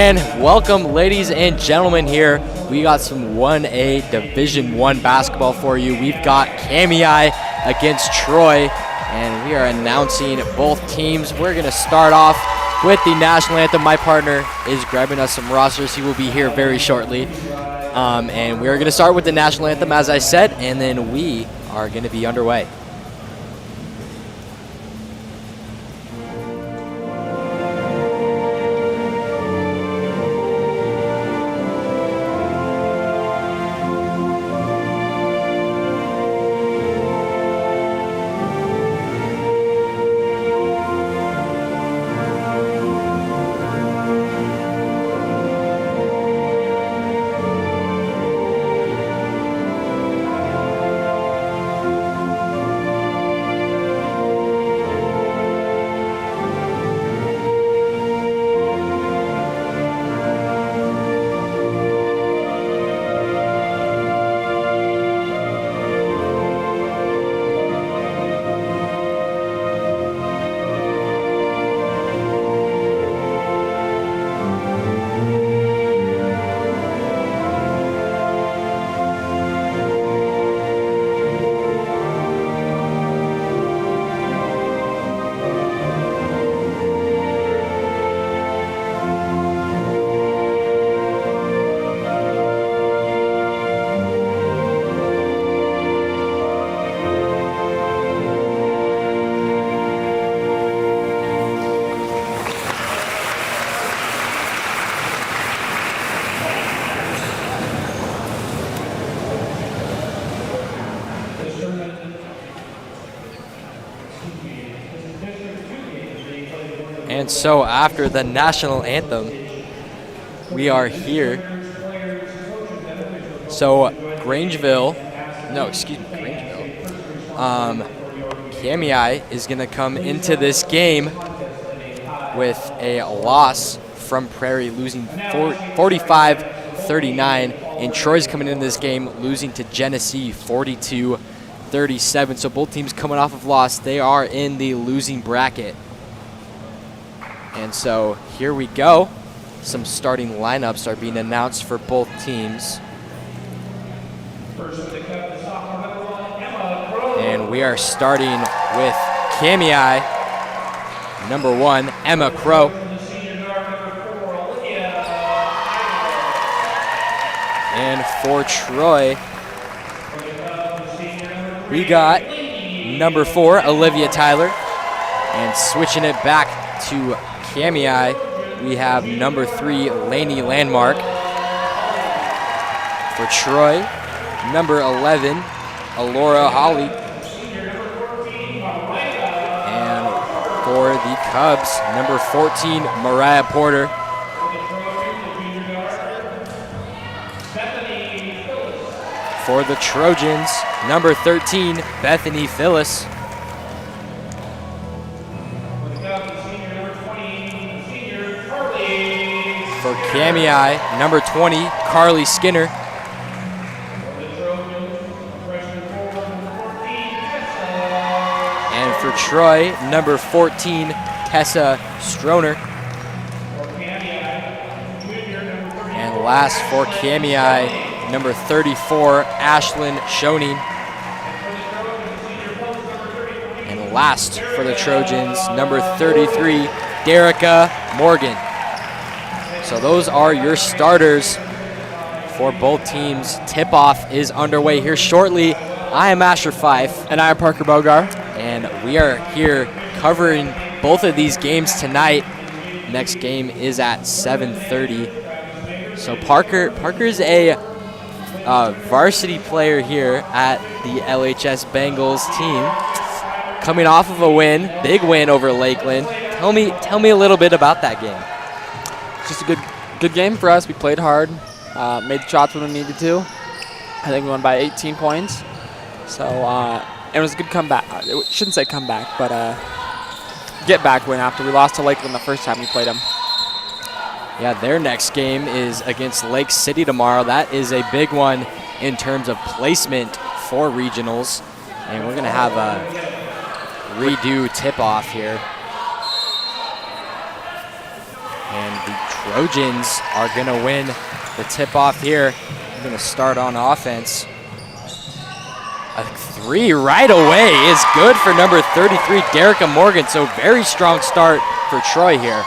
And welcome, ladies and gentlemen, here. We got some 1A Division I basketball for you. We've got Kamiah against Troy, and we are announcing both teams. We're going to start off with the national anthem. My partner is grabbing us some rosters. He will be here very shortly. And we're going to start with the national anthem, as I said, and then we are going to be underway. And so after the national anthem, we are here. So Grangeville, Kamiah is going to come into this game with a loss from Prairie, losing 45-39, and Troy's coming into this game losing to Genesee 42-37. So both teams coming off of loss. They are in the losing bracket. And so here we go. Some starting lineups are being announced for both teams. And we are starting with Kamiah, number 1, Emma Crow. And for Troy, we got number 4, Olivia Tyler. And switching it back to Kamiah, we have number 3, Lainey Landmark. For Troy, number 11, Alora Holly. And for the Cubs, number 14, Mariah Porter. For the Trojans, number 13, Bethany Phyllis. For Kamiah, number 20, Carly Skinner. And for Troy, number 14, Tessa Stroner. And last for Kamiah, number 34, Ashlyn Schoening. And last for the Trojans, number 33, Derica Morgan. So those are your starters for both teams. Tip-off is underway here shortly. I am Asher Fife. And I am Parker Bogar. And we are here covering both of these games tonight. Next game is at 7:30. So Parker's a varsity player here at the LHS Bengals team. Coming off of a win, big win over Lakeland. Tell me a little bit about that game. Just a good game for us. We played hard, made the shots when we needed to. I think we won by 18 points. So it was a good comeback. I shouldn't say comeback, but get back win after we lost to Lakeland the first time we played them. Yeah, their next game is against Lake City tomorrow. That is a big one in terms of placement for regionals. And we're going to have a redo tip-off here. And the Trojans are going to win the tip-off here. They're going to start on offense. A 3 right away is good for number 33, Delka Morgan. So very strong start for Troy here.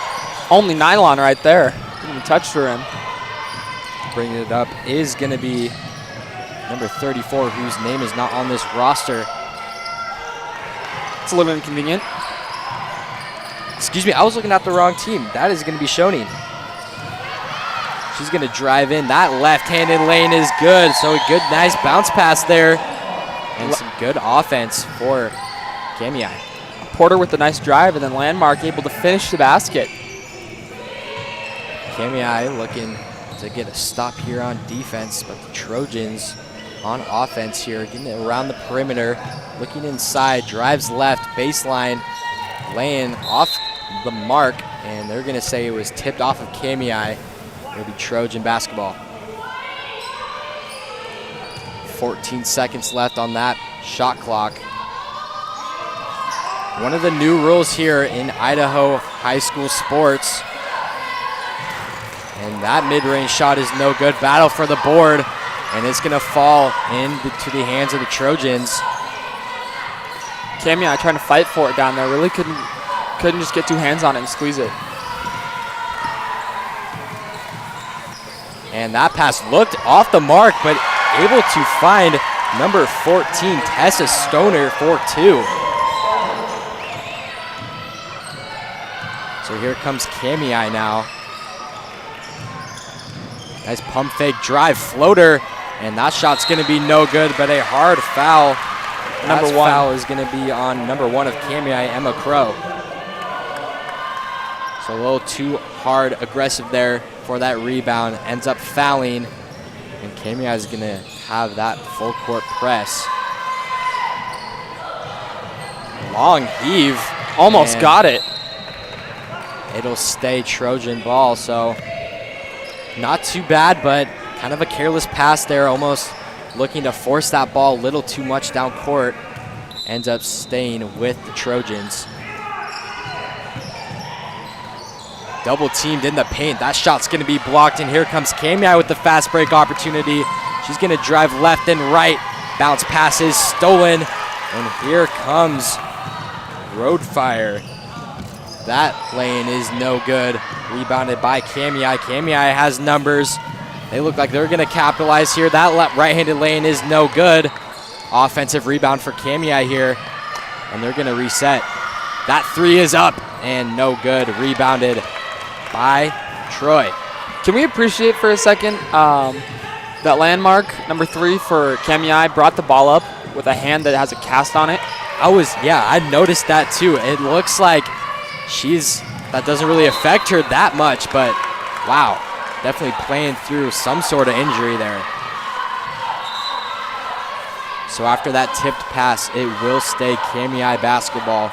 Only nylon right there. Didn't even touch for him. Bringing it up is going to be number 34, whose name is not on this roster. It's a little inconvenient. Excuse me, I was looking at the wrong team. That is going to be Shonin. She's going to drive in. That left-handed lane is good. So a good, nice bounce pass there. And some good offense for Kamiah. Porter with a nice drive, and then Landmark able to finish the basket. Kamiah looking to get a stop here on defense, but the Trojans on offense here, getting it around the perimeter, looking inside, drives left, baseline, laying off the mark, and they're going to say it was tipped off of Kamiah. It'll be Trojan basketball. 14 seconds left on that shot clock. One of the new rules here in Idaho high school sports. And that mid-range shot is no good. Battle for the board, and it's going to fall into the hands of the Trojans. Kamiah trying to fight for it down there. Really couldn't just get two hands on it and squeeze it. And that pass looked off the mark, but able to find number 14, Tessa Stoner, for 2. So here comes Kamiah now. Nice pump fake drive floater, and that shot's going to be no good, but a hard foul. Number 1 foul is going to be on number 1 of Kamiah, Emma Crow. So a little too hard, aggressive there for that rebound. Ends up fouling, and Kamiah is going to have that full court press. Long heave. Almost got it. It'll stay Trojan ball, so not too bad, but kind of a careless pass there, almost looking to force that ball a little too much down court. Ends up staying with the Trojans. Double teamed in the paint. That shot's going to be blocked, and here comes Kamiah with the fast break opportunity. She's going to drive left and right. Bounce pass is stolen, and here comes Roadfire. That lane is no good. Rebounded by Kamiah. Kamiah has numbers. They look like they're going to capitalize here. That right-handed lane is no good. Offensive rebound for Kamiah here, and they're going to reset. That 3 is up and no good. Rebounded by Troy. Can we appreciate for a second that Landmark, number 3 for Kamiah, brought the ball up with a hand that has a cast on it? I noticed that too. It looks like that doesn't really affect her that much, but wow, definitely playing through some sort of injury there. So after that tipped pass, it will stay Kamiah basketball.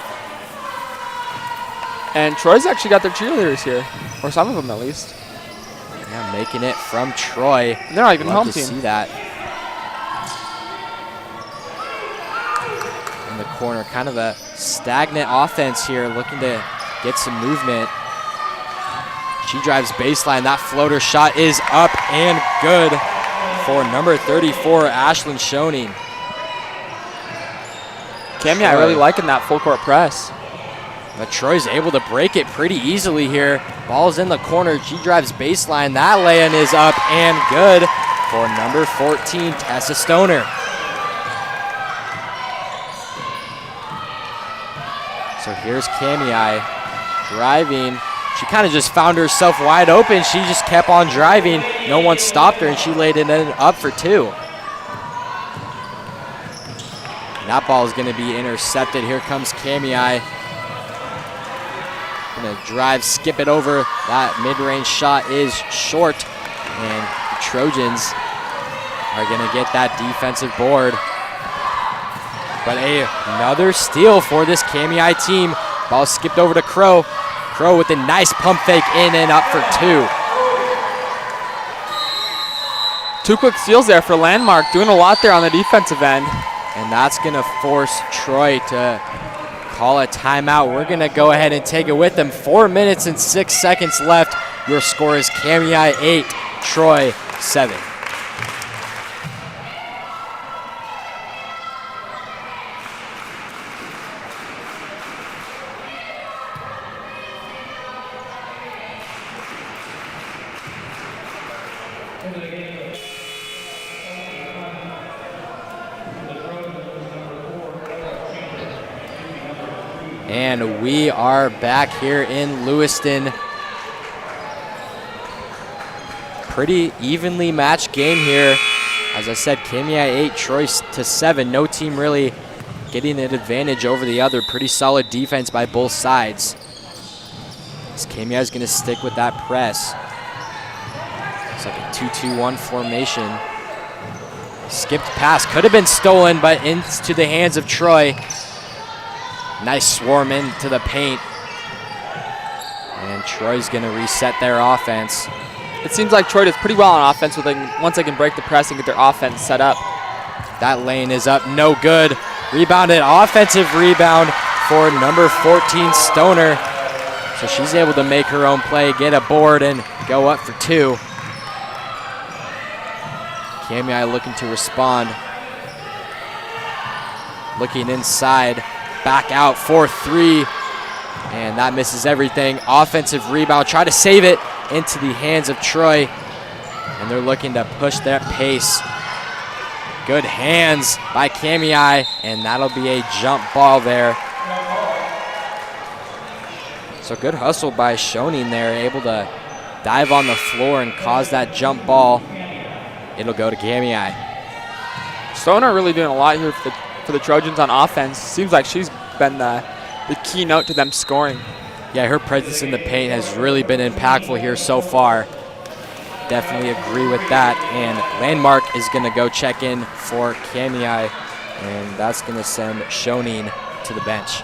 And Troy's actually got their cheerleaders here, or some of them at least. Yeah, making it from Troy. They're not even home team. See that in the corner, kind of a stagnant offense here, looking to get some movement. She drives baseline. That floater shot is up and good for number 34, Ashlyn Shoning. Kamiah really liking that full court press. But Troy's able to break it pretty easily here. Ball's in the corner. She drives baseline. That lay-in is up and good for number 14, Tessa Stoner. So here's Kamiah driving. She kind of just found herself wide open. She just kept on driving. No one stopped her, and she laid it up for 2. And that ball is going to be intercepted. Here comes Kamiah. Going to drive, skip it over. That mid-range shot is short, and the Trojans are going to get that defensive board. But another steal for this Kamiah team. Ball skipped over to Crow. Crow with a nice pump fake in and up for 2. 2 quick steals there for Landmark, doing a lot there on the defensive end. And that's going to force Troy to call a timeout. We're going to go ahead and take it with them. 4 minutes and 6 seconds left Your score is Kamiah 8, Troy 7. And we are back here in Lewiston. Pretty evenly matched game here. As I said, Kamiah 8, Troy 7. No team really getting an advantage over the other. Pretty solid defense by both sides. As Kamiah is going to stick with that press. It's like a 2-2-1 formation. Skipped pass, could have been stolen, but into the hands of Troy. Nice swarm into the paint. And Troy's going to reset their offense. It seems like Troy does pretty well on offense once they can break the press and get their offense set up. That lane is up, no good. Rebounded, offensive rebound for number 14, Stoner. So she's able to make her own play, get a board, and go up for 2. Kamiah looking to respond. Looking inside, back out for 3. And that misses everything. Offensive rebound, try to save it into the hands of Troy. And they're looking to push that pace. Good hands by Kamiah, and that'll be a jump ball there. So good hustle by Schoening there, able to dive on the floor and cause that jump ball. It'll go to Kamiah. Stoner really doing a lot here for the Trojans on offense. Seems like she's been the keynote to them scoring. Yeah, her presence in the paint has really been impactful here so far. Definitely agree with that. And Landmark is going to go check in for Kamiah, and that's going to send Schoening to the bench.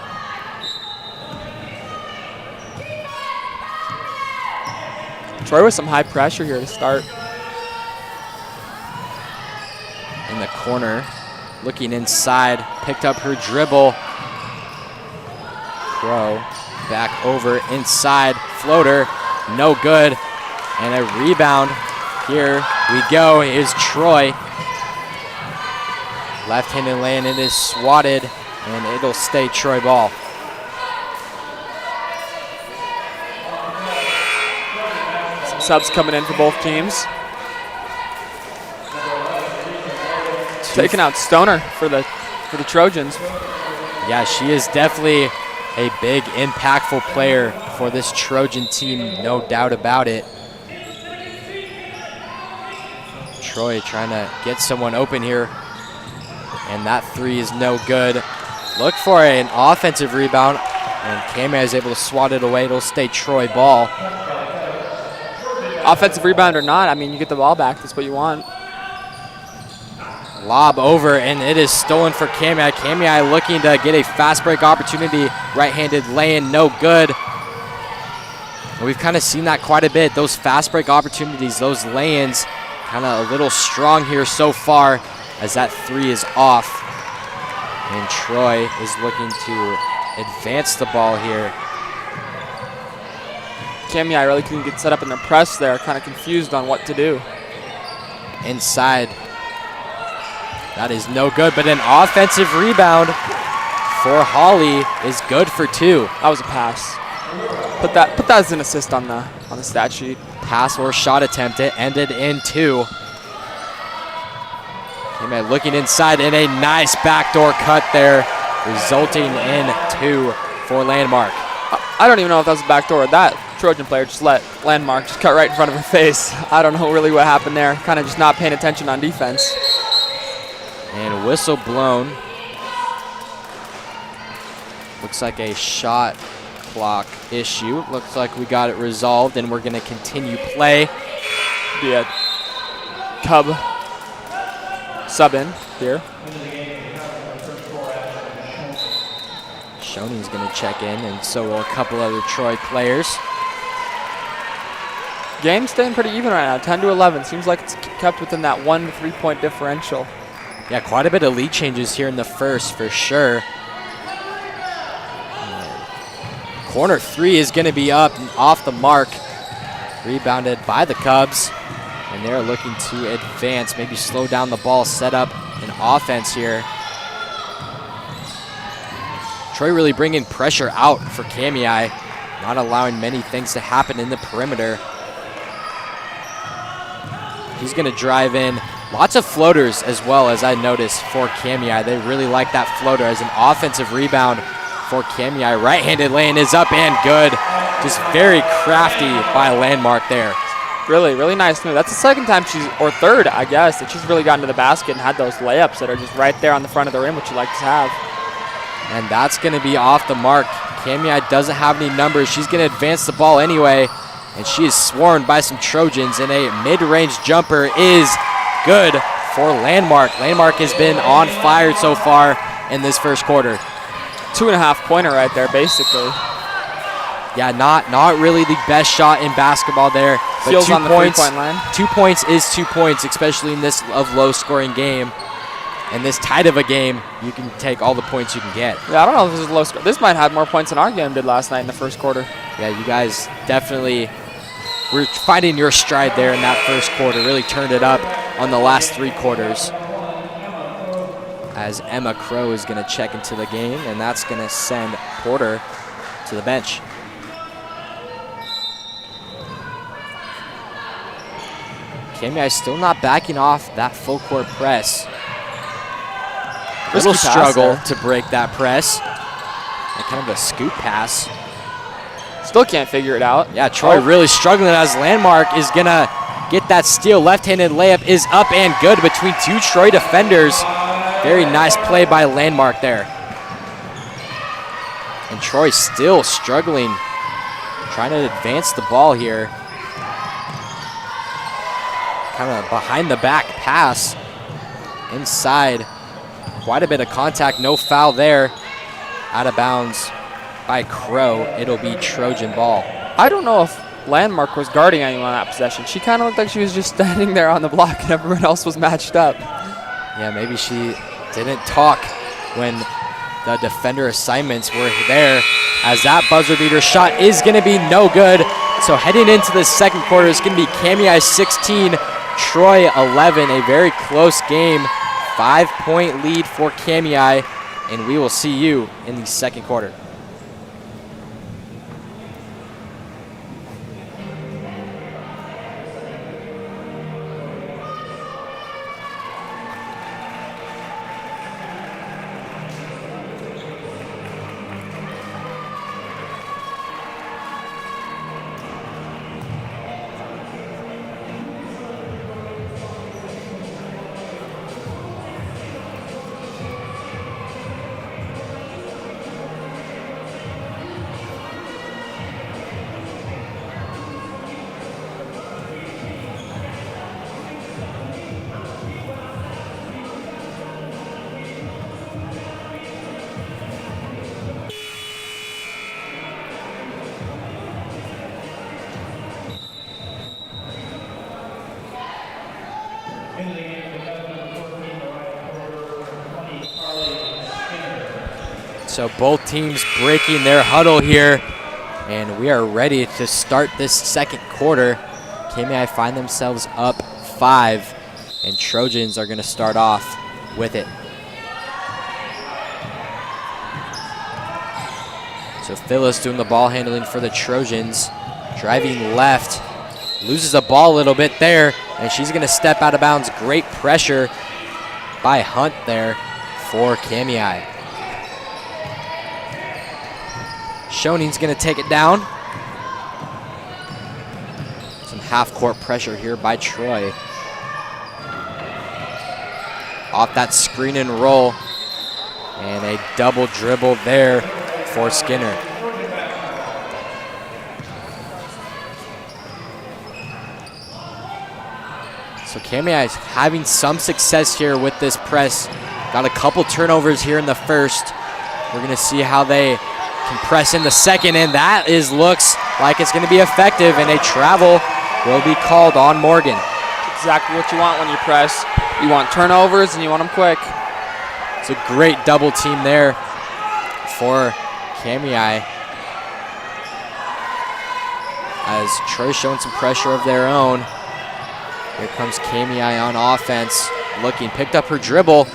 Troy with some high pressure here to start. In the corner, looking inside, picked up her dribble. Crow back over inside, floater, no good. And a rebound, here we go, is Troy. Left-handed lane, it is swatted, and it'll stay Troy ball. Some subs coming in for both teams. Taking out Stoner for the Trojans. Yeah, she is definitely a big, impactful player for this Trojan team, no doubt about it. Troy trying to get someone open here, and that 3 is no good. Look for an offensive rebound, and Kamiah is able to swat it away. It'll stay Troy ball. Offensive rebound or not, I mean, you get the ball back. That's what you want. Lob over, and it is stolen for Kamiah. Kamiah looking to get a fast break opportunity. Right-handed lay-in, no good. And we've kind of seen that quite a bit. Those fast break opportunities, those lay-ins, kind of a little strong here so far as that 3 is off. And Troy is looking to advance the ball here. Kamiah really couldn't get set up in the press there, kind of confused on what to do. Inside. That is no good, but an offensive rebound for Holly is good for 2. That was a pass. Put that as an assist on the stat sheet. Pass or shot attempt, it ended in 2. Kamiah looking inside, and a nice backdoor cut there, resulting in 2 for Landmark. I don't even know if that was a backdoor. That Trojan player just let Landmark just cut right in front of her face. I don't know really what happened there. Kind of just not paying attention on defense. And whistle blown. Looks like a shot clock issue. Looks like we got it resolved, and we're going to continue play. Be a Cub sub in here. Schoening's going to check in, and so will a couple other Troy players. Game staying pretty even right now, 10-11. Seems like it's kept within that 1 to 3 point differential. Yeah, quite a bit of lead changes here in the first for sure. Corner 3 is going to be up and off the mark. Rebounded by the Cubs. And they're looking to advance, maybe slow down the ball, set up an offense here. Troy really bringing pressure out for Kamiah, not allowing many things to happen in the perimeter. He's going to drive in. Lots of floaters as well, as I noticed, for Kamiah. They really like that floater as an offensive rebound for Kamiah. Right-handed lane is up and good. Just very crafty by Landmark there. Really, really nice move. That's the second time or third, I guess, that she's really gotten to the basket and had those layups that are just right there on the front of the rim, which you like to have. And that's going to be off the mark. Kamiah doesn't have any numbers. She's going to advance the ball anyway, and she is swarmed by some Trojans, and a mid-range jumper is good for Landmark. Landmark has been on fire so far in this first quarter. 2.5-pointer right there, basically. Yeah, not really the best shot in basketball there. But Feels 2 on the points, 3-point line. 2 points is 2 points, especially in this low-scoring game. In this tight of a game, you can take all the points you can get. Yeah, I don't know if this is low score. This might have more points than our game did last night in the first quarter. Yeah, you guys definitely were finding your stride there in that first quarter. Really turned it up on the last 3 quarters. As Emma Crow is going to check into the game, and that's going to send Porter to the bench. Kamiah still not backing off that full court press. A little struggle to break that press. And kind of a scoop pass. Still can't figure it out. Yeah, Troy really struggling as Landmark is going to get that steal. Left-handed layup is up and good between 2 Troy defenders. Very nice play by Landmark there. And Troy still struggling, trying to advance the ball here. Kind of behind the back pass inside. Quite a bit of contact, no foul there. Out of bounds by Crow. It'll be Trojan ball. I don't know if Landmark was guarding anyone on that possession. She kind of looked like she was just standing there on the block and everyone else was matched up. Yeah, maybe she didn't talk when the defender assignments were there, as that buzzer beater shot is going to be no good. So heading into the second quarter, it's going to be Kamiah 16, Troy 11, a very close game. 5-point lead for Kamiah, and we will see you in the second quarter. So both teams breaking their huddle here, and we are ready to start this second quarter. Kamiah find themselves up 5, and Trojans are going to start off with it. So Phyllis doing the ball handling for the Trojans, driving left, loses the ball a little bit there, and she's going to step out of bounds. Great pressure by Hunt there for Kamiah. Schoning's going to take it down. Some half-court pressure here by Troy. Off that screen and roll. And a double dribble there for Skinner. So Kamiah is having some success here with this press. Got a couple turnovers here in the first. We're going to see how they can press in the second, and that looks like it's going to be effective, and a travel will be called on Morgan. Exactly what you want when you press. You want turnovers, and you want them quick. It's a great double team there for Kamiah, as Troy's showing some pressure of their own. Here comes Kamiah on offense, looking, picked up her dribble.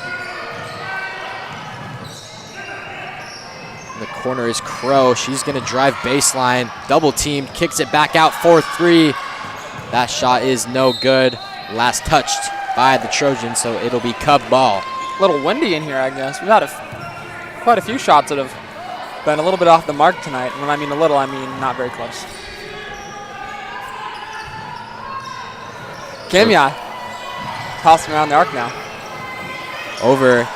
In the corner is Crow. She's gonna drive baseline, double teamed, kicks it back out for 3. That shot is no good. Last touched by the Trojans, so it'll be Cub ball. A little windy in here, I guess. We've had quite a few shots that have been a little bit off the mark tonight. When I mean a little, I mean not very close. Kamiah tossing around the arc now. Over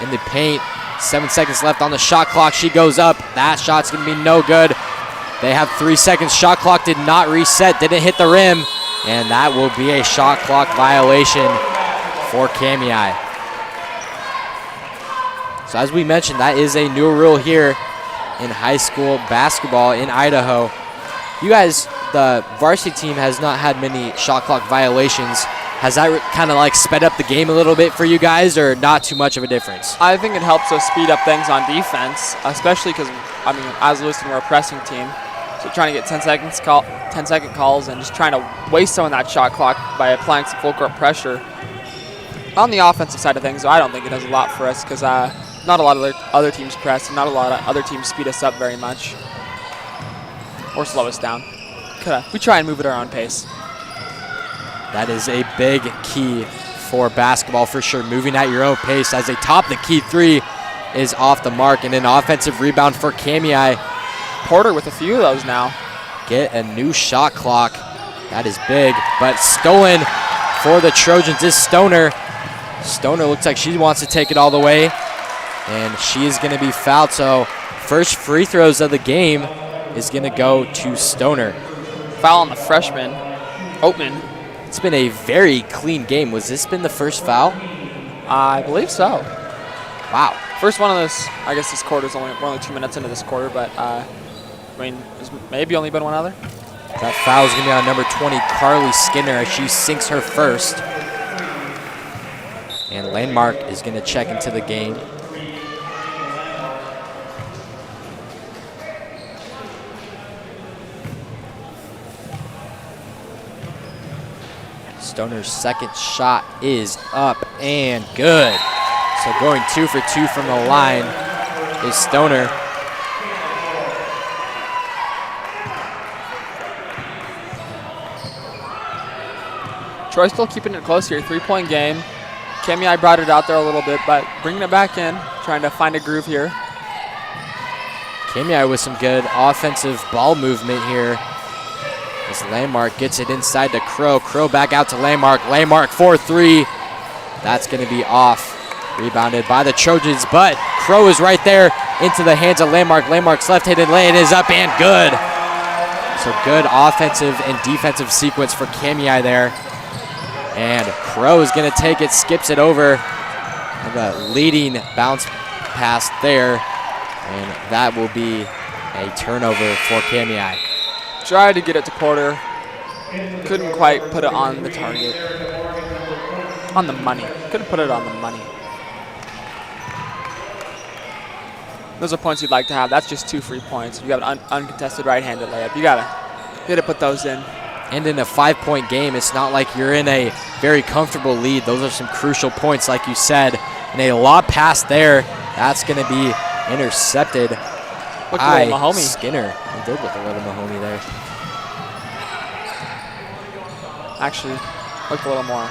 in the paint. 7 seconds left on the shot clock. She goes up. That shot's going to be no good. They have 3 seconds. Shot clock did not reset. Didn't hit the rim. And that will be a shot clock violation for Kamiah. So as we mentioned, that is a new rule here in high school basketball in Idaho. You guys, the varsity team has not had many shot clock violations. Has that kind of like sped up the game a little bit for you guys, or not too much of a difference? I think it helps us speed up things on defense, especially because, I mean, as Lewiston, we're a pressing team. So trying to get 10-second calls and just trying to waste some of that shot clock by applying some full court pressure. On the offensive side of things, I don't think it does a lot for us because not a lot of other teams press and not a lot of other teams speed us up very much or slow us down. We try and move at our own pace. That is a big key for basketball for sure, moving at your own pace. As they top the key 3 is off the mark, and an offensive rebound for Kamiah. Porter with a few of those now. Get a new shot clock. That is big, but stolen for the Trojans is Stoner. Stoner looks like she wants to take it all the way, and she is going to be fouled. So first free throws of the game is going to go to Stoner. Foul on the freshman, Oatman. It's been a very clean game. Was this been the first foul? I believe so. Wow. First one of this, I guess this quarter is we're only 2 minutes into this quarter, but I mean, there's maybe only been one other. That foul is going to be on number 20, Carly Skinner, as she sinks her first. And Landmark is going to check into the game. Stoner's second shot is up and good. So going 2 for 2 from the line is Stoner. Troy still keeping it close here, 3-point game. Kamiah brought it out there a little bit, but bringing it back in, trying to find a groove here. Kamiah with some good offensive ball movement here. As Landmark gets it inside to Crow. Crow back out to Landmark. Landmark 4-3. That's going to be off. Rebounded by the Trojans, but Crow is right there into the hands of Landmark. Landmark's left-handed lay-in is up and good. So good offensive and defensive sequence for Kamiah there. And Crow is going to take it, skips it over. And the leading bounce pass there. And that will be a turnover for Kamiah. Tried to get it to Porter. Couldn't quite put it on the target. On the money. Couldn't put it on the money. Those are points you'd like to have. That's just 2 free points. You have an uncontested right-handed layup. You gotta put those in. And in a 5-point game, it's not like you're in a very comfortable lead. Those are some crucial points, like you said. And a lob pass there, that's going to be intercepted by Skinner. He did look a little Mahoney there. Actually, looked a little more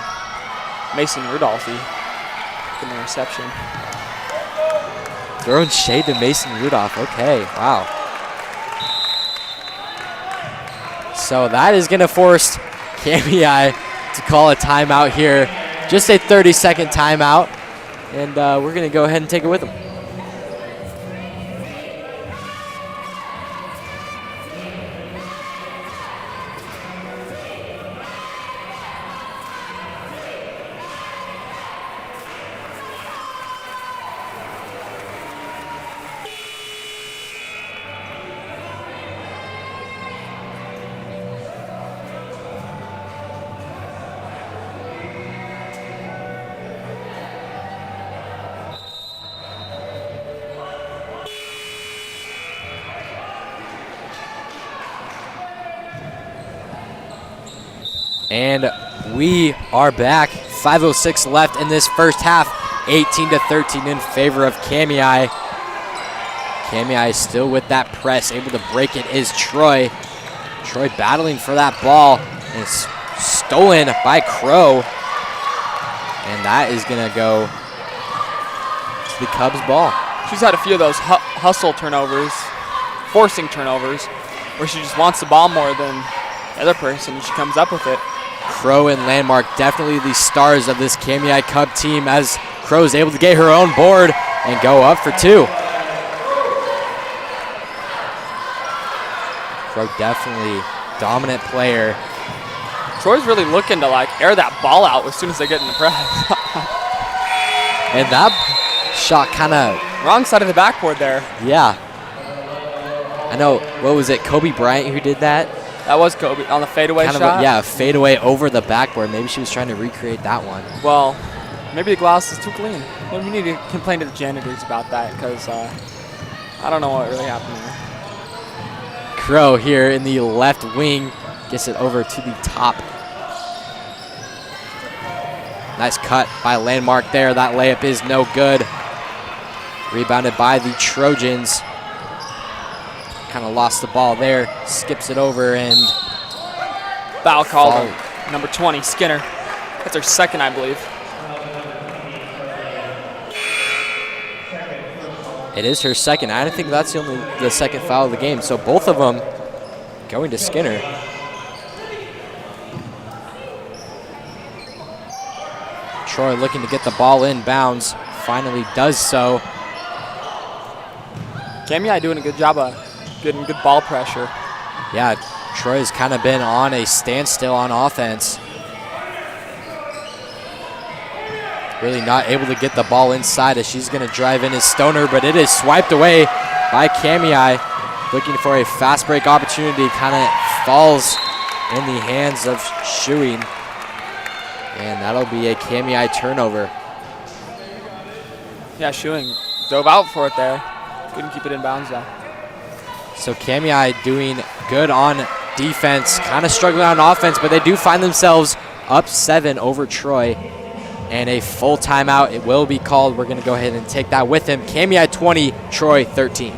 Mason Rudolphy in the reception. Throwing shade to Mason Rudolph. Okay, wow. So that is going to force Kamiah to call a timeout here. Just a 30-second timeout. And we're going to go ahead and take it with them. And we are back. 5:06 left in this first half. 18-13 in favor of Kamiah. Kamiah is still with that press. Able to break it is Troy. Troy battling for that ball. And it's stolen by Crow. And that is going to go to the Cubs ball. She's had a few of those hustle turnovers, forcing turnovers, where she just wants the ball more than the other person, and she comes up with it. Crow and Landmark definitely the stars of this Kamiah Cub team, as Crow is able to get her own board and go up for 2. Crow definitely dominant player. Troy's really looking to like air that ball out as soon as they get in the press. And that shot kind of... Wrong side of the backboard there. Yeah. I know, what was it, Kobe Bryant who did that? That was Kobe on the fadeaway shot? Yeah, a fadeaway over the backboard. Maybe she was trying to recreate that one. Well, maybe the glass is too clean. Maybe we need to complain to the janitors about that, because I don't know what really happened there. Crow here in the left wing gets it over to the top. Nice cut by Landmark there. That layup is no good. Rebounded by the Trojans. Kind of lost the ball there. Skips it over and... Foul called on number 20, Skinner. That's her second, I believe. It is her second. I don't think that's the second foul of the game. So both of them going to Skinner. Troy looking to get the ball in bounds. Finally does so. Kamiah doing a good job of getting good ball pressure. Yeah, Troy's kind of been on a standstill on offense. Really not able to get the ball inside as she's going to drive in as Stoner, but it is swiped away by Kamiah. Looking for a fast break opportunity, kind of falls in the hands of Shuey. And that'll be a Kamiah turnover. Yeah, Shuey dove out for it there. Couldn't keep it in bounds though. So Kamiah doing good on defense, kind of struggling on offense, but they do find themselves up 7 over Troy. And a full timeout, it will be called. We're gonna go ahead and take that with him. Kamiah 20, Troy 13.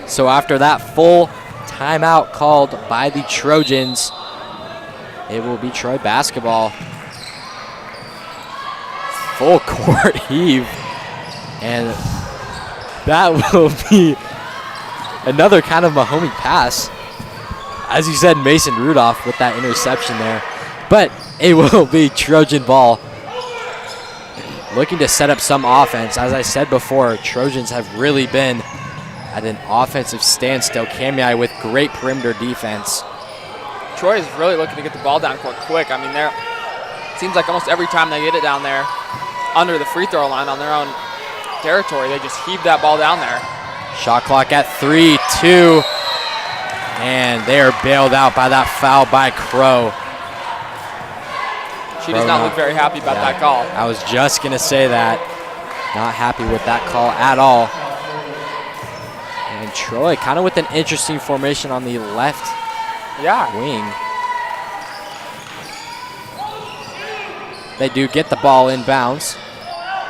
So after that full timeout called by the Trojans, it will be Troy basketball. Full court heave. And that will be another kind of Mahomie pass. As you said, Mason Rudolph with that interception there. But it will be Trojan ball. Looking to set up some offense. As I said before, Trojans have really been at an offensive standstill. Kamiah with great perimeter defense. Troy is really looking to get the ball down court quick. I mean, it seems like almost every time they get it down there under the free throw line on their own territory, they just heave that ball down there. Shot clock at 3-2. And they are bailed out by that foul by Crow. She does not look very happy about that call. I was just going to say that. Not happy with that call at all. And Troy kind of with an interesting formation on the left wing. They do get the ball in bounds.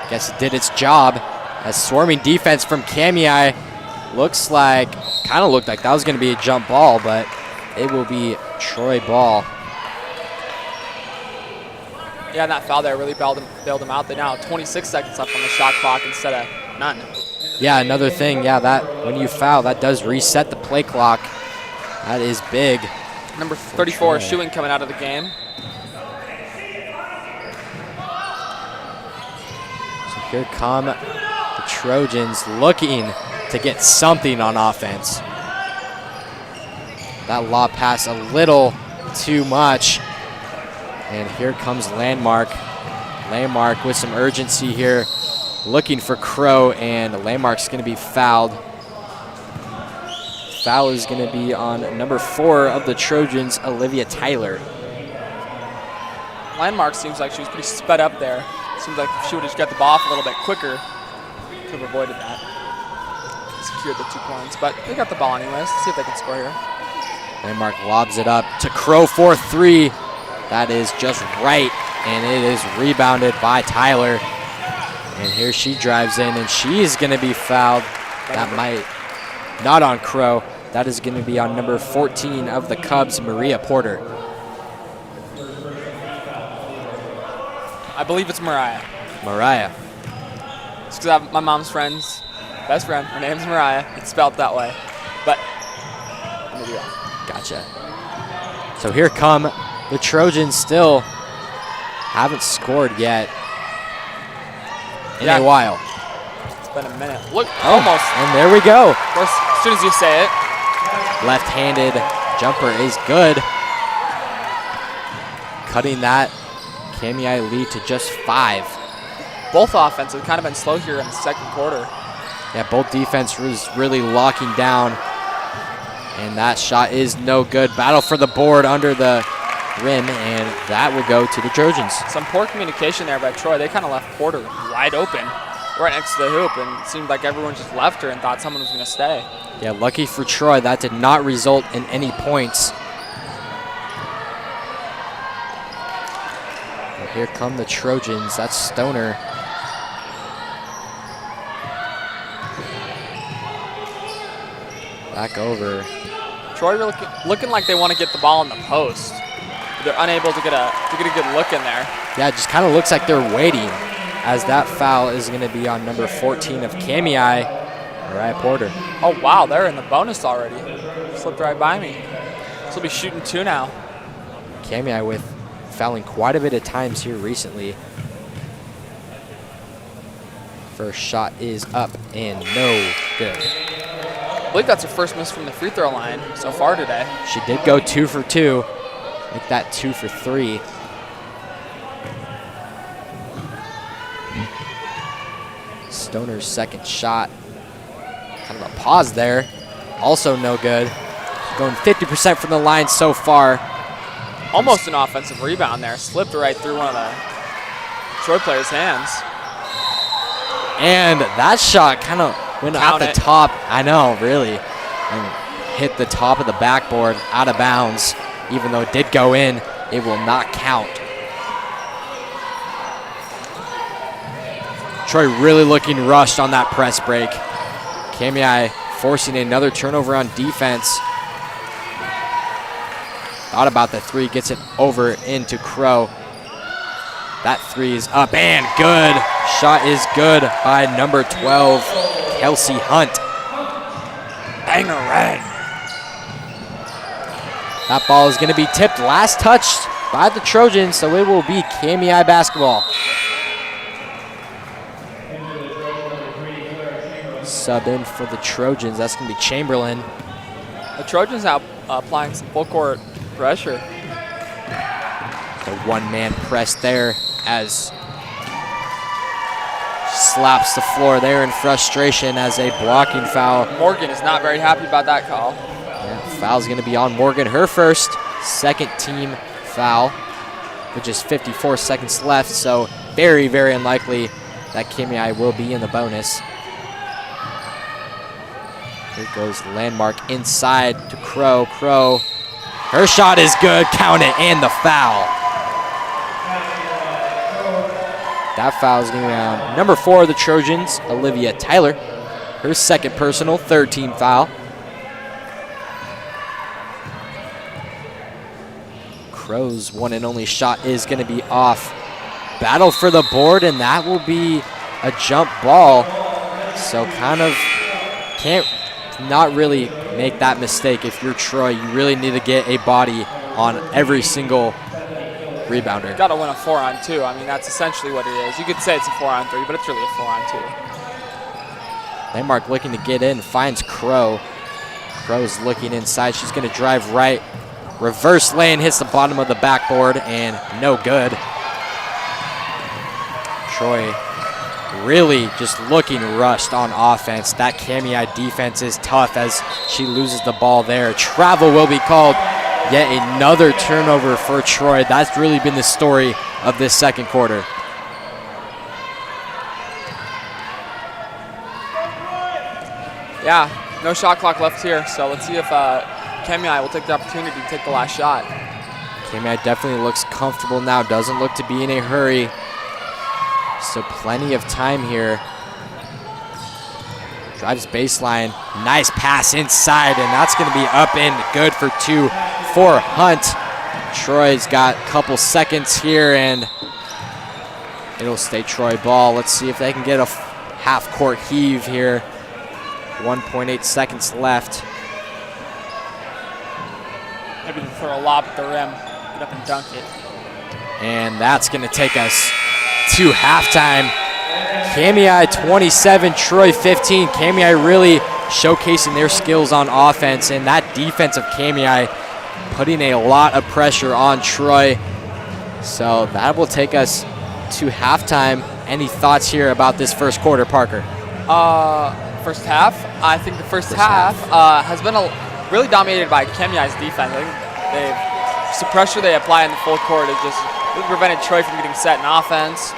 Guess it did its job. As swarming defense from Kamiah kind of looked like that was going to be a jump ball, but it will be Troy ball. Yeah, and that foul there really bailed him out. They now have 26 seconds left on the shot clock instead of none. Yeah, another thing, yeah, that when you foul, that does reset the play clock. That is big. Number 34, Schuing coming out of the game. So here come the Trojans looking to get something on offense. That lob pass a little too much. And here comes Landmark. Landmark with some urgency here, looking for Crow, and Landmark's going to be fouled. Foul is going to be on number 4 of the Trojans, Olivia Tyler. Landmark seems like she was pretty sped up there. Seems like if she would have just got the ball off a little bit quicker, could have avoided that. Secured the 2 points, but they got the ball anyways. Let's see if they can score here. Landmark lobs it up to Crow for 3. That is just right, and it is rebounded by Tyler. And here she drives in, and she's going to be fouled. That might not on Crow. That is going to be on number 14 of the Cubs, Maria Porter. I believe it's Mariah. Mariah. It's because I have my mom's friend's best friend. Her name's Mariah. It's spelled that way, but I'm gonna be wrong. Gotcha. So here come the Trojans. Still haven't scored yet in a while. It's been a minute. Look, almost. And there we go. Of course, as soon as you say it. Left-handed jumper is good. Cutting that Kamiah lead to just 5. Both offense have kind of been slow here in the second quarter. Yeah, both defense was really locking down. And that shot is no good. Battle for the board under the rim, and that will go to the Trojans. Some poor communication there by Troy. They kind of left Porter wide open right next to the hoop, and it seemed like everyone just left her and thought someone was going to stay. Yeah, lucky for Troy, that did not result in any points. And here come the Trojans. That's Stoner. Back over. Troy looking like they want to get the ball in the post. They're unable to get a good look in there. Yeah, it just kind of looks like they're waiting, as that foul is going to be on number 14 of Kamiah, Mariah Porter. Oh, wow, they're in the bonus already. Slipped right by me. This will be shooting 2 now. Kamiah with fouling quite a bit of times here recently. First shot is up and no good. I believe that's her first miss from the free throw line so far today. She did go 2 for 2. Make that 2 for 3. Stoner's second shot. Kind of a pause there. Also no good. Going 50% from the line so far. Almost an offensive rebound there. Slipped right through one of the Troy players' hands. And that shot kind of went out the top. I know, really. And hit the top of the backboard out of bounds. Even though it did go in, it will not count. Troy really looking rushed on that press break. Kamiah forcing another turnover on defense. Thought about the 3, gets it over into Crow. That 3 is up and good. Shot is good by number 12, Kelsey Hunt. Bangarang. That ball is going to be tipped, last touched by the Trojans, so it will be Kamiah basketball. Sub in for the Trojans, that's going to be Chamberlain. The Trojans now applying some full court pressure. The one-man press there as slaps the floor there in frustration as a blocking foul. Morgan is not very happy about that call. Yeah, foul's going to be on Morgan, her first, second team foul, with just 54 seconds left, so very, very unlikely that Kamiah will be in the bonus. Here goes Landmark inside to Crow. Crow, her shot is good, count it, and the foul. That foul is going to be on number 4 of the Trojans, Olivia Tyler. Her second personal, third team foul. Crow's one and only shot is going to be off battle for the board, and that will be a jump ball. So kind of can't not really make that mistake. If you're Troy, you really need to get a body on every single rebounder. Got to win a 4-on-2. I mean, that's essentially what it is. You could say it's a 4-on-3, but it's really a 4-on-2. Landmark looking to get in, finds Crow. Crow's looking inside. She's going to drive right. Reverse lane, hits the bottom of the backboard, and no good. Troy really just looking rushed on offense. That Kamiah defense is tough as she loses the ball there. Travel will be called. Yet another turnover for Troy. That's really been the story of this second quarter. Yeah, no shot clock left here, so let's see if Kamiah will take the opportunity to take the last shot. Kamiah definitely looks comfortable now, doesn't look to be in a hurry. So plenty of time here. Drives baseline, nice pass inside, and that's gonna be up and good for 2 for Hunt. Troy's got a couple seconds here, and it'll stay Troy ball. Let's see if they can get a half-court heave here. 1.8 seconds left. Maybe throw a lob at the rim, get up and dunk it. And that's gonna take us to halftime. Kamiah 27, Troy 15. Kamiah really showcasing their skills on offense, and that defense of Kamiah putting a lot of pressure on Troy. So that will take us to halftime. Any thoughts here about this first quarter, Parker? First half, I think the first half has been really dominated by Kamiah's defense. I think the pressure they apply in the full court has just really prevented Troy from getting set in offense.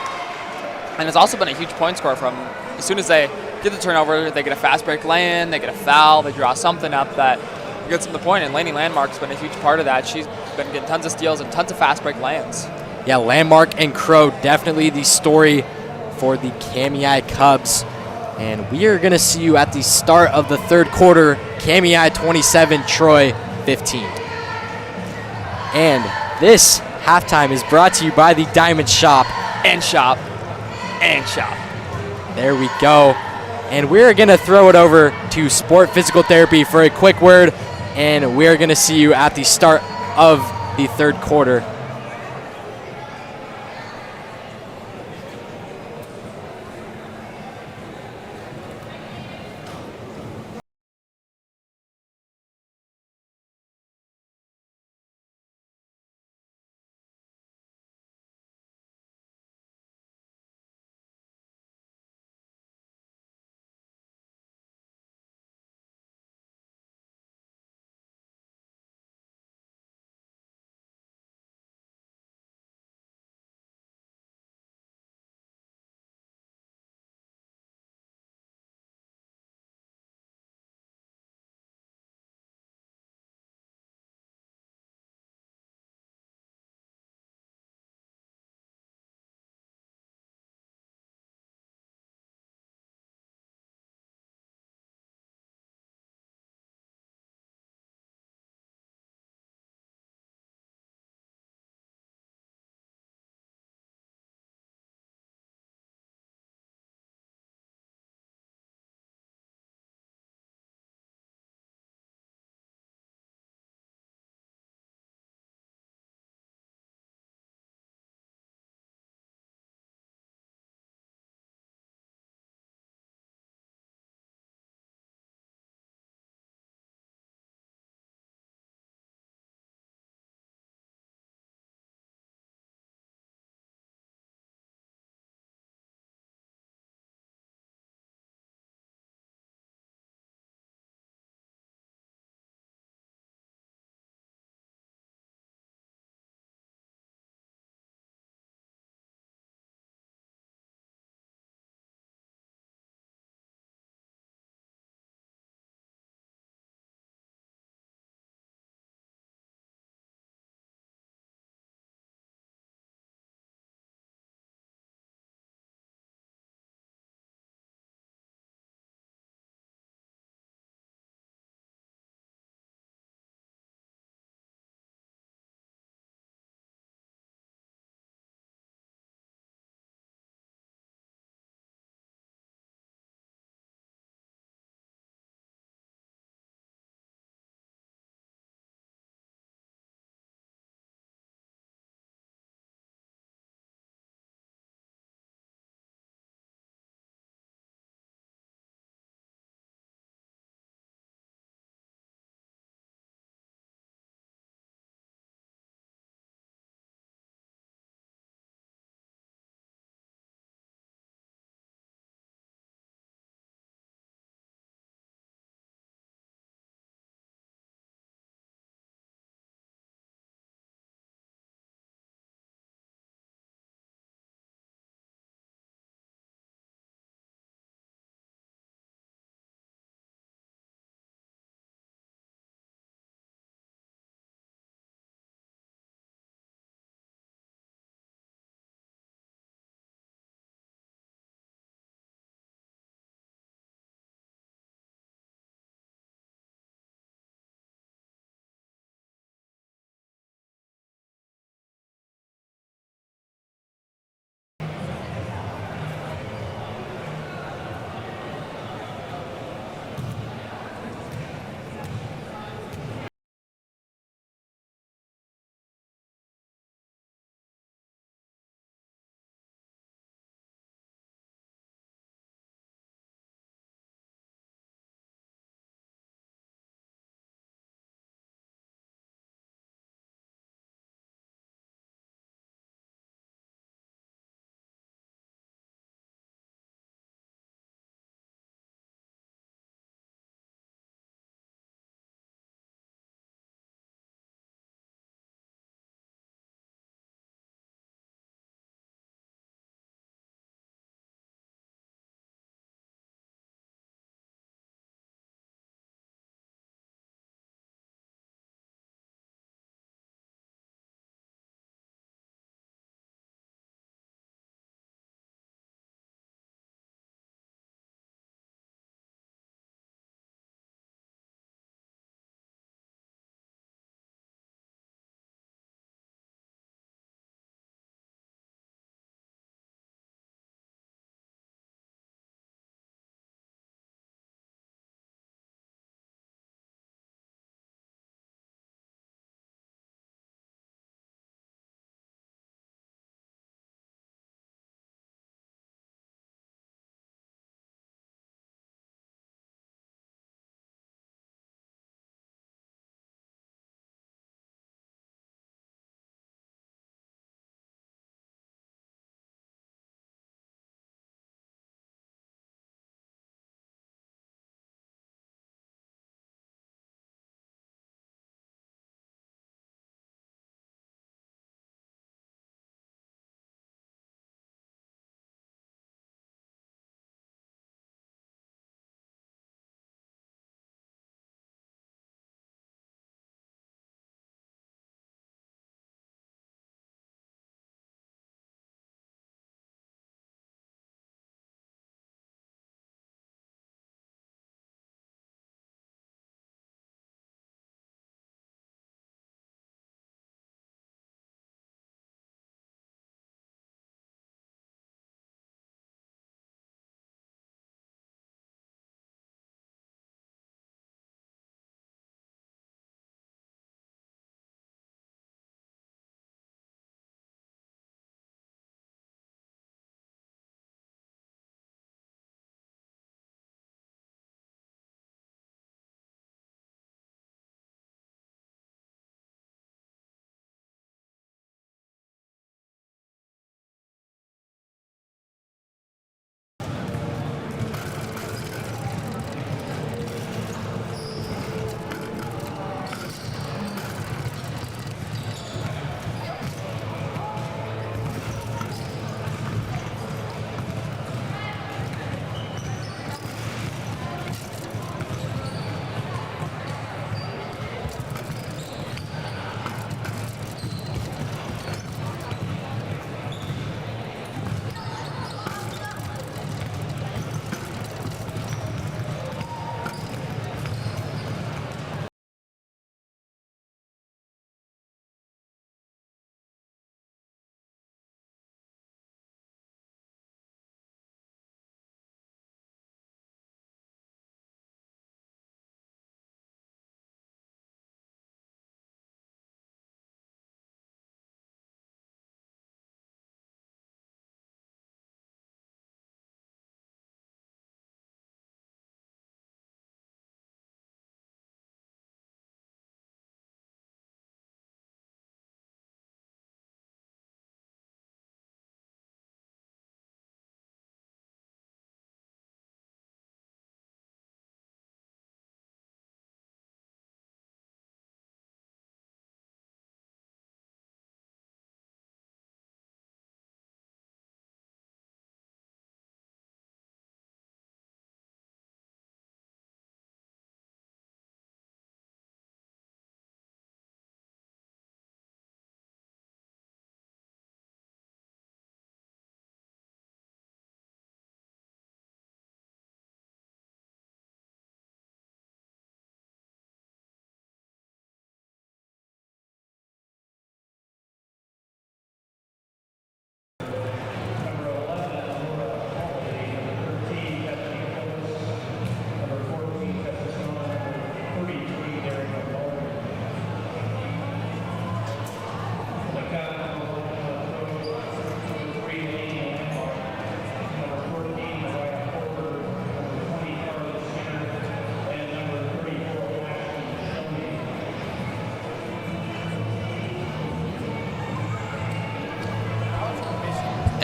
And it's also been a huge point score from as soon as they get the turnover, they get a fast break lay-in, they get a foul, they draw something up that gets them the point. And Lainey Landmark's been a huge part of that. She's been getting tons of steals and tons of fast break lay-ins. Yeah, Landmark and Crow definitely the story for the Kamiah Cubs. And we are going to see you at the start of the third quarter. Kamiah 27, Troy 15. And this halftime is brought to you by the Diamond Shop. And shop. And shop. There we go. And we're going to throw it over to Sport Physical Therapy for a quick word. And we're going to see you at the start of the third quarter.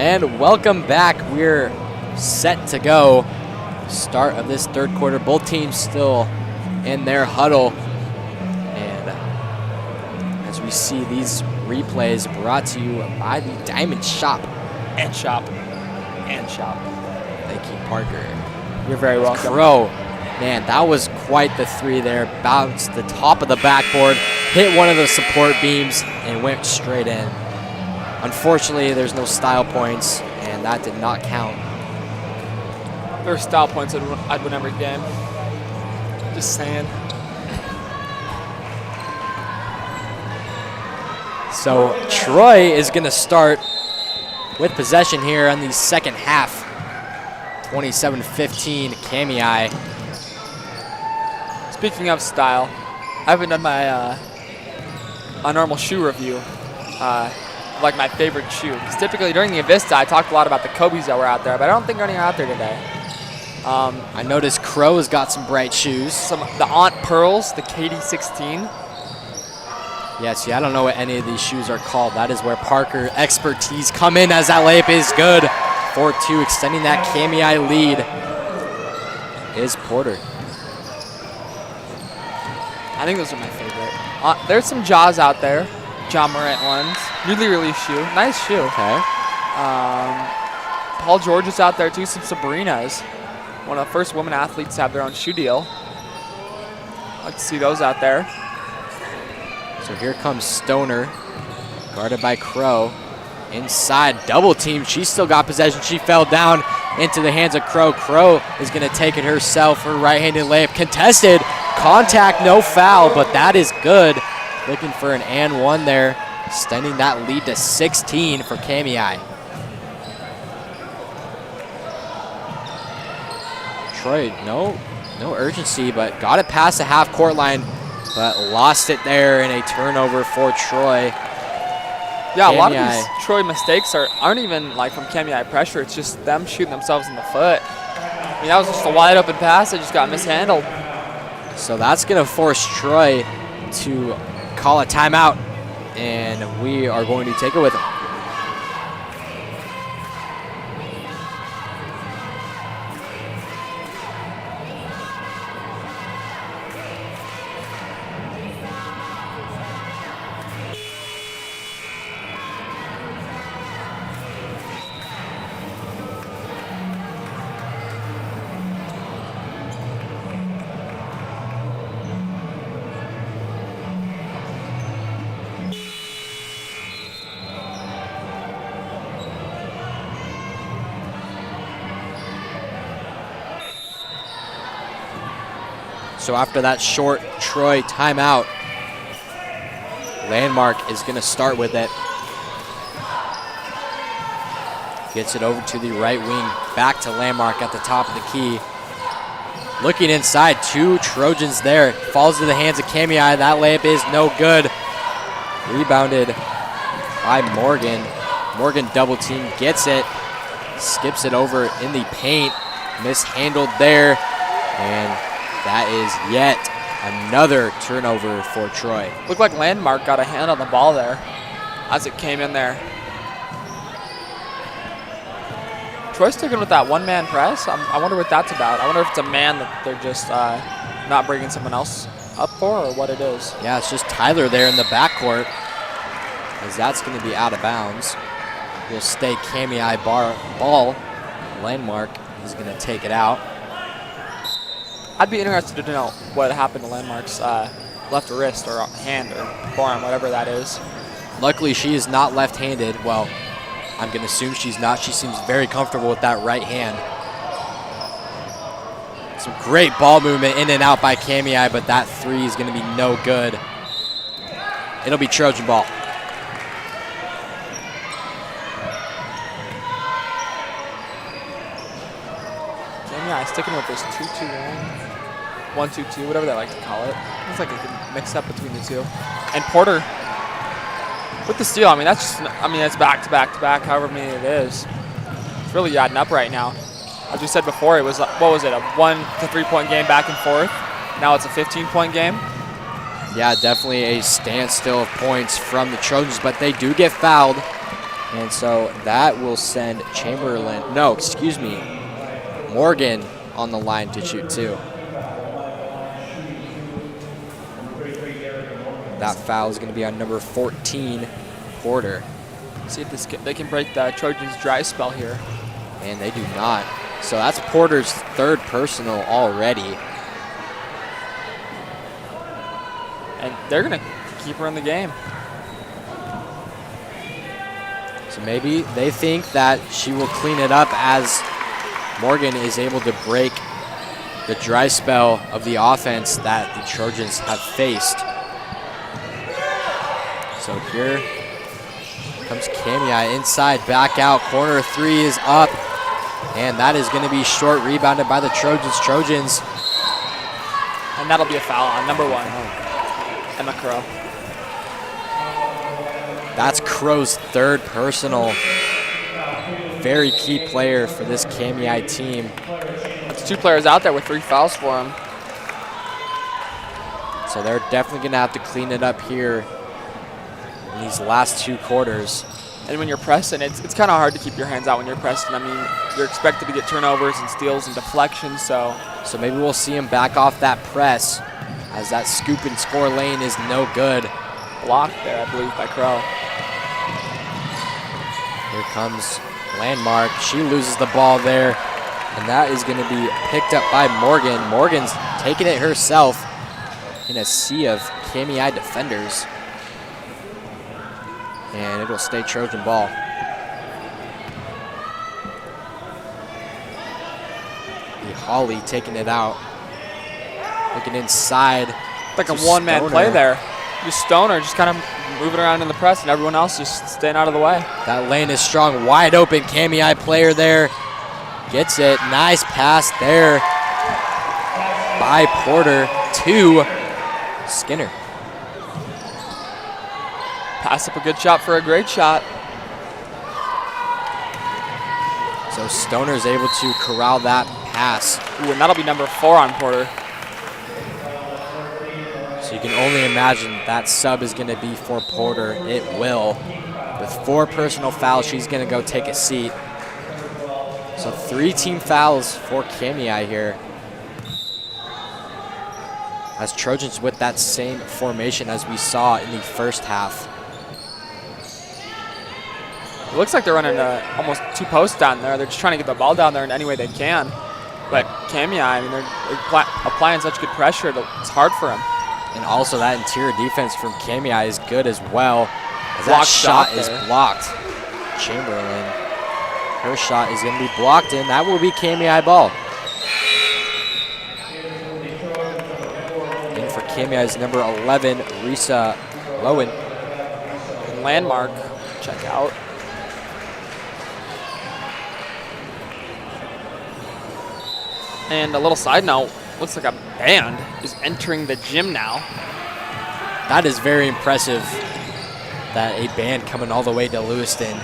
And welcome back. We're set to go. Start of this third quarter. Both teams still in their huddle. And as we see these replays brought to you by the Diamond Shop. And Shop. Thank you, Parker. You're very welcome. Crow. Man, that was quite the three there. Bounced the top of the backboard, hit one of the support beams, and went straight in. Unfortunately, there's no style points, and that did not count. There are style points, I'd win every game. Just saying. So Troy is going to start with possession here in the second half. 27-15, Kamiah. Speaking of style, I haven't done my normal shoe review. Like my favorite shoe. Because typically during the Avista, I talked a lot about the Kobe's that were out there, but I don't think any are out there today. I noticed Crow's got some bright shoes. The Aunt Pearls, the KD16. Yeah, see, I don't know what any of these shoes are called. That is where Parker expertise come in as that layup is good. 4-2, extending that Kamiah lead is Porter. I think those are my favorite. There's some Jaws out there. John Morant ones. Really shoe. Nice shoe. Okay. Paul George is out there too. Some Sabrinas. One of the first women athletes to have their own shoe deal. I'd like to see those out there. So here comes Stoner, guarded by Crow. Inside, double team. She still got possession. She fell down into the hands of Crow. Crow is going to take it herself. Her right-handed layup contested. Contact, no foul, but that is good. Looking for an and one there, extending that lead to 16 for Kamiah. Troy, no urgency, but got it past the half-court line, but lost it there in a turnover for Troy. Yeah, Kamiah. a lot of these Troy mistakes aren't even like from Kamiah pressure. It's just them shooting themselves in the foot. I mean, that was just a wide open pass that just got mishandled. So that's going to force Troy to call a timeout, and we are going to take it with him. So after that short Troy timeout, Landmark is going to start with it. Gets it over to the right wing, back to Landmark at the top of the key. Looking inside, two Trojans there. Falls to the hands of Kamiah. That layup is no good. Rebounded by Morgan. Morgan double team, gets it, skips it over in the paint. Mishandled there, and that is yet another turnover for Troy. Looked like Landmark got a hand on the ball there as it came in there. Troy's sticking with that one-man press. I wonder what that's about. I wonder if it's a man that they're just not bringing someone else up for, or what it is. Yeah, it's just Tyler there in the backcourt, as that's going to be out of bounds. Will stay Kamiah ball. Landmark is going to take it out. I'd be interested to know what happened to Landmark's left wrist or hand or forearm, whatever that is. Luckily, she is not left-handed. Well, I'm going to assume she's not. She seems very comfortable with that right hand. Some great ball movement in and out by Kamiah, but that three is going to be no good. It'll be Trojan ball. Kamiah sticking with this 2-2-1. 1-2-2, whatever they like to call it. Looks like it can mix up between the two. And Porter with the steal. I mean, that's back to back to back, however many it is. It's really adding up right now. As we said before, it was, what was it, a 1 to 3 point game back and forth. Now it's a 15-point game. Yeah, definitely a standstill of points from the Trojans, but they do get fouled. And so that will send Morgan on the line to shoot too. That foul is going to be on number 14, Porter. See if they can break the Trojans' dry spell here. And they do not. So that's Porter's third personal already. And they're going to keep her in the game. So maybe they think that she will clean it up as Morgan is able to break the dry spell of the offense that the Trojans have faced. So here comes Kamiah inside, back out, corner three is up, and that is going to be short, rebounded by the Trojans. And that'll be a foul on number 1, Emma Crow. That's Crow's third personal. Very key player for this Kamiah team. That's 2 players out there with 3 fouls for him. So they're definitely going to have to clean it up here in these last 2 quarters. And when you're pressing, it's kind of hard to keep your hands out when you're pressing. I mean, you're expected to get turnovers and steals and deflections, so maybe we'll see him back off that press as that scoop and score lane is no good. Blocked there, I believe, by Crow. Here comes Landmark. She loses the ball there, and that is going to be picked up by Morgan. Morgan's taking it herself in a sea of Kamiah defenders. And it'll stay Trojan ball. Holly taking it out. Looking inside. Like a one-man play there. Just Stoner just kind of moving around in the press and everyone else just staying out of the way. That lane is strong. Wide open Kamiah player there. Gets it. Nice pass there by Porter to Skinner. Pass up a good shot for a great shot. So Stoner's able to corral that pass. Ooh, and that'll be number 4 on Porter. So you can only imagine that sub is going to be for Porter. It will. With 4 personal fouls, she's going to go take a seat. So 3 team fouls for Kamiah here. As Trojans with that same formation as we saw in the first half. It looks like they're running almost 2 posts down there. They're just trying to get the ball down there in any way they can. But Kamiah, I mean, they're applying such good pressure that it's hard for them. And also that interior defense from Kamiah is good as well. As that Blocked shot shot is there. blocked. Chamberlain, her shot is going to be blocked, and that will be Kamiah ball. In for Kamiah is number 11, Risa Lowen. And Landmark, check out. And a little side note, looks like a band is entering the gym now. That is very impressive that a band coming all the way to Lewiston.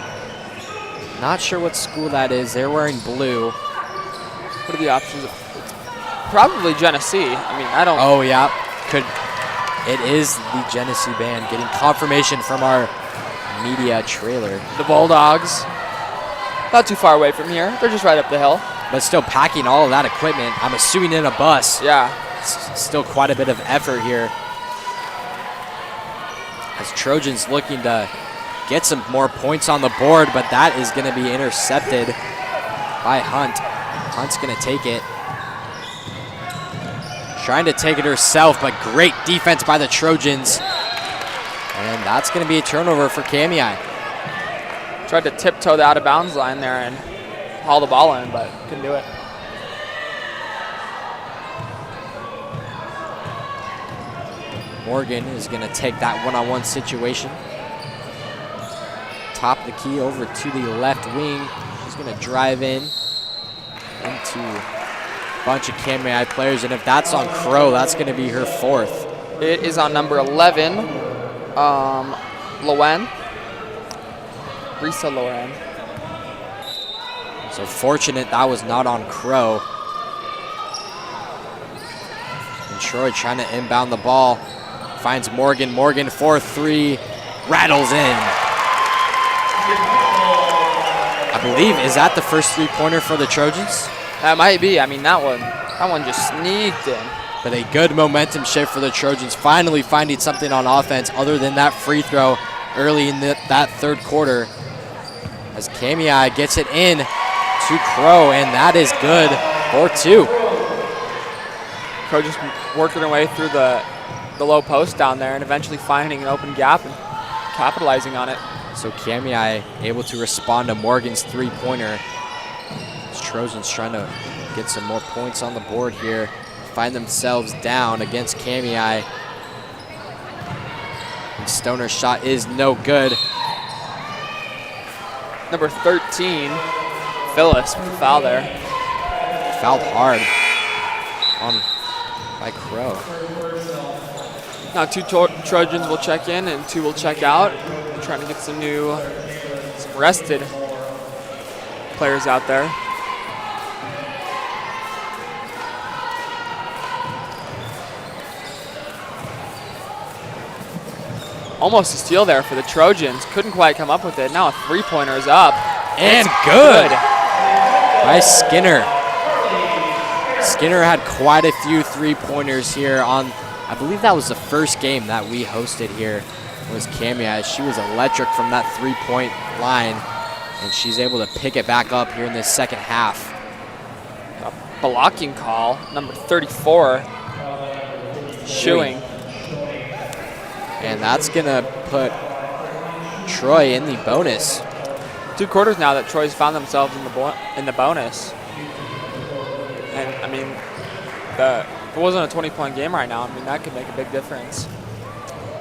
Not sure what school that is. They're wearing blue. What are the options? It's probably Genesee. I mean, I don't. Oh, yeah. It is the Genesee band getting confirmation from our media trailer. The Bulldogs. Not too far away from here. They're just right up the hill. But still packing all of that equipment. I'm assuming in a bus. Yeah. It's still quite a bit of effort here. As Trojans looking to get some more points on the board, but that is going to be intercepted by Hunt. Hunt's going to take it. Trying to take it herself, but great defense by the Trojans. And that's going to be a turnover for Kamiah. Tried to tiptoe the out of bounds line there and haul the ball in, but couldn't do it. Morgan is going to take that one-on-one situation. Top the key over to the left wing. She's going to drive in into a bunch of Kamiah players, and if that's on Crow, that's going to be her 4th. It is on number 11, Lowen. Risa Lowen. So fortunate that was not on Crow. And Troy trying to inbound the ball. Finds Morgan. Morgan 4-3. Rattles in. believe, is that the first three-pointer for the Trojans? That might be. I mean, that one just sneaked in. But a good momentum shift for the Trojans, finally finding something on offense other than that free throw early in that third quarter. As Kamiah gets it in to Crow, and that is good for 2. Crow just working their way through the low post down there and eventually finding an open gap and capitalizing on it. So Kamiah able to respond to Morgan's three-pointer. Trojans trying to get some more points on the board here. Find themselves down against Kamiah. And Stoner's shot is no good. Number 13, Phyllis with the foul there. Fouled hard by Crow. Now 2 Trojans will check in and 2 will check out. We're trying to get some rested players out there. Almost a steal there for the Trojans. Couldn't quite come up with it. Now a three-pointer is up. And good by Skinner. Skinner had quite a few three-pointers here on, I believe that was the first game that we hosted here, was Kamiah. She was electric from that three-point line, and she's able to pick it back up here in this second half. A blocking call, number 34, Shoeing. And that's gonna put Troy in the bonus. 2 quarters now that Troy's found themselves in the bonus. And I mean, if it wasn't a 20-point game right now, I mean, that could make a big difference.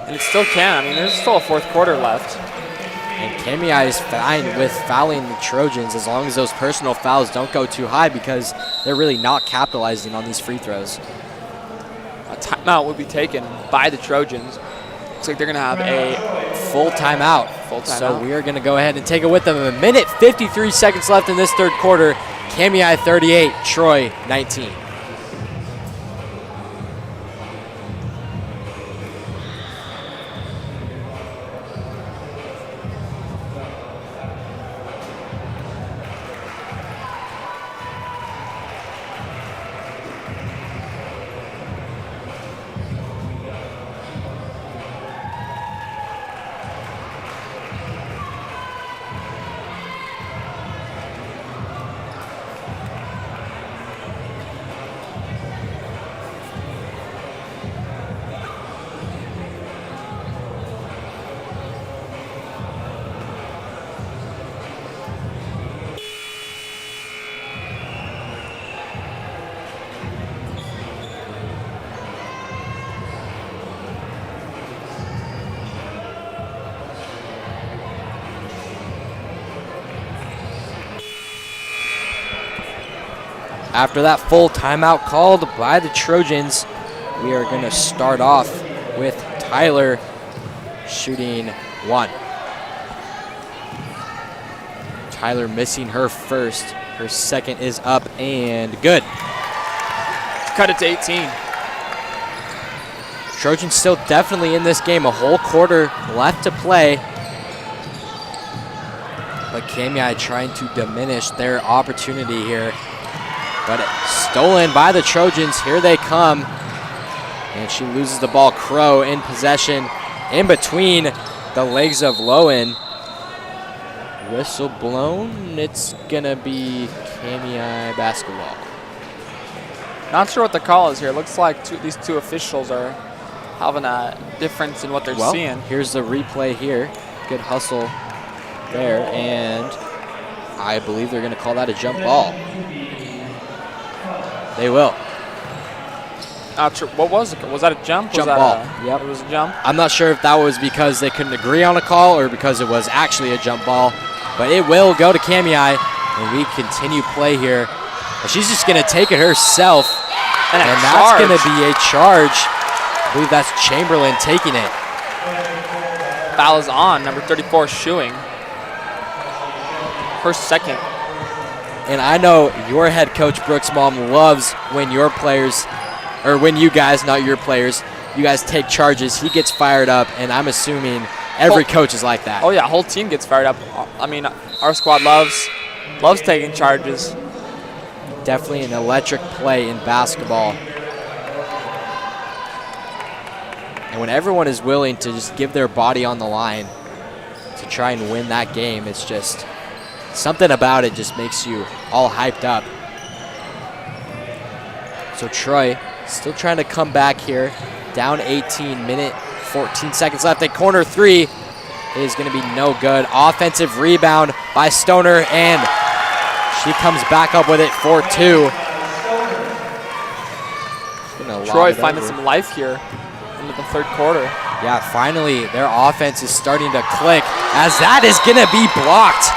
And it still can. I mean, there's still a fourth quarter left. And Kamiah is fine with fouling the Trojans as long as those personal fouls don't go too high, because they're really not capitalizing on these free throws. A timeout will be taken by the Trojans. Looks like they're going to have a full timeout. So we are going to go ahead and take it with them. A minute, 53 seconds left in this third quarter. Kamiah 38, Troy 19. After that full timeout called by the Trojans, we are going to start off with Tyler shooting 1. Tyler missing her first. Her second is up and good. Cut it to 18. Trojans still definitely in this game. A whole quarter left to play. But Kamiah trying to diminish their opportunity here. But stolen by the Trojans. Here they come. And she loses the ball. Crow in possession in between the legs of Lowen. Whistle blown. It's going to be Kamiah basketball. Not sure what the call is here. Looks like these two officials are having a difference in what they're seeing. Here's the replay here. Good hustle there. And I believe they're going to call that a jump ball. They will. Not sure. What was it? Was that a jump? Jump ball. Yep. It was a jump. I'm not sure if that was because they couldn't agree on a call or because it was actually a jump ball. But it will go to Kamiah. And we continue play here. And she's just going to take it herself. And that's going to be a charge. I believe that's Chamberlain taking it. Foul is on. Number 34, Shoeing. Her second. And I know your head coach, Brooks' mom, loves when your players, or when you guys, not your players, you guys take charges. He gets fired up, and I'm assuming every coach is like that. Oh, yeah, whole team gets fired up. I mean, our squad loves Loves taking charges. Definitely an electric play in basketball. And when everyone is willing to just give their body on the line to try and win that game, it's just something about it just makes you all hyped up. So Troy still trying to come back here. Down 18, minute 14 seconds left. At corner three is going to be no good. Offensive rebound by Stoner, and she comes back up with it for 2. Troy finding some life here into the third quarter. Yeah, finally their offense is starting to click, as that is going to be blocked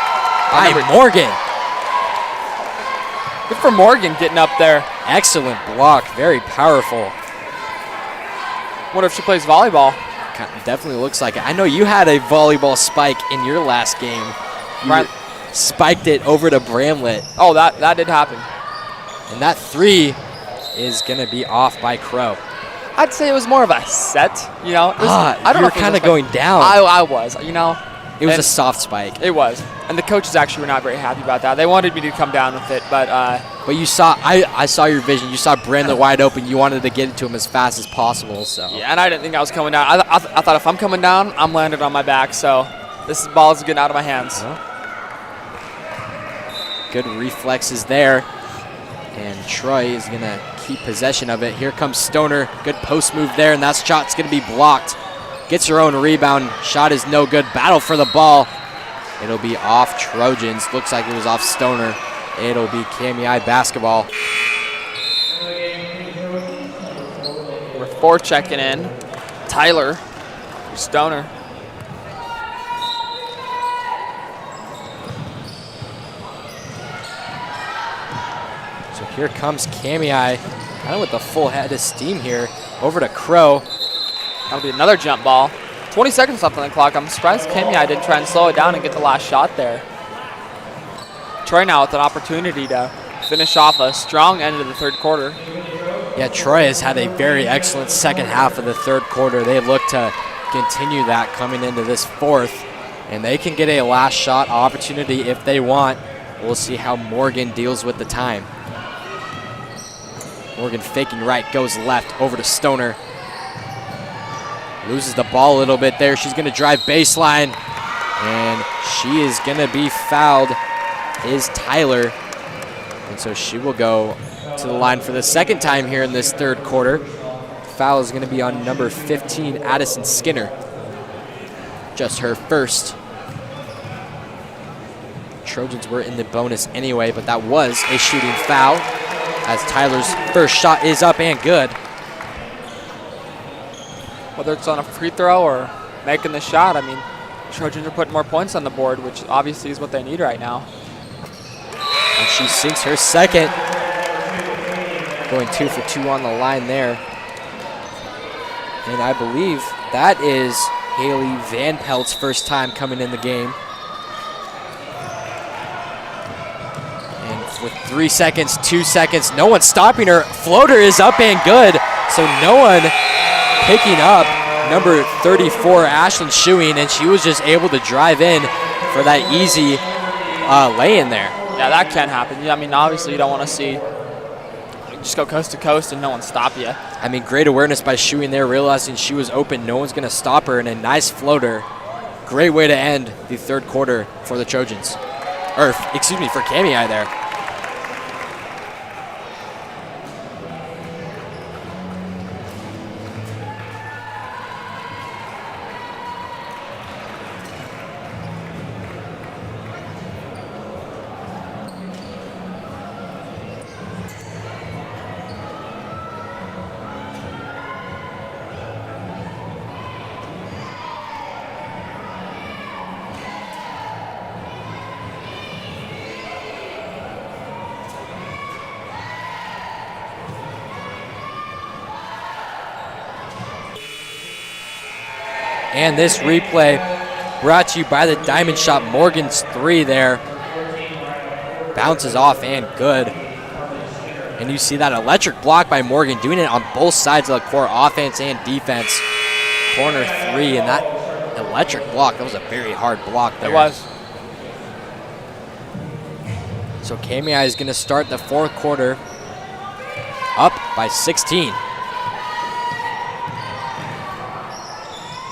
by Morgan. Good for Morgan getting up there. Excellent block, very powerful. Wonder if she plays volleyball. Definitely looks like it. I know you had a volleyball spike in your last game. You spiked it over to Bramlett. Oh, that did happen. And that 3 is going to be off by Crow. I'd say it was more of a set, you know. I don't know. You're kind of going down. I was, you know. It was a soft spike. It was. And the coaches actually were not very happy about that. They wanted me to come down with it, but you saw, I saw your vision. You saw Bramlett wide open. You wanted to get it to him as fast as possible. So yeah, and I didn't think I was coming down. I thought if I'm coming down, I'm landing on my back. So this ball is getting out of my hands. Good reflexes there. And Troy is going to keep possession of it. Here comes Stoner. Good post move there, and that shot's going to be blocked. Gets her own rebound. Shot is no good. Battle for the ball. It'll be off Trojans. Looks like it was off Stoner. It'll be Kamiah basketball. Number 4 checking in. Tyler for Stoner. So here comes Kamiah, kind of with the full head of steam here. Over to Crow. That'll be another jump ball. 20 seconds left on the clock. I'm surprised Kamiah didn't try and slow it down and get the last shot there. Troy now with an opportunity to finish off a strong end of the third quarter. Yeah, Troy has had a very excellent second half of the third quarter. They look to continue that coming into this fourth, and they can get a last shot opportunity if they want. We'll see how Morgan deals with the time. Morgan faking right, goes left, over to Stoner. Loses the ball a little bit there. She's going to drive baseline, and she is going to be fouled, is Tyler. And so she will go to the line for the second time here in this third quarter. Foul is going to be on number 15, Addison Skinner. Just her first. Trojans were in the bonus anyway, but that was a shooting foul, as Tyler's first shot is up and good. Whether it's on a free throw or making the shot, I mean, Trojans are putting more points on the board, which obviously is what they need right now. And she sinks her second. Going 2 for 2 on the line there. And I believe that is Haley Van Pelt's first time coming in the game. And with 3 seconds, 2 seconds, no one stopping her. Floater is up and good. So no one picking up number 34, Ashlyn Shuing, and she was just able to drive in for that easy lay-in there. Yeah, that can happen. I mean, obviously you don't want to see just go coast to coast and no one stop you. I mean, great awareness by Shuing there, realizing she was open. No one's going to stop her, and a nice floater. Great way to end the third quarter for the Trojans. Or, excuse me, for Kamiah there. And this replay brought to you by the Diamond Shot. Morgan's 3 there. Bounces off and good. And you see that electric block by Morgan, doing it on both sides of the court, offense and defense. Corner 3, and that electric block, that was a very hard block there. It was. So Kamiah is going to start the fourth quarter up by 16.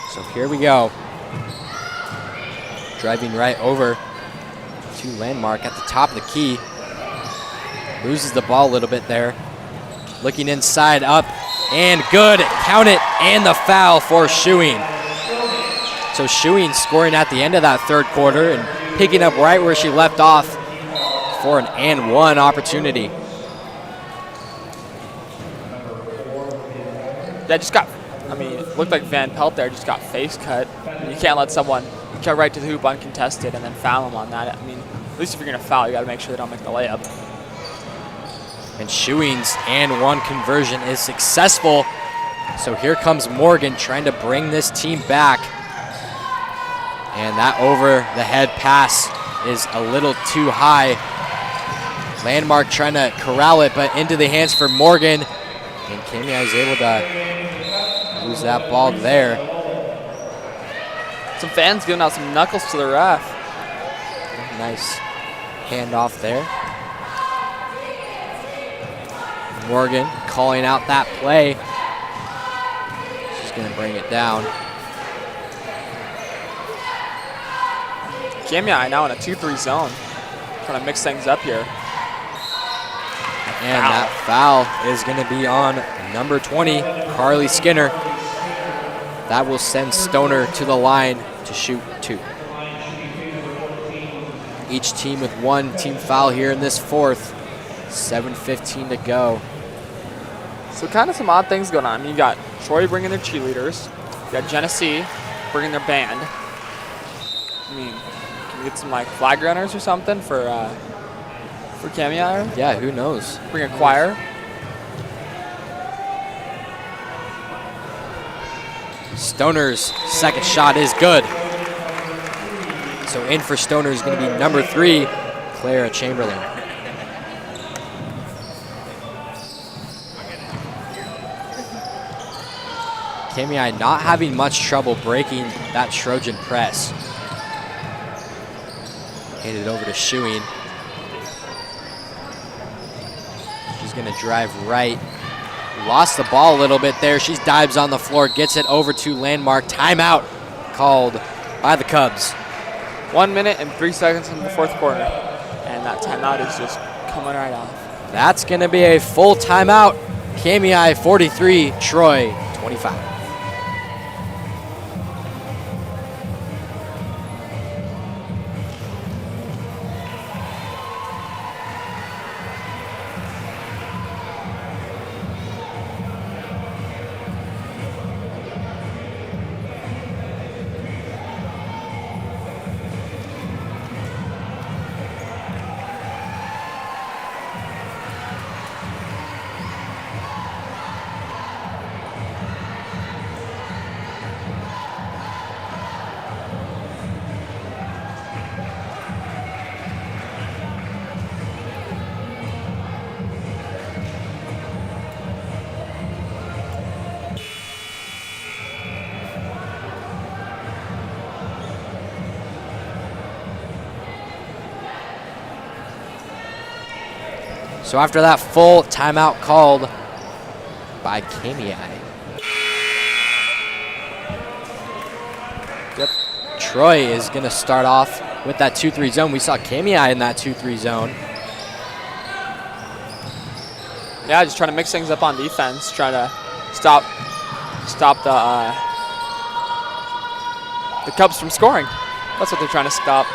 So here we go. Driving right over to Landmark at the top of the key. Loses the ball a little bit there. Looking inside, up, and good. Count it, and the foul for Shuing. So Shuing scoring at the end of that third quarter and picking up right where she left off for an and one opportunity. That just got, I mean, it looked like Van Pelt there just got face cut. You can't let someone cut right to the hoop uncontested and then foul him on that. I mean, at least if you're going to foul, you got to make sure they don't make the layup. And Shuing's and one conversion is successful. So here comes Morgan trying to bring this team back. And that over the head pass is a little too high. Landmark trying to corral it, but into the hands for Morgan. And Kamiah is able to lose that ball there. Some fans giving out some knuckles to the ref. Nice handoff there. Morgan calling out that play. She's going to bring it down. Kamiah now in a 2-3 zone. Trying to mix things up here. And that foul is going to be on number 20, Carly Skinner. That will send Stoner to the line to shoot 2. Each team with one team foul here in this fourth. 7:15 to go. So kind of some odd things going on. You got Troy bringing their cheerleaders. You got Genesee bringing their band. I mean, can we get some like flag runners or something for Kamiah? Yeah, who knows? Bring a choir. Stoner's second shot is good. So in for Stoner is going to be number 3, Clara Chamberlain. Kamiah not having much trouble breaking that Trojan press. Handed over to Shuing. She's going to drive right. Lost the ball a little bit there. She dives on the floor, gets it over to Landmark. Timeout called by the Cubs. 1 minute and 3 seconds in the fourth quarter. And that timeout is just coming right off. That's going to be a full timeout. Kamiah 43, Troy 25. So after that full timeout called by Kamiah. Yep. Troy is going to start off with that 2-3 zone. We saw Kamiah in that 2-3 zone. Yeah, just trying to mix things up on defense, trying to stop the Cubs from scoring. That's what they're trying to stop.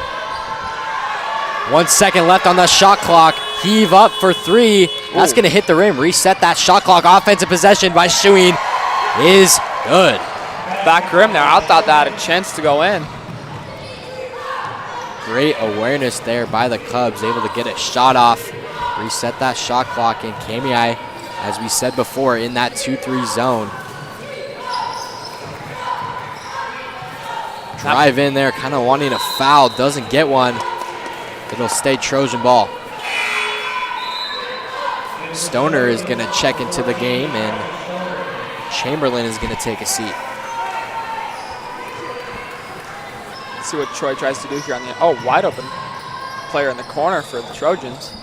1 second left on the shot clock. Heave up for 3. That's going to hit the rim. Reset that shot clock. Offensive possession by Shuing is good. Back rim there. I thought that had a chance to go in. Great awareness there by the Cubs. Able to get a shot off. Reset that shot clock. And Kamiah, as we said before, in that 2-3 zone. Drive in there, kind of wanting a foul. Doesn't get one. It'll stay Trojan ball. Stoner is going to check into the game, and Chamberlain is going to take a seat. Let's see what Troy tries to do here on the, oh, wide open player in the corner for the Trojans,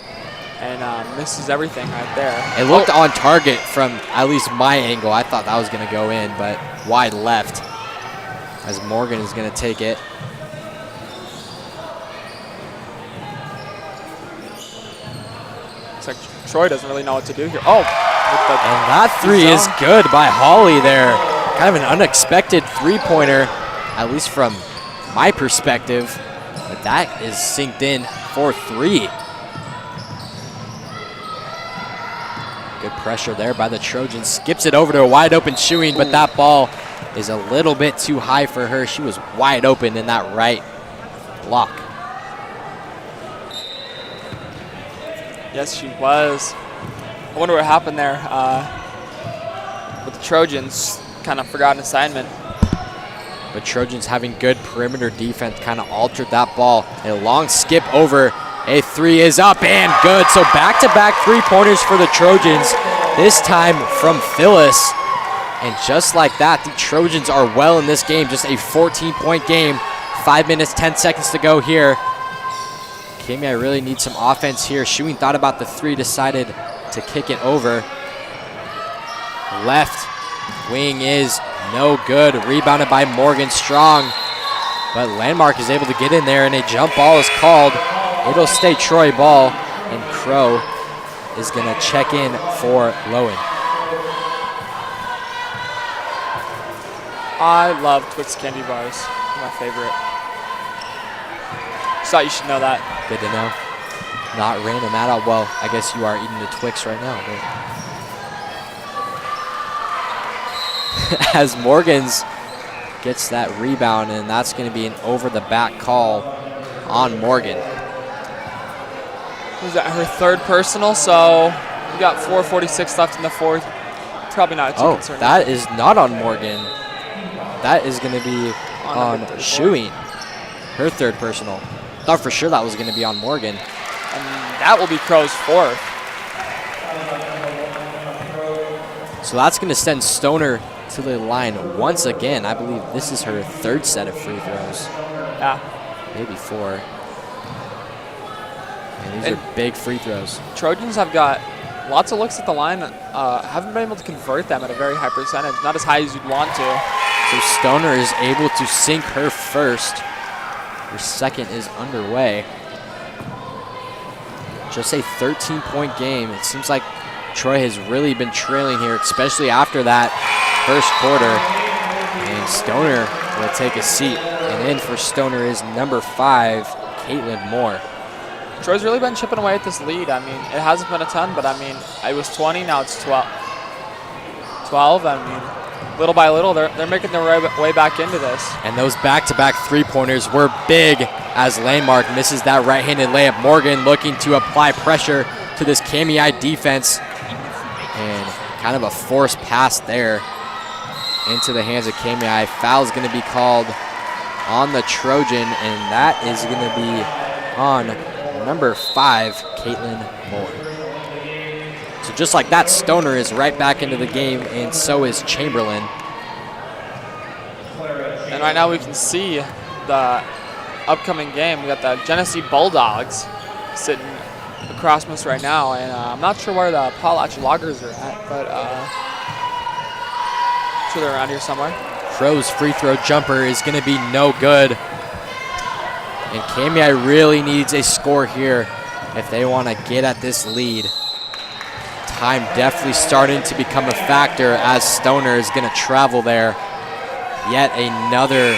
and misses everything right there. It looked on target from at least my angle. I thought that was going to go in, but wide left as Morgan is going to take it. Looks like Troy doesn't really know what to do here. Oh, and that three is good by Holly there. Kind of an unexpected three-pointer, at least from my perspective. But that is synced in for 3. Good pressure there by the Trojans. Skips it over to a wide open Chewing, but that ball is a little bit too high for her. She was wide open in that right block. Yes, she was. I wonder what happened there with the Trojans. Kind of forgot an assignment. But Trojans having good perimeter defense kind of altered that ball. A long skip over. A 3 is up and good. So back-to-back three-pointers for the Trojans, this time from Phyllis. And just like that, the Trojans are well in this game. Just a 14-point game. 5 minutes, 10 seconds to go here. Kamiah really needs some offense here. Chewing thought about the 3, decided to kick it over. Left wing is no good. Rebounded by Morgan Strong. But Landmark is able to get in there, and a jump ball is called. It'll stay Troy ball, and Crow is going to check in for Lowen. I love Twix candy bars. My favorite. Just thought you should know that. Good to know. Not random at all. Well, I guess you are eating the Twix right now. But as Morgan's gets that rebound, and that's going to be an over-the-back call on Morgan. Was that her 3rd personal? So we got 4:46 left in the 4th. Probably not too concerning. That is not on Morgan. That is going to be on Chewing. Her 3rd personal. Thought for sure that was going to be on Morgan. And that will be Crow's 4th. So that's going to send Stoner to the line once again. I believe this is her 3rd set of free throws. Yeah. Maybe 4. And these are big free throws. Trojans have got lots of looks at the line. Haven't been able to convert them at a very high percentage. Not as high as you'd want to. So Stoner is able to sink her first. Her 2nd is underway. Just a 13-point game. It seems like Troy has really been trailing here, especially after that first quarter. And Stoner will take a seat. And in for Stoner is number 5, Caitlin Moore. Troy's really been chipping away at this lead. I mean, it hasn't been a ton, but I mean, it was 20, now it's 12. 12, I mean, little by little, they're making their way back into this. And those back-to-back three-pointers were big as Landmark misses that right-handed layup. Morgan looking to apply pressure to this Kamiah defense. And kind of a forced pass there into the hands of Kamiah. Foul is going to be called on the Trojan, and that is going to be on number 5, Caitlin Moore. So just like that, Stoner is right back into the game, and so is Chamberlain. And right now we can see the upcoming game. We got the Genesee Bulldogs sitting across from us right now, and I'm not sure where the Potlatch Loggers are at, but I'm sure they're around here somewhere. Crow's free throw jumper is going to be no good. And Kamiah really needs a score here if they want to get at this lead. Time definitely starting to become a factor as Stoner is going to travel there. Yet another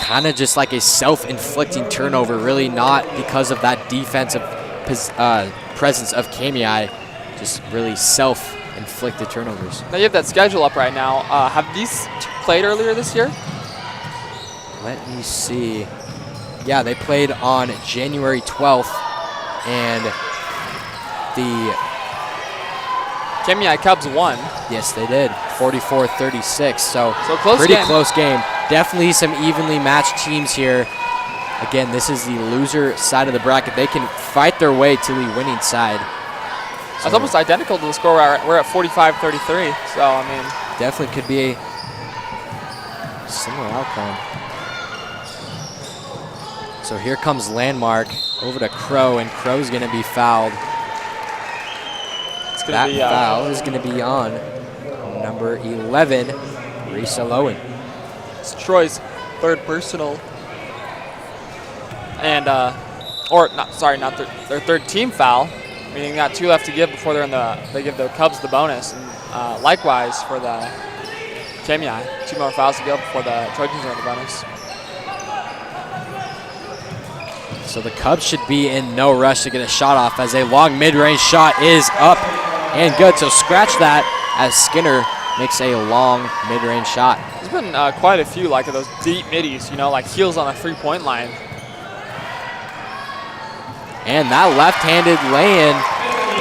kind of just like a self-inflicting turnover, really not because of that defensive presence of Kamiah, just really self-inflicted turnovers. Now you have that schedule up right now. Have these played earlier this year? Let me see. Yeah, they played on January 12th, and the Kamiah Cubs won. Yes, they did, 44-36. So close pretty game. Close game. Definitely some evenly matched teams here. Again, this is the loser side of the bracket. They can fight their way to the winning side. So that's almost identical to the score. We're at 45-33. So I mean, definitely could be a similar outcome. So here comes Landmark, over to Crow, and Crow's going to be fouled. That foul is going to be on number 11, Risa Lowen. It's Troy's third personal. And, their third team foul, meaning they got 2 left to give before they give the Cubs the bonus. And likewise for the Kamiah, 2 more fouls to go before the Trojans are in the bonus. So the Cubs should be in no rush to get a shot off, as a long mid-range shot is up and good. So scratch that as Skinner makes a long mid-range shot. There's been quite a few like those deep middies, you know, like heels on the 3-point line. And that left-handed lay-in,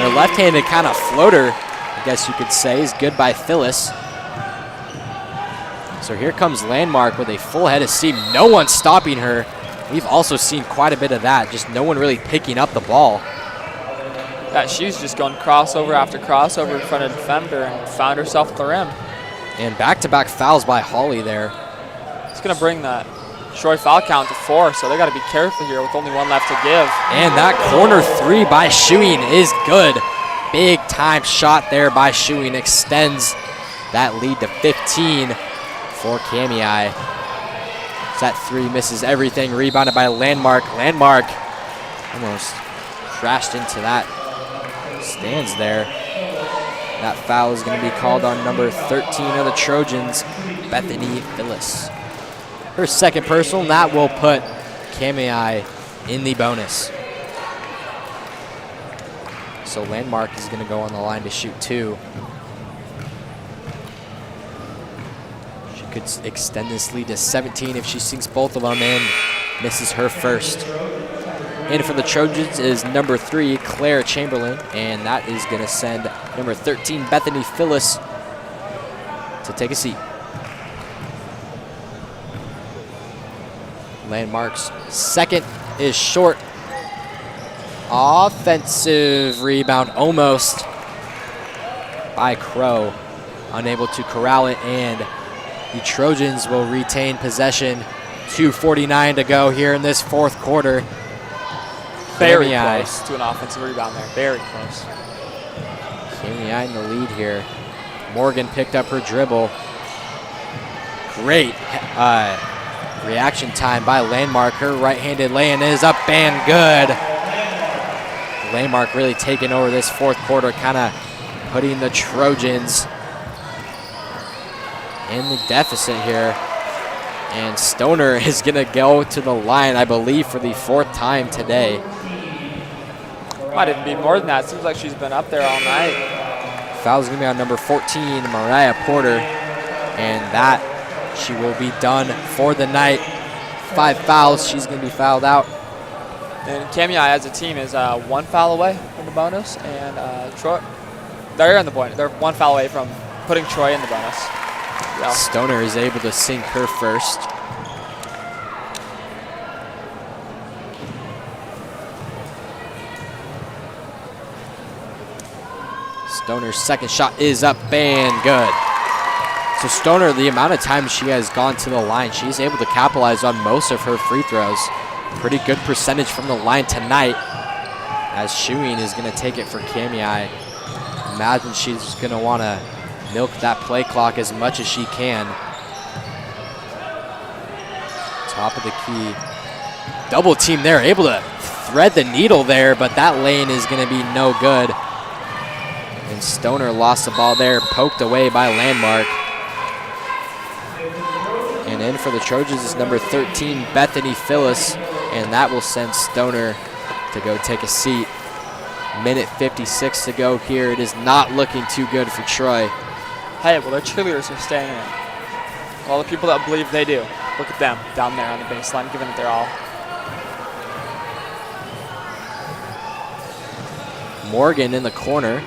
or left-handed kind of floater, I guess you could say, is good by Phyllis. So here comes Landmark with a full head of steam. No one stopping her. We've also seen quite a bit of that, just no one really picking up the ball. Yeah, she's just going crossover after crossover in front of the defender and found herself at the rim. And back-to-back fouls by Holly there. It's going to bring that Troy foul count to 4, so they got to be careful here with only 1 left to give. And that corner 3 by Schuing is good. Big time shot there by Schuing, extends that lead to 15 for Kamiah. That 3 misses everything, rebounded by Landmark. Landmark almost crashed into that stands there. That foul is going to be called on number 13 of the Trojans, Bethany Phyllis. Her second personal, and that will put Kamiah in the bonus. So Landmark is going to go on the line to shoot 2. She could extend this lead to 17 if she sinks both of them and misses her first. In for the Trojans is number 3, Claire Chamberlain, and that is going to send number 13, Bethany Phyllis, to take a seat. Landmark's second is short. Offensive rebound almost by Crow. Unable to corral it, and the Trojans will retain possession. 2:49 to go here in this 4th quarter. Very close to an offensive rebound there. Very close. Kamiah in the lead here. Morgan picked up her dribble. Great reaction time by Landmark. Her right-handed lay-in is up and good. Landmark really taking over this 4th quarter, kind of putting the Trojans in the deficit here. And Stoner is going to go to the line, I believe, for the 4th time today. Might even be more than that. Seems like she's been up there all night. Foul's going to be on number 14, Mariah Porter. And that, she will be done for the night. 5 fouls, she's going to be fouled out. And Kamiah as a team is 1 foul away from the bonus. And Troy, they're in the point. They're 1 foul away from putting Troy in the bonus. Yeah. Stoner is able to sink her first. Stoner's second shot is up and good. So Stoner, the amount of times she has gone to the line, she's able to capitalize on most of her free throws. Pretty good percentage from the line tonight, as Schuing is going to take it for Kamiah. Imagine she's going to want to milk that play clock as much as she can. Top of the key. Double team there, able to thread the needle there, but that lane is going to be no good. And Stoner lost the ball there, poked away by Landmark. And in for the Trojans is number 13, Bethany Phyllis, and that will send Stoner to go take a seat. Minute 56 to go here. It is not looking too good for Troy. Hey, well, their cheerleaders are staying in. All the people that believe they do. Look at them down there on the baseline, giving it their all. Morgan in the corner.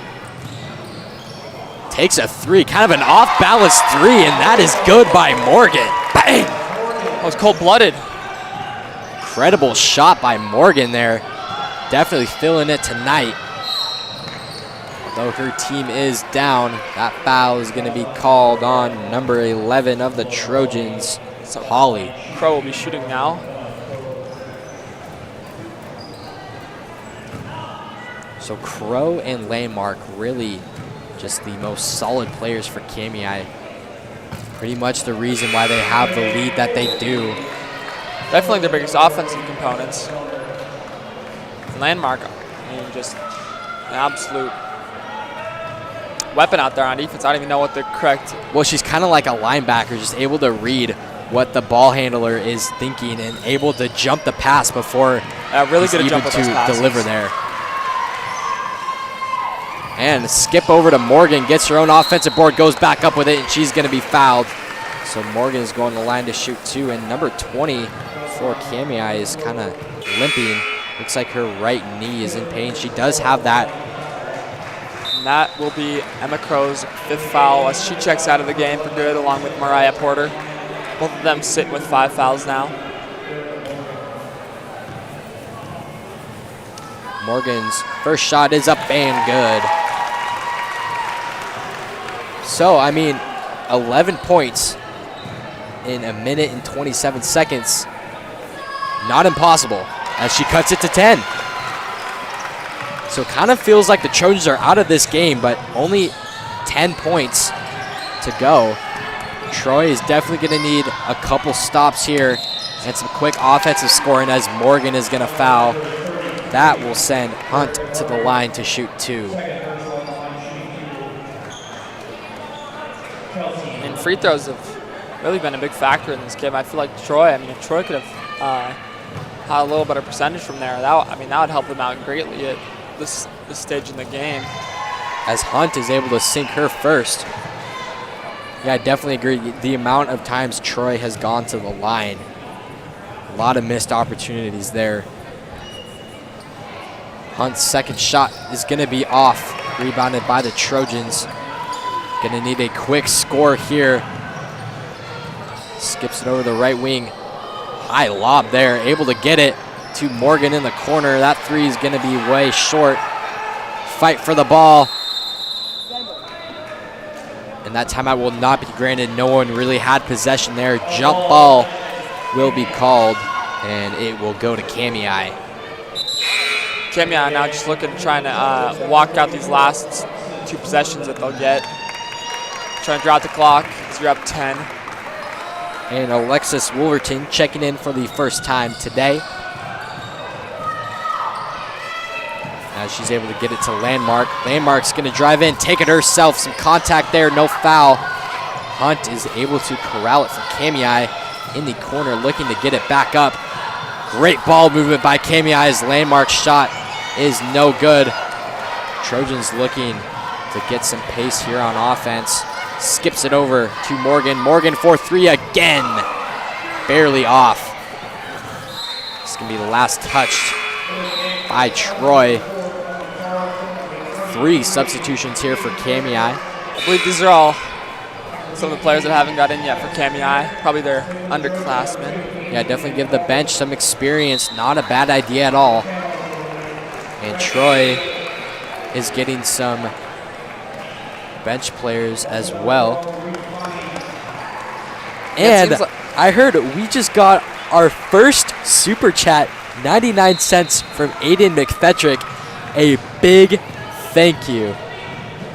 Takes a 3, kind of an off-balance 3, and that is good by Morgan. Bang! That was cold-blooded. Incredible shot by Morgan there. Definitely feeling it tonight. Although her team is down, that foul is going to be called on number 11 of the Trojans, Holly. Crow will be shooting now. So Crow and Landmark really just the most solid players for Kamiah. Pretty much the reason why they have the lead that they do. Definitely their biggest offensive components. Landmark, I mean, just an absolute weapon out there on defense. I don't even know what the correct. Well, she's kind of like a linebacker, just able to read what the ball handler is thinking and able to jump the pass before really good jump to deliver there. And skip over to Morgan, gets her own offensive board, goes back up with it, and she's going to be fouled. So Morgan is going to the line to shoot 2, and number 20 for Kamiah is kind of limping. Looks like her right knee is in pain. She does have that. And that will be Emma Crow's 5th foul as she checks out of the game for good, along with Mariah Porter. Both of them sit with 5 fouls now. Morgan's first shot is up and good. So, I mean, 11 points in a minute and 27 seconds. Not impossible as she cuts it to 10. So it kind of feels like the Trojans are out of this game, but only 10 points to go. Troy is definitely going to need a couple stops here and some quick offensive scoring as Morgan is going to foul. That will send Hunt to the line to shoot 2. And free throws have really been a big factor in this game. I feel like Troy, I mean, if Troy could have had a little better percentage from there, that would help them out greatly at this stage in the game. As Hunt is able to sink her first. Yeah, I definitely agree. The amount of times Troy has gone to the line, a lot of missed opportunities there. Hunt's second shot is going to be off, rebounded by the Trojans. Going to need a quick score here. Skips it over the right wing. High lob there, able to get it to Morgan in the corner. That 3 is going to be way short. Fight for the ball. And that timeout will not be granted. No one really had possession there. Jump ball will be called, and it will go to Kamiah. Kamiah now just looking, trying to walk out these last 2 possessions that they'll get. Trying to drop the clock because you're up 10. And Alexis Wolverton checking in for the first time today. As she's able to get it to Landmark. Landmark's going to drive in, take it herself. Some contact there, no foul. Hunt is able to corral it from Kamiah in the corner, looking to get it back up. Great ball movement by Kamiah as Landmark's shot is no good. Trojans looking to get some pace here on offense. Skips it over to Morgan. Morgan for 3 again. Barely off. This is going to be the last touch by Troy. 3 substitutions here for Kamiah. I believe these are all some of the players that haven't got in yet for Kamiah. Probably their underclassmen. Yeah, definitely give the bench some experience. Not a bad idea at all. And Troy is getting some bench players as well. And I heard we just got our first super chat, 99 cents from Aiden McFetrick. A big thank you.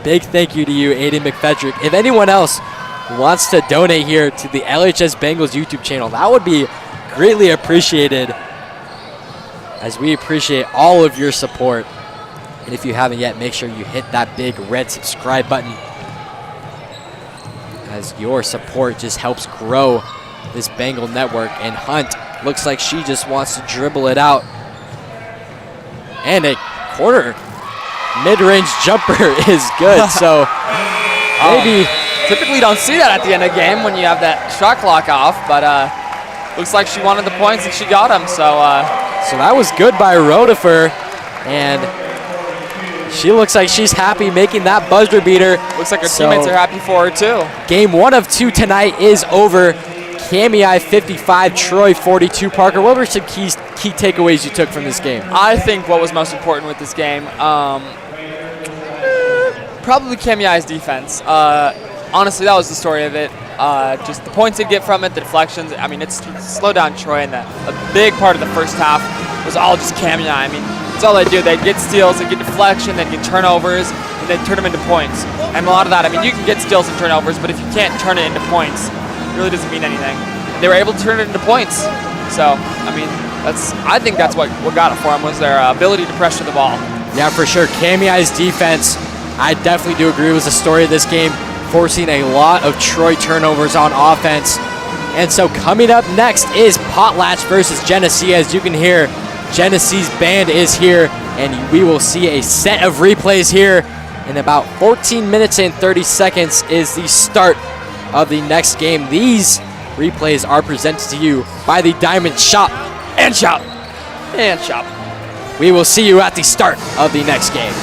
Big thank you to you, Aiden McFetrick. If anyone else wants to donate here to the LHS Bengals YouTube channel, that would be greatly appreciated, as we appreciate all of your support. And if you haven't yet, make sure you hit that big red subscribe button, as your support just helps grow this Bengal network. And Hunt looks like she just wants to dribble it out. And a corner mid-range jumper is good. So maybe typically don't see that at the end of the game when you have that shot clock off, but looks like she wanted the points and she got them. So that was good by Rotifer, and she looks like she's happy making that buzzer beater. Looks like her teammates are happy for her too. Game 1 of 2 tonight is over. Kamiah 55, Troy 42. Parker, what were some key takeaways you took from this game? I think what was most important with this game, probably Kamiah's defense. Honestly, that was the story of it. Just the points they get from it, the deflections. I mean, it's slowed down Troy, and a big part of the first half was all just Kamiah. I mean, That's all they do. They get steals, they get deflection, they get turnovers, and they turn them into points. And a lot of that, I mean, you can get steals and turnovers, but if you can't turn it into points, it really doesn't mean anything. And they were able to turn it into points. So, I mean, I think that's what got it for them, was their ability to pressure the ball. Yeah, for sure. Kamiah's defense, I definitely do agree, was the story of this game, forcing a lot of Troy turnovers on offense. And so coming up next is Potlatch versus Genesee. As you can hear, Genesee's band is here, and we will see a set of replays here. In about 14 minutes and 30 seconds is the start of the next game. These replays are presented to you by the Diamond Shop and Shop and Shop. We will see you at the start of the next game.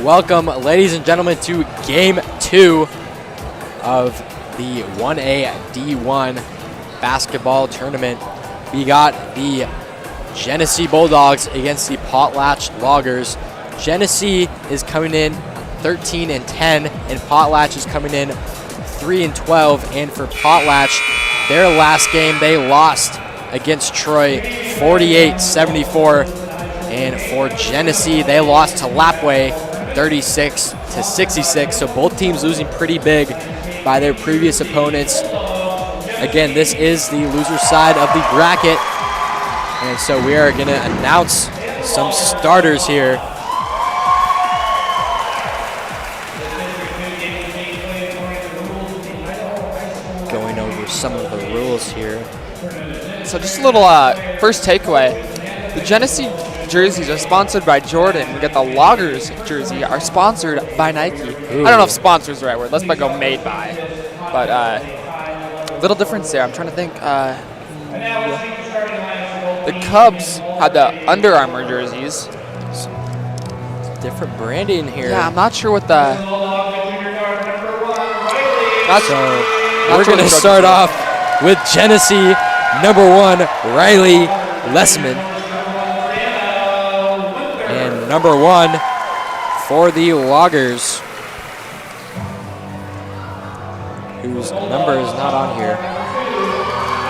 welcome, ladies and gentlemen, to Game 2 of the 1A D1 basketball tournament. We got the Genesee Bulldogs against the Potlatch Loggers. Genesee is coming in 13-10, and Potlatch is coming in 3-12. And for Potlatch, their last game they lost against Troy 48-74. And for Genesee, they lost to Lapway 36-66. So both teams losing pretty big by their previous opponents. Again, this is the loser side of the bracket. And so we are going to announce some starters here. Going over some of the rules here. So just a little first takeaway. The Genesee jerseys are sponsored by Jordan. We got the Loggers jersey are sponsored by Nike. Ooh. I don't know if sponsor is the right word. Let's go made by. But little difference there. I'm trying to think. The Cubs had the Under Armour jerseys. Different branding here. Yeah, I'm not sure what the... We're going to start off with Genesee, number 1, Riley Lessman. And number 1 for the Loggers, whose number is not on here.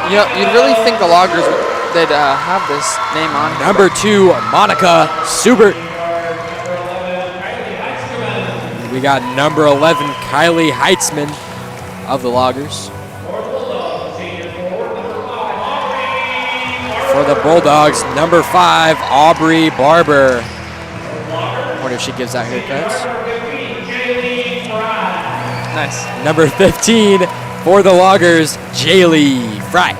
You know, you'd really think the Loggers they'd have this name on here. Number 2, Monica Subert. We got number 11, Kylie Heitzman of the Loggers. For the Bulldogs, number 5, Aubrey Barber. I wonder if she gives out haircuts. Nice. Number 15 for the Loggers, Jaylee Fry.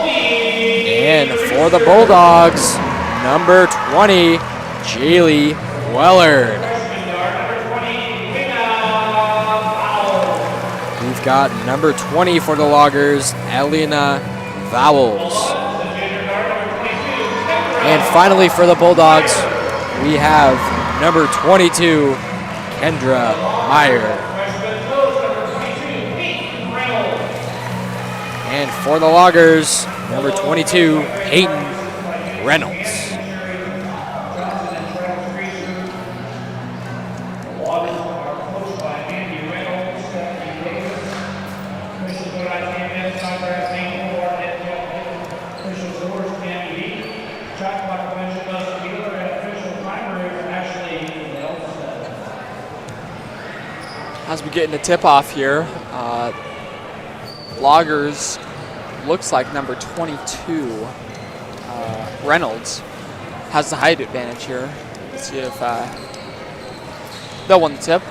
And for the Bulldogs, number 20, Jaylee Wellard. We've got number 20 for the Loggers, Elena Vowels. And finally for the Bulldogs, we have number 22, Kendra Meyer. And for the Loggers, number 22, Peyton Reynolds. As we get into tip-off here, Loggers looks like number 22, Reynolds, has the height advantage here. Let's see if they'll win the tip.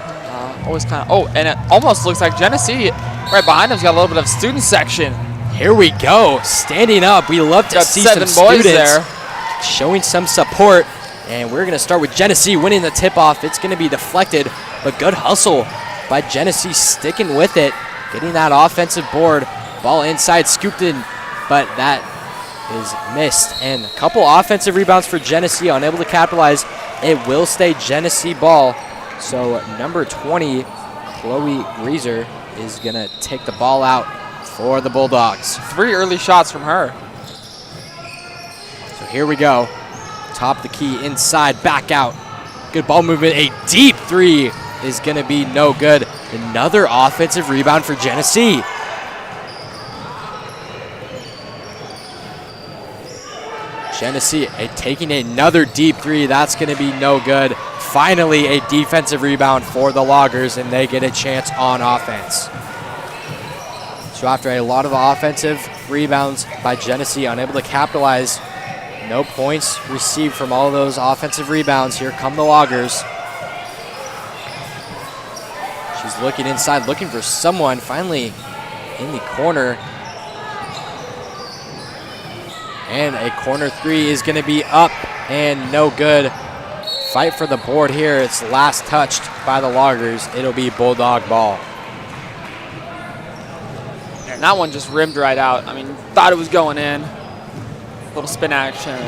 Always kind of, oh, and it almost looks like Genesee right behind him's got a little bit of student section. Here we go, standing up. We love to see some students there showing some support. And we're going to start with Genesee winning the tip-off. It's going to be deflected, but good hustle by Genesee, sticking with it, getting that offensive board. Ball inside, scooped in, but that is missed. And a couple offensive rebounds for Genesee, unable to capitalize. It will stay Genesee ball. So number 20, Chloe Greaser, is going to take the ball out for the Bulldogs. 3 early shots from her. So here we go. Top the key, inside, back out. Good ball movement. A deep 3 is going to be no good. Another offensive rebound for Genesee. Genesee taking another deep 3. That's going to be no good. Finally, a defensive rebound for the Loggers, and they get a chance on offense. So after a lot of offensive rebounds by Genesee, unable to capitalize, no points received from all of those offensive rebounds. Here come the Loggers. She's looking inside, looking for someone. Finally in the corner. And a corner 3 is going to be up and no good. Fight for the board here. It's last touched by the Loggers. It'll be Bulldog ball. And that one just rimmed right out. I mean, thought it was going in. Little spin action.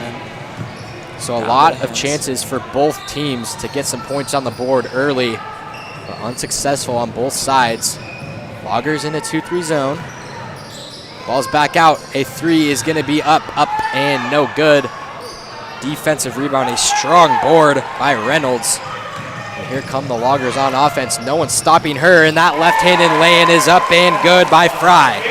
So a lot of chances for both teams to get some points on the board early, but unsuccessful on both sides. Loggers in a 2-3 zone. Ball's back out. A 3 is going to be up, and no good. Defensive rebound, a strong board by Reynolds. And here come the Loggers on offense. No one's stopping her, and that left-handed lay-in is up and good by Fry.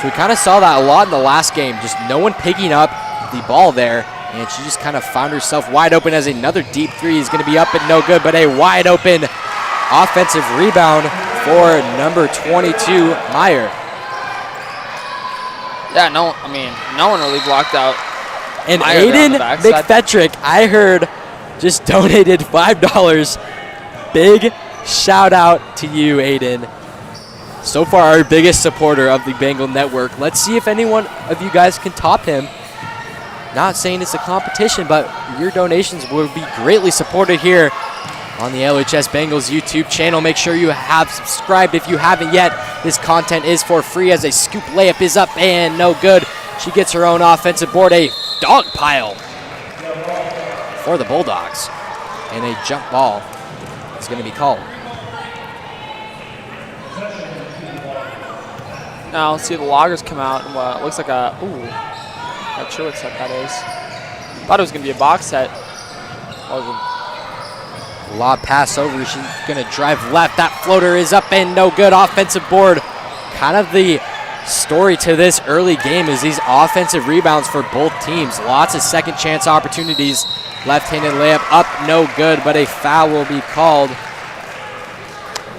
So we kind of saw that a lot in the last game, just no one picking up the ball there, and she just kind of found herself wide open as another deep 3 is going to be up and no good, but a wide open offensive rebound for number 22, Meyer. Yeah, no one really blocked out. And Meyer Aiden McFetrick, I heard, just donated $5. Big shout out to you, Aiden. So far, our biggest supporter of the Bengal Network. Let's see if anyone of you guys can top him. Not saying it's a competition, but your donations will be greatly supported here on the LHS Bengals YouTube channel. Make sure you have subscribed if you haven't yet. This content is for free as a scoop layup is up and no good. She gets her own offensive board, a dog pile for the Bulldogs. And a jump ball is going to be called. Now let's see the Loggers come out and what looks like a, not sure what set that is. Thought it was going to be a box set. Lob pass over, she's going to drive left. That floater is up and no good. Offensive board. Kind of the story to this early game is these offensive rebounds for both teams. Lots of second chance opportunities. Left-handed layup up, no good, but a foul will be called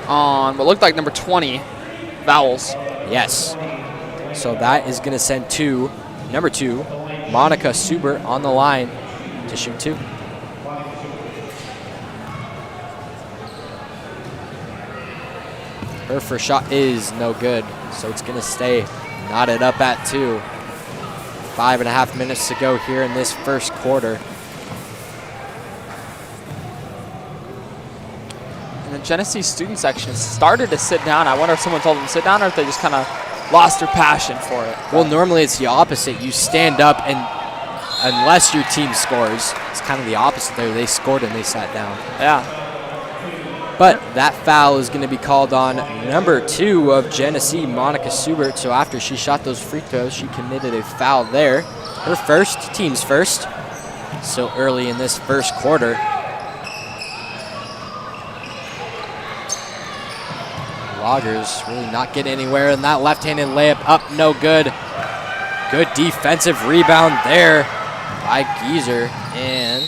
on what looked like number 20, Vowels. Yes. So that is going to send to number 2, Monica Subert, on the line to shoot 2. Her first shot is no good, so it's going to stay knotted up at 2. 5.5 minutes to go here in this first quarter. And the Genesee student section started to sit down. I wonder if someone told them to sit down or if they just kind of lost their passion for it. Well, normally it's the opposite. You stand up, and unless your team scores, it's kind of the opposite there. They scored and they sat down. Yeah. But that foul is going to be called on number 2 of Genesee, Monica Subert. So after she shot those free throws, she committed a foul there. Her first, team's first. So early in this first quarter. Loggers really not getting anywhere, and that left-handed layup up, no good. Good defensive rebound there by Geezer, and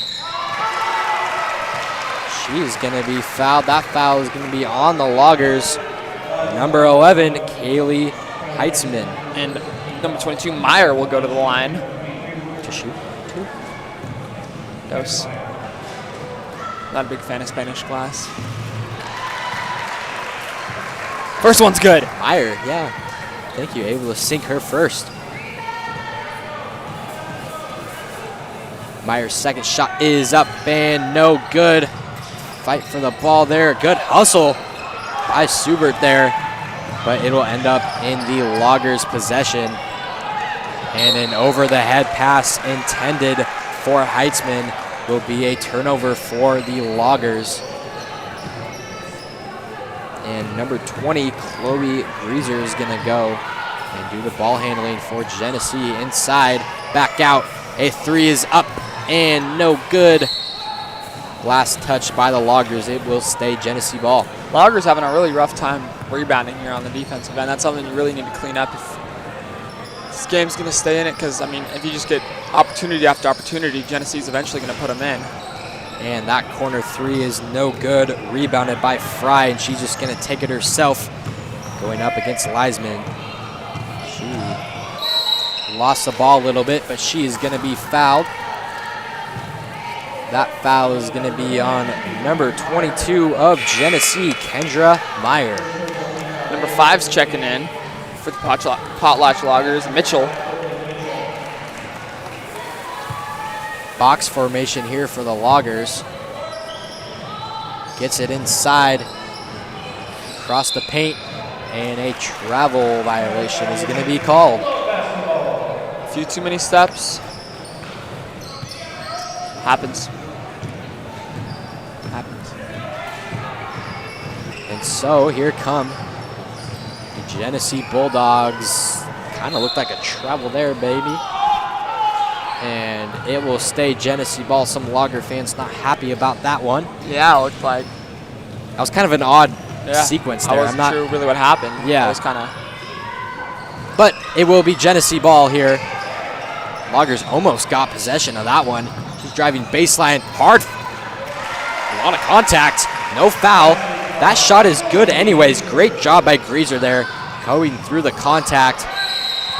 she's going to be fouled. That foul is going to be on the Loggers. Number 11, Kaylee Heitzman. And number 22, Meyer, will go to the line to shoot 2. Dos. Not a big fan of Spanish class. First one's good. Meyer, yeah. Thank you. Able to sink her first. Meyer's second shot is up and no good. Fight for the ball there. Good hustle by Subert there. But it'll end up in the Loggers' possession. And an over-the-head pass intended for Heitzman will be a turnover for the Loggers. And number 20, Chloe Greaser, is going to go and do the ball handling for Genesee inside. Back out. A 3 is up and no good. Last touch by the Loggers. It will stay Genesee ball. Loggers having a really rough time rebounding here on the defensive end. That's something you really need to clean up if this game's going to stay in it, because, I mean, if you just get opportunity after opportunity, Genesee's eventually going to put them in. And that corner 3 is no good. Rebounded by Fry, and she's just going to take it herself. Going up against Leisman. She lost the ball a little bit, but she is going to be fouled. That foul is going to be on number 22 of Genesee, Kendra Meyer. Number 5's checking in for the Potlatch Loggers, Mitchell. Box formation here for the Loggers. Gets it inside. Across the paint. And a travel violation is going to be called. A few too many steps. Happens. Happens. And so here come the Genesee Bulldogs. Kind of looked like a travel there, baby. And it will stay Genesee ball. Some Logger fans not happy about that one. Yeah, it looked like. That was kind of an odd sequence there. I wasn't sure really what happened. Yeah. It was kind of. But it will be Genesee ball here. Loggers almost got possession of that one. He's driving baseline hard. A lot of contact. No foul. That shot is good anyways. Great job by Greaser there, going through the contact.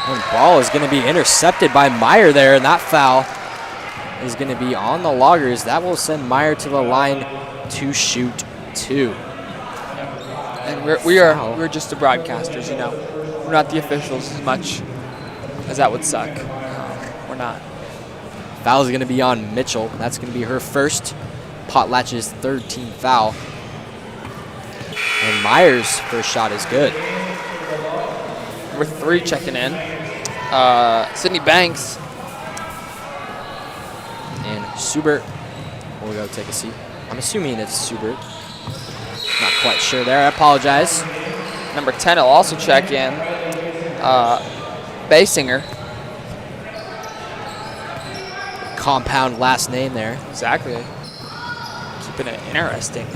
And ball is going to be intercepted by Meyer there, and that foul is going to be on the Loggers. That will send Meyer to the line to shoot 2. And we're just the broadcasters, you know. We're not the officials as much as that would suck. We're not. Foul is going to be on Mitchell. That's going to be her first. Potlatch's third team foul. And Meyer's first shot is good. Number 3 checking in. Sydney Banks. And Subert will go take a seat. I'm assuming it's Subert. Not quite sure there. I apologize. Number 10 will also check in. Basinger. Compound last name there. Exactly. Keeping it interesting.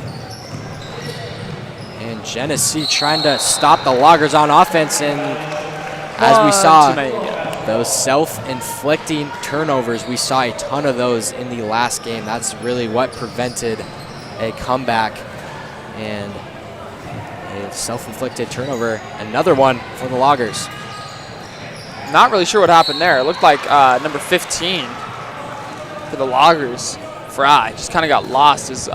And Genesee trying to stop the Loggers on offense. And as we saw, those self-inflicting turnovers, we saw a ton of those in the last game. That's really what prevented a comeback. And a self-inflicted turnover. Another one for the Loggers. Not really sure what happened there. It looked like number 15 for the Loggers, Fry, just kind of got lost as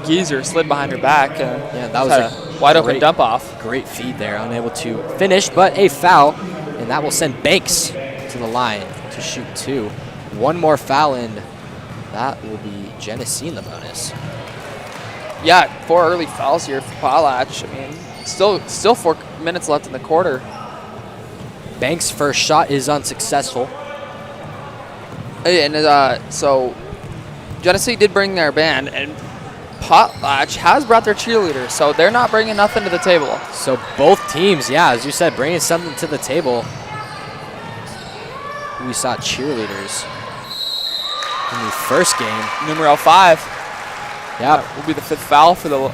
Geezer slid behind her back. And yeah, that was a wide open dump off. Great feed there, unable to finish, but a foul, and that will send Banks to the line to shoot 2. One more foul, and that will be Genesee in the bonus. Yeah, 4 early fouls here for Potlatch. I mean, still 4 minutes left in the quarter. Banks' first shot is unsuccessful. And so Genesee did bring their band, and Potlatch has brought their cheerleaders, so they're not bringing nothing to the table. So both teams, yeah, as you said, bringing something to the table. We saw cheerleaders in the first game. Numero 5. Yeah, that will be the 5th foul for the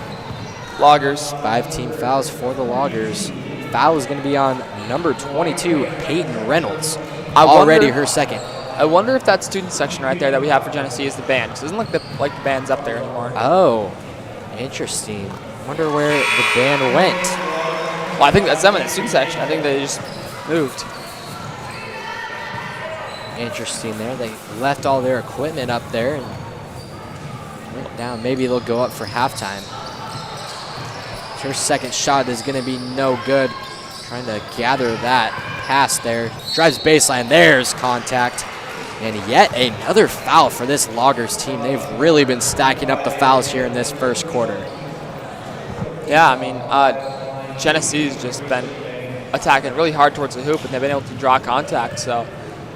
Loggers. 5 team fouls for the Loggers. Foul is going to be on number 22, Peyton Reynolds. Already her second. I wonder if that student section right there that we have for Genesee is the band. Because it doesn't look like the band's up there anymore. Oh, interesting. Wonder where the band went. Well, I think that's them in the student section. I think they just moved. Interesting there. They left all their equipment up there and went down. Maybe they'll go up for halftime. Her second shot is going to be no good. Trying to gather that pass there. Drives baseline. There's contact. And yet another foul for this Loggers team. They've really been stacking up the fouls here in this first quarter. Yeah, I mean, Genesee's just been attacking really hard towards the hoop, and they've been able to draw contact. So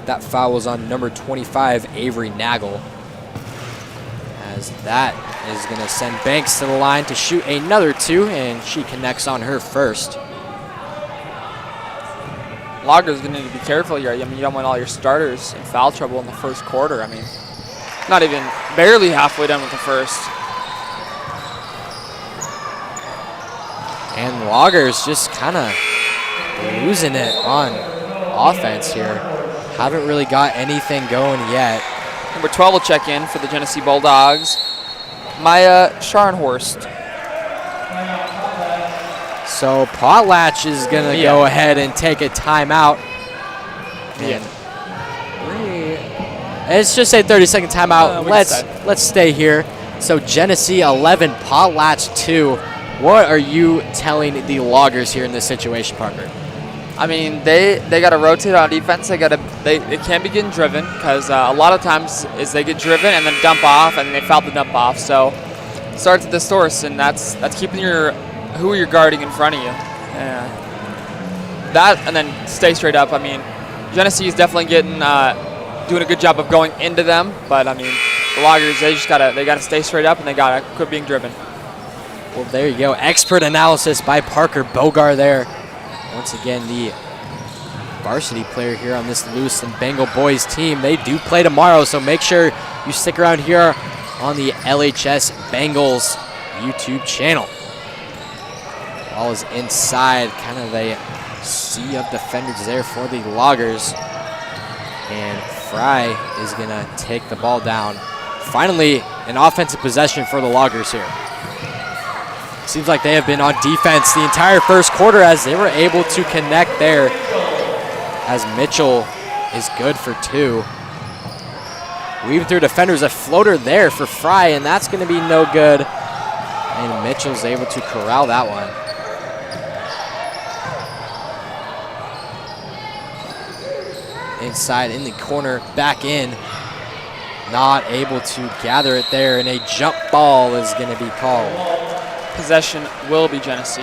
that foul was on number 25, Avery Nagel. As that is going to send Banks to the line to shoot another 2, and she connects on her first. Loggers going to need to be careful here. I mean, you don't want all your starters in foul trouble in the first quarter. I mean, not even barely halfway done with the first. And Loggers just kind of losing it on offense here. Haven't really got anything going yet. Number 12 will check in for the Genesee Bulldogs, Maya Scharnhorst. So Potlatch is going to go ahead and take a timeout. Let's just say 30-second timeout. Let's stay here. So Genesee 11, Potlatch 2. What are you telling the Loggers here in this situation, Parker? I mean, they got to rotate on defense. They can't be getting driven because a lot of times is they get driven and then dump off, and they foul the dump off. So start at the source, and that's keeping who you're guarding in front of you. That and then stay straight up. I mean, Genesee is definitely doing a good job of going into them, but I mean, the Loggers, they gotta stay straight up and they gotta quit being driven. Well, there you go. Expert analysis by Parker Bogar there. Once again, the varsity player here on this Lewiston Bengal boys team. They do play tomorrow, so make sure you stick around here on the LHS Bengals YouTube channel. Ball is inside, kind of a sea of defenders there for the Loggers. And Fry is gonna take the ball down. Finally, an offensive possession for the Loggers here. Seems like they have been on defense the entire first quarter as they were able to connect there, as Mitchell is good for 2. Weaving through defenders, a floater there for Fry, and that's going to be no good. And Mitchell's able to corral that one. Inside in the corner, back in. Not able to gather it there, and a jump ball is going to be called. Possession will be Genesee.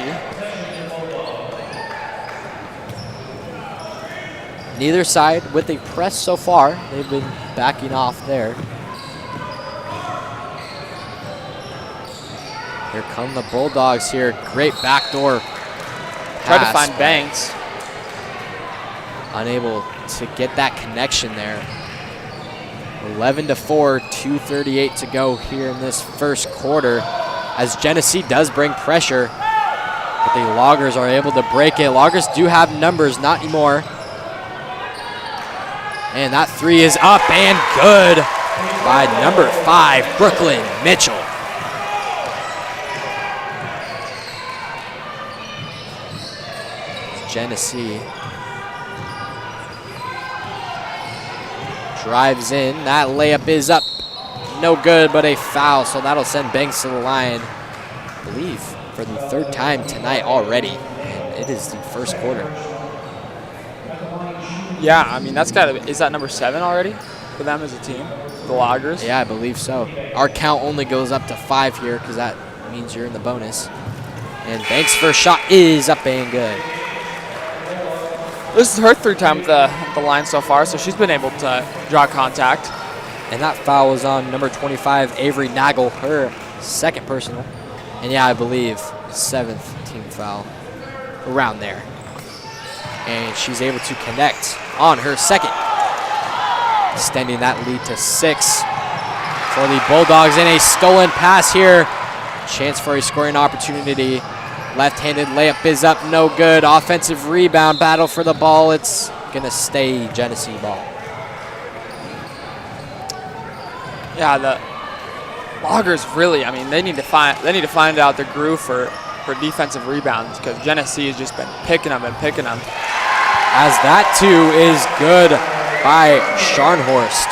Neither side with a press so far. They've been backing off there. Here come the Bulldogs here. Great backdoor pass. Tried to find Banks. Unable to get that connection there. 11-4, 2:38 to go here in this first quarter, as Genesee does bring pressure, but the Loggers are able to break it. Loggers do have numbers, not anymore. And that 3 is up and good by number 5, Brooklyn Mitchell. Genesee drives in. That layup is up. No good, but a foul, so that'll send Banks to the line, I believe, for the 3rd time tonight already. And it is the first quarter. Yeah, I mean, that's gotta be, is that number 7 already for them as a team, the Loggers? Yeah, I believe so. Our count only goes up to 5 here because that means you're in the bonus. And Banks' first shot is up and good. This is her 3rd time with the line so far, so she's been able to draw contact. And that foul was on number 25, Avery Nagel, her 2nd personal. And yeah, I believe 7th team foul, around there. And she's able to connect on her 2nd, extending that lead to 6 for the Bulldogs. And a stolen pass here. Chance for a scoring opportunity. Left-handed layup is up, no good. Offensive rebound, battle for the ball. It's gonna stay Genesee ball. Yeah, the Loggers really, I mean, they need to find out the groove for defensive rebounds, because Genesee has just been picking them and picking them. As that too is good by Scharnhorst.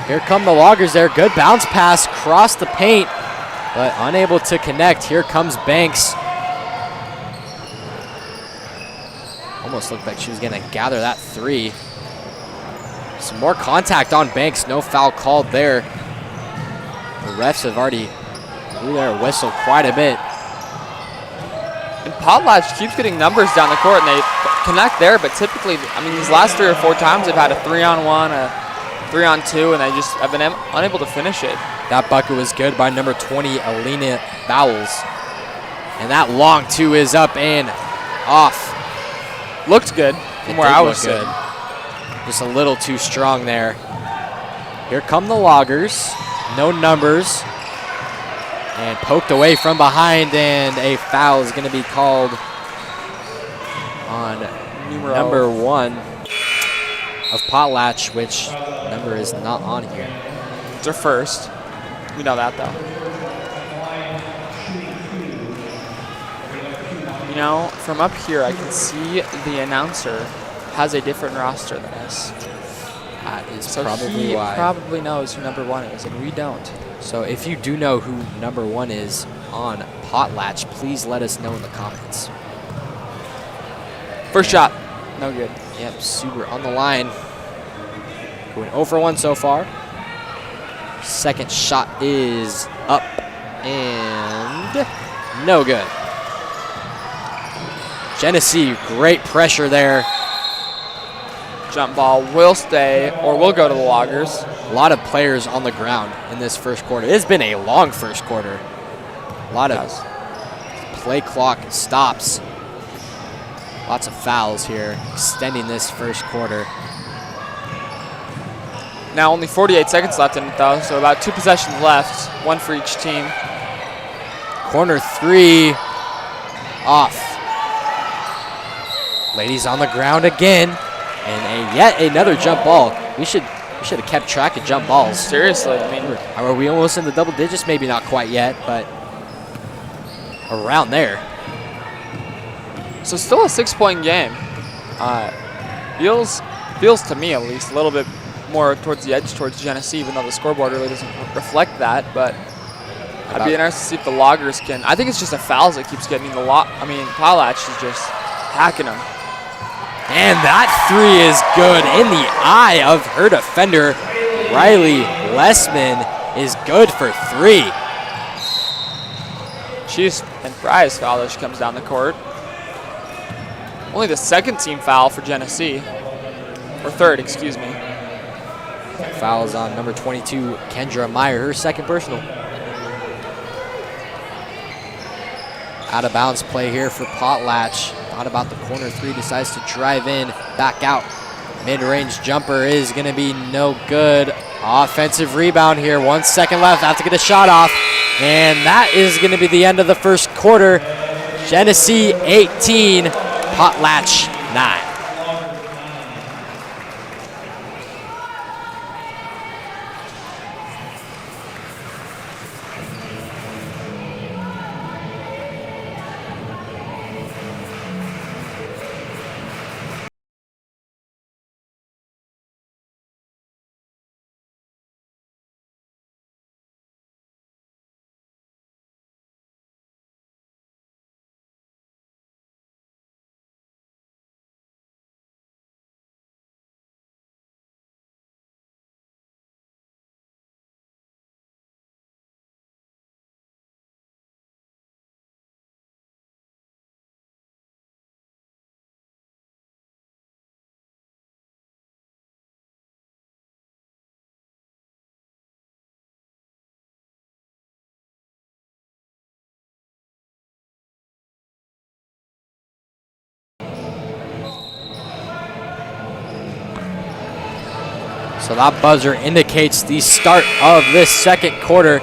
Here come the Loggers there. Good bounce pass across the paint, but unable to connect. Here comes Banks. Almost looked like she was going to gather that 3. Some more contact on Banks. No foul called there. The refs have already blew their whistle quite a bit. And Potlatch keeps getting numbers down the court, and they connect there, but typically, I mean, these last 3 or 4 times they've had a 3-on-1, a 3-on-2, and they just have been unable to finish it. That bucket was good by number 20, Alina Bowles. And that long 2 is up and off. Looked good from where I was sitting. Just a little too strong there. Here come the Loggers. No numbers. And poked away from behind, and a foul is going to be called on number 1 of Potlatch, which number is not on here. It's her first. We know that, though. You know, from up here, I can see the announcer has a different roster than us. That is So probably he why. probably knows who number 1 is, and we don't. So if you do know who number 1 is on Potlatch, please let us know in the comments. First shot, no good. Yep, Suber on the line. Going 0 for 1 so far. 2nd shot is up and no good. Genesee, great pressure there. jump ball will stay or will go to the Loggers. A lot of players on the ground in this first quarter. It's been a long first quarter. A lot of play clock stops. Lots of fouls here, extending this first quarter. Now only 48 seconds left in it though, so about 2 possessions left, 1 for each team. Corner 3 off. Ladies on the ground again, and yet another jump ball. We should have kept track of jump balls. Seriously, I mean, are we almost in the double digits? Maybe not quite yet, but around there. So still a 6-point game. Feels to me at least a little bit more towards the edge towards Genesee, even though the scoreboard really doesn't reflect that. But I'd be interested to see if the Loggers can. I think it's just the fouls that keeps getting the Potlatch is just hacking them. And that 3 is good in the eye of her defender. Riley Lessman is good for 3. She's and Fry's foul as she comes down the court. Only the 2nd team foul for Genesee, or 3rd, excuse me. Fouls on number 22, Kendra Meyer, her 2nd personal. Out of bounds play here for Potlatch. Thought about the corner 3, decides to drive in, back out. Mid-range jumper is gonna be no good. Offensive rebound here, 1 second left, have to get a shot off. And that is gonna be the end of the first quarter. Genesee 18, Potlatch 9. So that buzzer indicates the start of this second quarter.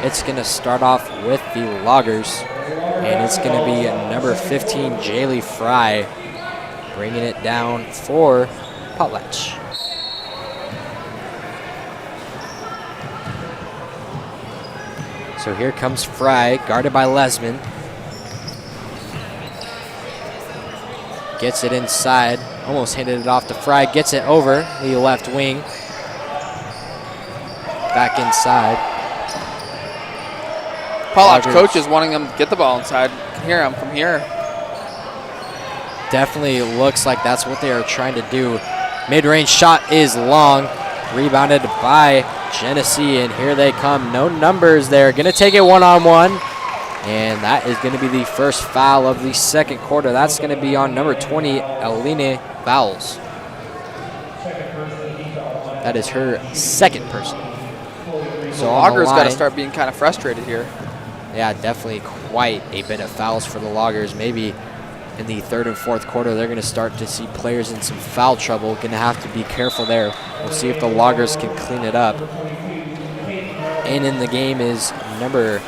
It's going to start off with the Loggers, and it's going to be number 15, Jaylee Fry, bringing it down for Potlatch. So here comes Fry, guarded by Lesman. Gets it inside, almost handed it off to Fry, gets it over the left wing. Back inside. Potlatch coach is wanting them to get the ball inside. You can hear him from here. Definitely looks like that's what they are trying to do. Mid-range shot is long. Rebounded by Genesee, and here they come. No numbers there. Going to take it one-on-one. And that is going to be the first foul of the second quarter. That's going to be on number 20, Aline Vowles. That is her 2nd person. So Loggers got to start being kind of frustrated here. Yeah, definitely quite a bit of fouls for the Loggers. Maybe in the 3rd and 4th quarter, they're going to start to see players in some foul trouble. Going to have to be careful there. We'll see if the Loggers can clean it up. And in the game is number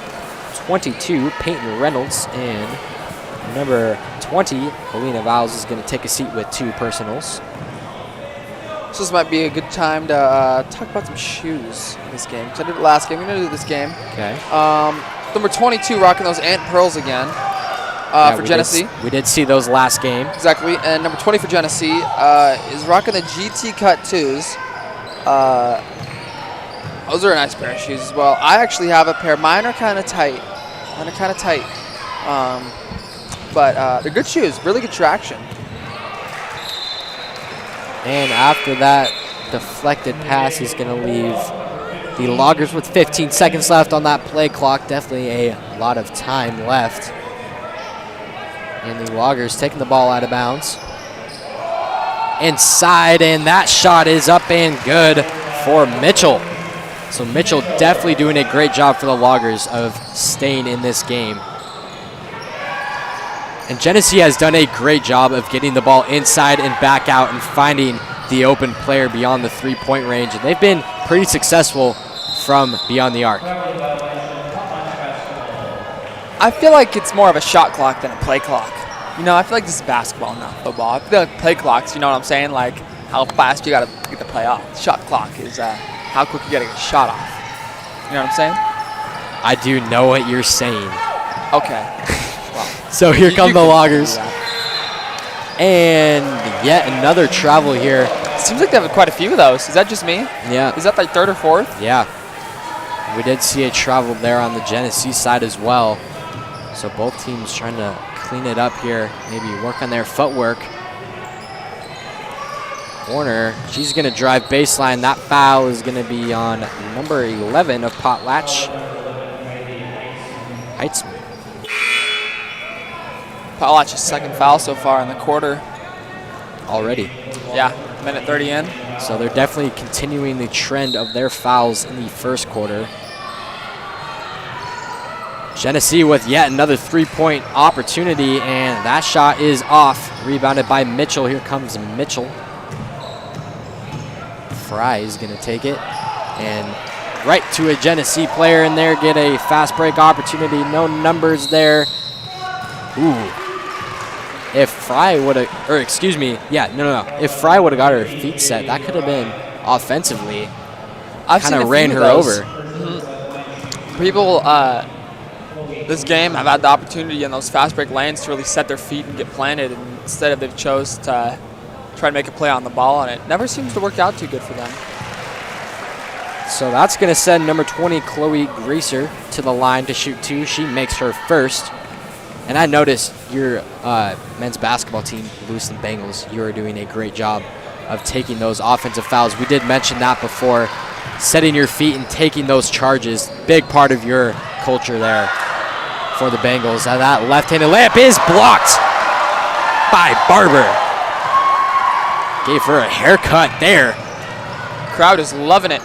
22, Peyton Reynolds, and number 20, Alina Vowles, is going to take a seat with 2 personals. So this might be a good time to talk about some shoes in this game. So I did it last game. We're going to do this game. Okay. Number 22 rocking those ant pearls again for Genesee. We did see those last game. Exactly. And number 20 for Genesee is rocking the GT Cut 2s. Those are a nice pair of shoes as well. I actually have a pair. Mine are kind of tight. But they're good shoes. Really good traction. And after that deflected pass is going to leave the Loggers with 15 seconds left on that play clock. Definitely a lot of time left. And the Loggers taking the ball out of bounds. inside, and that shot is up and good for Mitchell. So Mitchell definitely doing a great job for the Loggers of staying in this game. And Genesee has done a great job of getting the ball inside and back out and finding the open player beyond the three-point range. And they've been pretty successful from beyond the arc. I feel like it's more of a shot clock than a play clock. You know, I feel like this is basketball, not football. I feel like play clocks, you know what I'm saying? Like how fast you got to get the play off. Shot clock is how quick you got to get a shot off. You know what I'm saying? I do know what you're saying. Okay. Well, so here come the Loggers. And yet another travel here. Seems like they have quite a few of those. Is that just me? Yeah. Is that like third or fourth? Yeah. We did see a travel there on the Genesee side as well. So both teams trying to clean it up here, maybe work on their footwork. Warner, she's going to drive baseline. That foul is going to be on number 11 of Potlatch. Heitzman. Potlatch's second foul so far in the quarter. Already. Yeah, minute 30 in. So they're definitely continuing the trend of their fouls in the first quarter. Genesee with yet another three-point opportunity, and that shot is off. Rebounded by Mitchell. Here comes Mitchell. Fry is going to take it, and right to a Genesee player in there, get a fast break opportunity. No numbers there. Ooh. If Fry would have, or excuse me, yeah, no. If Fry would have got her feet set, that could have been offensively. Kind of ran her over. Mm-hmm. People, this game have had the opportunity in those fast break lanes to really set their feet and get planted, and instead of they've chose to try to make a play on the ball, and it never seems to work out too good for them. So that's going to send number 20, Chloe Greaser, to the line to shoot two. She makes her first. And I noticed your men's basketball team, Lewiston Bengals, you are doing a great job of taking those offensive fouls. We did mention that before. Setting your feet and taking those charges, big part of your culture there for the Bengals. And that left-handed layup is blocked by Barber. Gave her a haircut there. Crowd is loving it.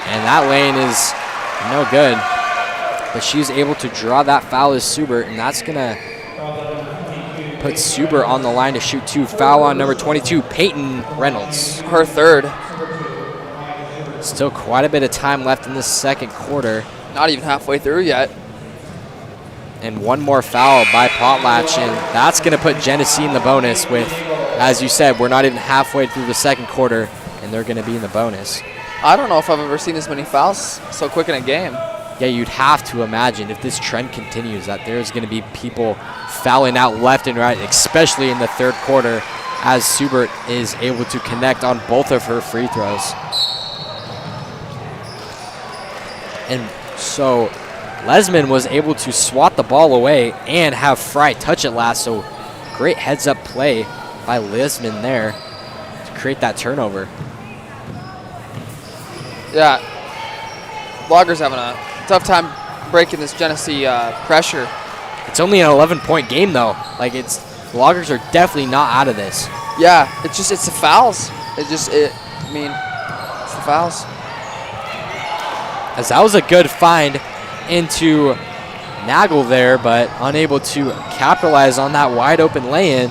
And that lane is no good. But she's able to draw that foul as Subert, and that's going to put Subert on the line to shoot two. Foul on number 22, Peyton Reynolds. Her third. Still quite a bit of time left in the second quarter. Not even halfway through yet. And one more foul by Potlatch, and that's going to put Genesee in the bonus with, as you said, we're not even halfway through the second quarter, and they're going to be in the bonus. I don't know if I've ever seen this many fouls so quick in a game. Yeah, you'd have to imagine if this trend continues that there's going to be people fouling out left and right, especially in the third quarter, as Subert is able to connect on both of her free throws. And so Lesman was able to swat the ball away and have Fry touch it last, so great heads-up play by Lesman there to create that turnover. Yeah, Loggers having a tough time breaking this Genesee pressure. It's only an 11-point game though. Like the Loggers are definitely not out of this. Yeah, it's the fouls. It's the fouls. As that was a good find into Nagel there, but unable to capitalize on that wide open lay-in.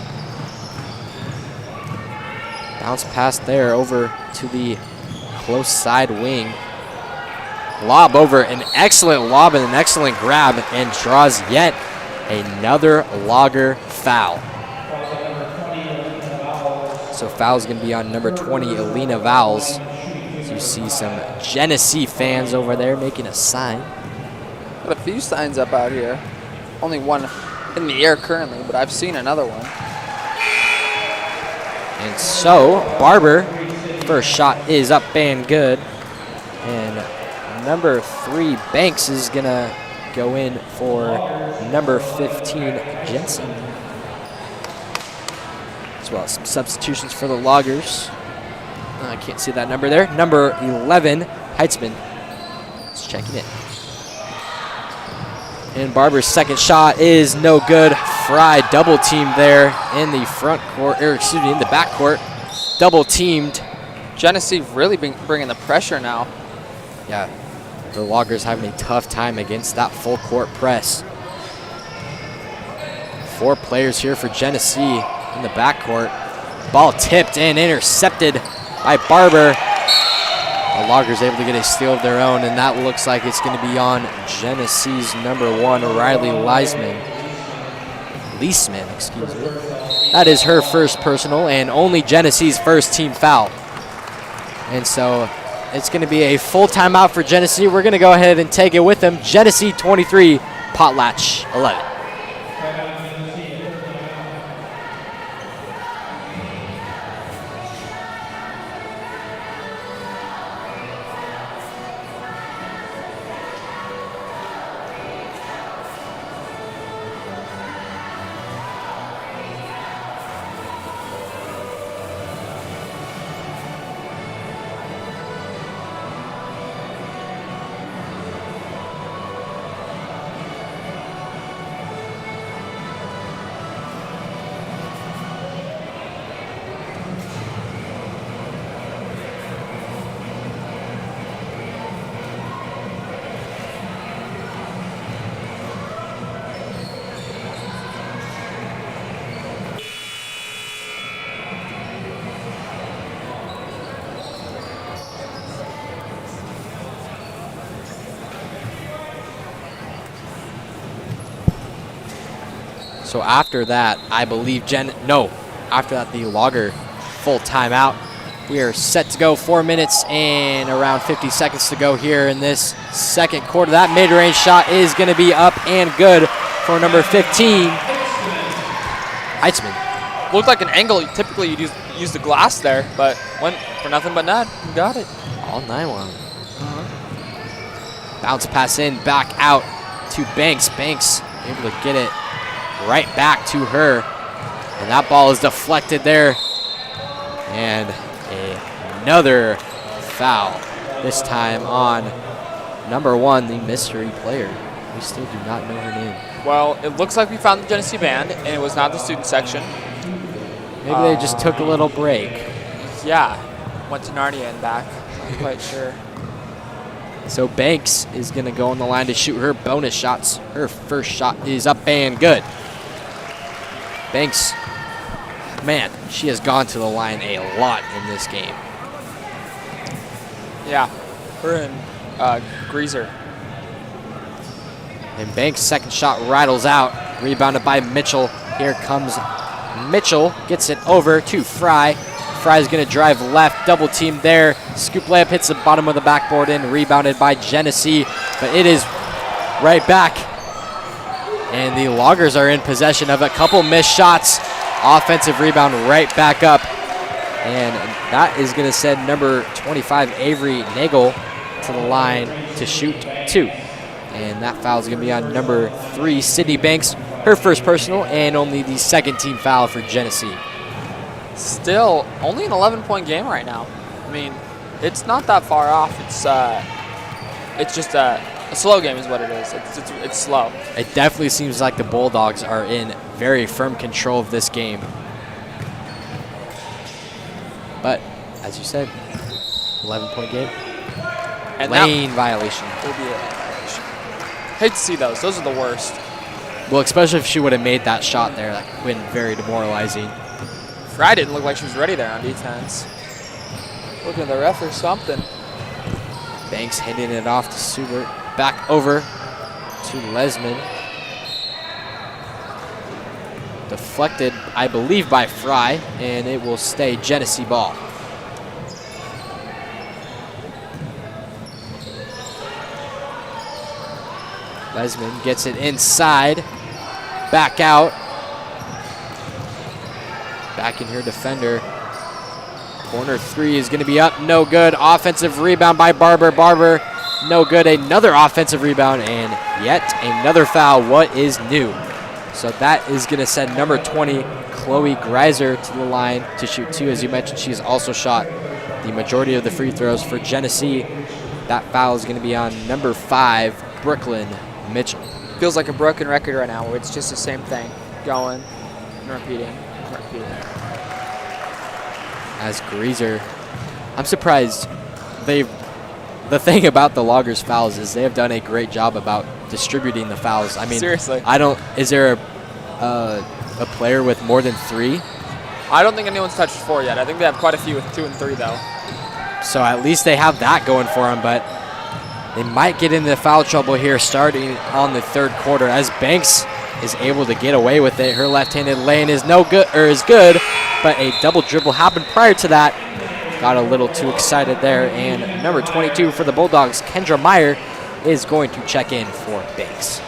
Bounce pass there over to the close side wing. Lob over, an excellent lob and an excellent grab, and draws yet another Logger foul. So foul's going to be on number 20, Alina Vowles. So you see some Genesee fans over there making a sign. Got a few signs up out here. Only one in the air currently, but I've seen another one. And so Barber, first shot is up and good. And number 3, Banks, is going to go in for number 15, Jensen. As well as some substitutions for the Loggers. I can't see that number there. Number 11, Heitzman, is checking in. And Barber's second shot is no good. Fry double teamed there in the front court, or excuse me, in the back court. Double teamed. Genesee really bringing the pressure now. Yeah, the Loggers having a tough time against that full court press. 4 players here for Genesee in the backcourt. Ball tipped and intercepted by Barber. The Loggers able to get a steal of their own, and that looks like it's going to be on Genesee's #1, Riley Leisman, excuse me. That is her first personal and only Genesee's first team foul. And so it's going to be a full timeout for Genesee. We're going to go ahead and take it with them. Genesee 23, Potlatch 11. So after that, I believe after that, the Logger full timeout. We are set to go, 4 minutes and around 50 seconds to go here in this second quarter. That mid-range shot is going to be up and good for number 15, Heitzman. Looked like an angle. Typically you'd use the glass there, but went for nothing but net. You got it. All 9-1. Bounce pass in, back out to Banks. Banks able to get it right back to her. And that ball is deflected there. And another foul. This time on number 1, the mystery player. We still do not know her name. Well, it looks like we found the Genesee band, and it was not the student section. Maybe they just took a little break. Yeah, went to Narnia and back. Not quite sure. So Banks is going to go on the line to shoot her bonus shots. Her first shot is up and good. Banks, man, she has gone to the line a lot in this game. Yeah, her and Greaser. And Banks' second shot rattles out, rebounded by Mitchell. Here comes Mitchell, gets it over to Fry. Fry's gonna drive left, double team there. Scoop layup hits the bottom of the backboard and rebounded by Genesee, but it is right back. And the Loggers are in possession of a couple missed shots. Offensive rebound right back up. And that is gonna send number 25, Avery Nagel, to the line to shoot 2. And that foul is going to be on number 3, Sydney Banks, her first personal, and only the second team foul for Genesee. Still only an 11-point game right now. I mean, it's not that far off. It's just a slow game is what it is. It's slow. It definitely seems like the Bulldogs are in very firm control of this game. But, as you said, 11-point game. And lane violation. Will be a violation. Hate to see those. Those are the worst. Well, especially if she would have made that shot there. That would have been very demoralizing. Fry didn't look like she was ready there on defense. Looking at the ref or something. Banks handing it off to Subert. Back over to Lesman. Deflected, I believe, by Fry, and it will stay Genesee ball. Lesman gets it inside, back out. Back in here, defender. Corner 3 is going to be up, no good. Offensive rebound by Barber. Barber, no good. Another offensive rebound, and yet another foul. What is new? So that is going to send number 20, Chloe Greiser, to the line to shoot 2. As you mentioned, she has also shot the majority of the free throws for Genesee. That foul is going to be on number 5, Brooklyn Mitchell. Feels like a broken record right now where it's just the same thing. going and repeating and repeating. As Greaser, I'm surprised the thing about the Loggers fouls is they have done a great job about distributing the fouls. I mean, seriously. Is there a player with more than 3? I don't think anyone's touched 4 yet. I think they have quite a few with 2 and 3 though. So at least they have that going for them, but they might get into foul trouble here starting on the 3rd quarter as Banks is able to get away with it. Her left-handed lane is good, but a double dribble happened prior to that. Got a little too excited there, and number 22 for the Bulldogs, Kendra Meyer, is going to check in for Banks.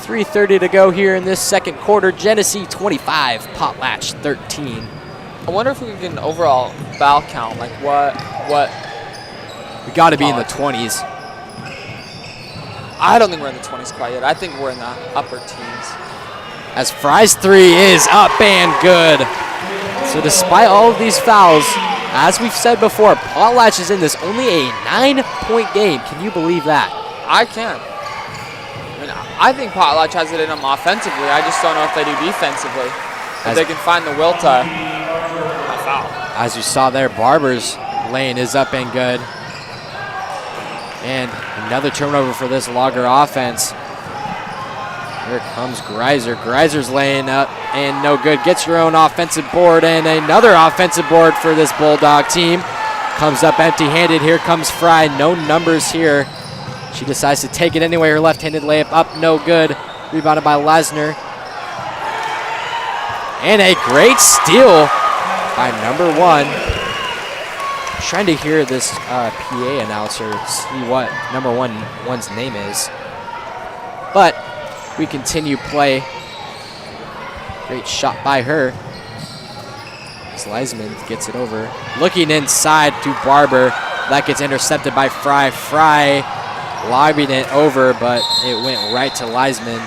3:30 to go here in this 2nd quarter. Genesee 25, Potlatch 13. I wonder if we can get an overall foul count. Like what? We got to be in the 20s. I don't think we're in the 20s quite yet. I think we're in the upper teens. As Fry's 3 is up and good. So despite all of these fouls, as we've said before, Potlatch is in this only a 9-point game. Can you believe that? I can. I mean, I think Potlatch has it in them offensively. I just don't know if they do defensively. If they can find the will to foul. As you saw there, Barber's lane is up and good. And another turnover for this Logger offense. Here comes Greiser. Greiser's laying up and no good. Gets her own offensive board and another offensive board for this Bulldog team. Comes up empty-handed. Here comes Fry. No numbers here. She decides to take it anyway. Her left-handed layup up, no good. Rebounded by Lesnar. And a great steal by number 1. Trying to hear this PA announcer see what number one's name is. But we continue play. Great shot by her. Sleisman gets it over. Looking inside to Barber. That gets intercepted by Fry. Fry lobbing it over, but it went right to Leisman.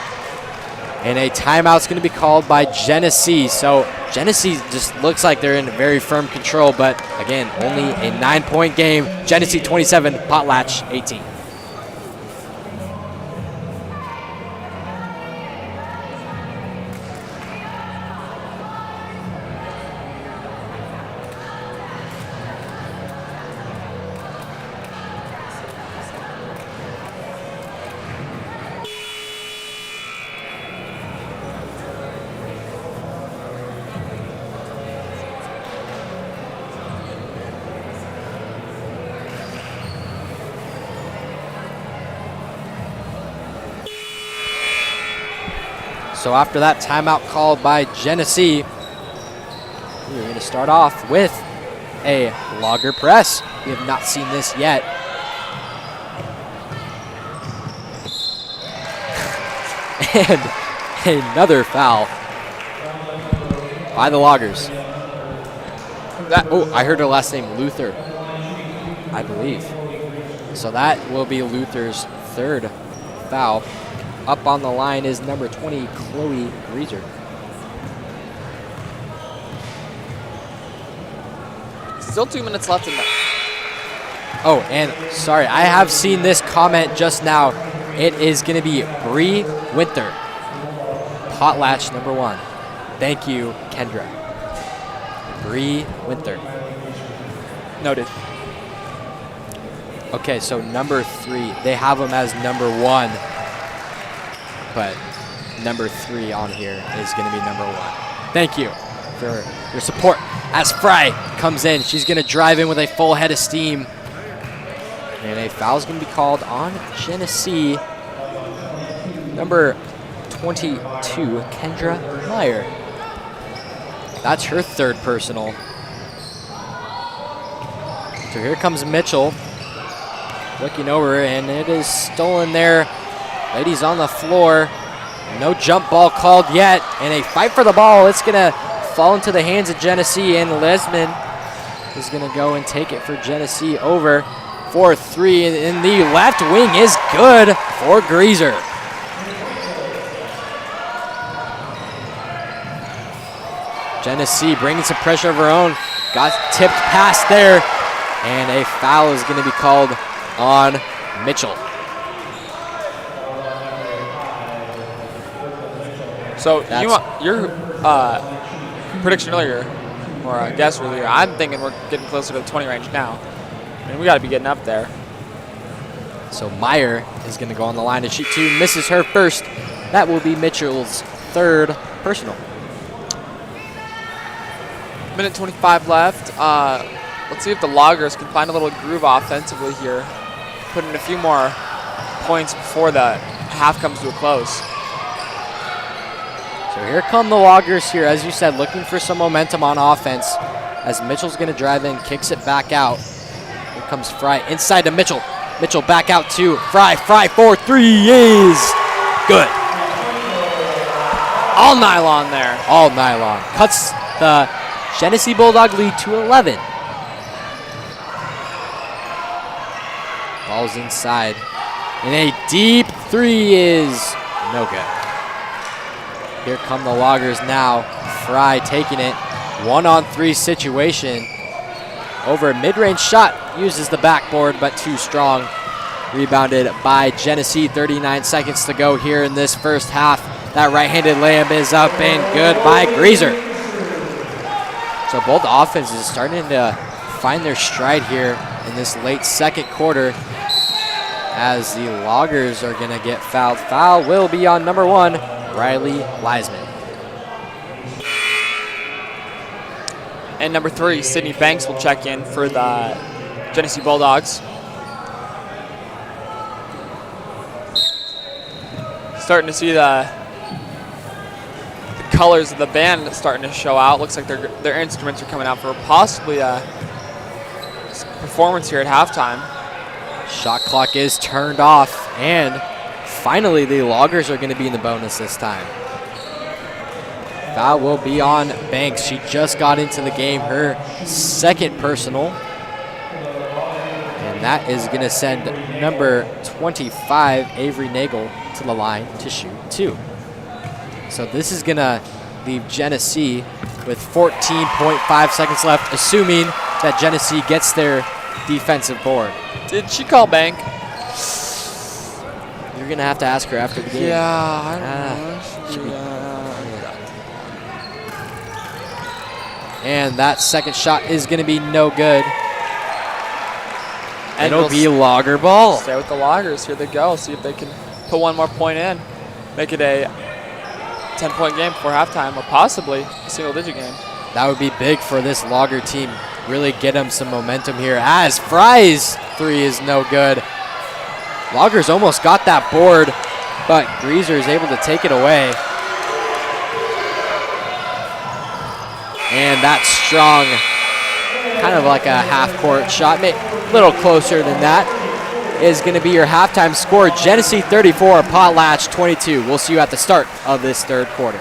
And a timeout's going to be called by Genesee. So Genesee just looks like they're in very firm control, but again, only a 9-point game. Genesee 27, Potlatch 18. So after that timeout called by Genesee, we're going to start off with a Logger press. We have not seen this yet. And another foul by the Loggers. I heard her last name, Luther, I believe. So that will be Luther's 3rd foul. Up on the line is number 20, Chloe Greaser. Still 2 minutes left in that. Oh, and sorry, I have seen this comment just now. It is going to be Bree Winter, Potlatch number 1. Thank you, Kendra. Bree Winter. Noted. Okay, so number 3, they have him as number 1. But number 3 on here is going to be number 1. Thank you for your support. As Fry comes in, she's going to drive in with a full head of steam. And a foul is going to be called on Genesee. Number 22, Kendra Meyer. That's her 3rd personal. So here comes Mitchell. Looking over, and it is stolen there. Ladies on the floor. No jump ball called yet. And a fight for the ball. It's going to fall into the hands of Genesee. And Lesman is going to go and take it for Genesee over 4-3. And the left wing is good for Greaser. Genesee bringing some pressure of her own. Got tipped past there. And a foul is going to be called on Mitchell. So your prediction earlier, or guess earlier, I'm thinking we're getting closer to the 20 range now. I mean, we got to be getting up there. So Meyer is going to go on the line to shoot 2, misses her first. That will be Mitchell's 3rd personal. Minute 25 left. Let's see if the Loggers can find a little groove offensively here. Put in a few more points before the half comes to a close. So here come the Loggers here, as you said, looking for some momentum on offense. As Mitchell's going to drive in, kicks it back out. Here comes Fry inside to Mitchell. Mitchell back out to Fry. Fry for 3 is good. All nylon there. All nylon. Cuts the Genesee Bulldog lead to 11. Ball's inside. And a deep 3 is no good. Here come the Loggers now. Fry taking it. 1-on-3 situation. Over a mid-range shot. Uses the backboard, but too strong. Rebounded by Genesee. 39 seconds to go here in this first half. That right-handed layup is up and good by Greaser. So both offenses starting to find their stride here in this late second quarter, as the Loggers are going to get fouled. Foul will be on number 1, Riley Leisman. And number 3, Sydney Banks will check in for the Genesee Bulldogs. Starting to see the colors of the band starting to show out. Looks like their instruments are coming out for possibly a performance here at halftime. Shot clock is turned off, and finally the Loggers are going to be in the bonus this time. Foul will be on Banks. She just got into the game, her 2nd personal. And that is going to send number 25, Avery Nagel, to the line to shoot 2. So this is going to leave Genesee with 14.5 seconds left, assuming that Genesee gets their defensive board. Did she call bank? You're going to have to ask her after the game. Yeah, I don't know. And that second shot is going to be no good. And it'll be Logger ball. Stay with the Loggers. Here they go. See if they can put one more point in. Make it a 10-point game before halftime, or possibly a single-digit game. That would be big for this Logger team. Really get them some momentum here, as Fry's 3 is no good. Loggers almost got that board, but Greaser is able to take it away. And that's strong, kind of like a half-court shot, a little closer than that, is going to be your halftime score. Genesee 34, Potlatch 22. We'll see you at the start of this 3rd quarter.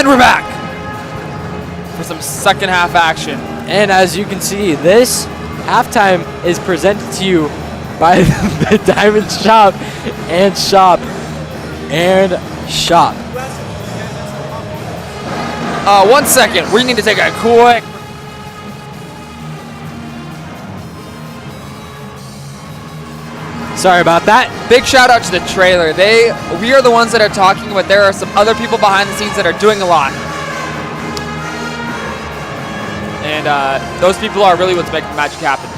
And we're back for some second half action. And as you can see, this halftime is presented to you by the Diamond Shop and Shop and Shop. 1 second. We need to take a quick. Sorry about that. Big shout out to the trailer. We are the ones that are talking, but there are some other people behind the scenes that are doing a lot. And those people are really what's making magic happen.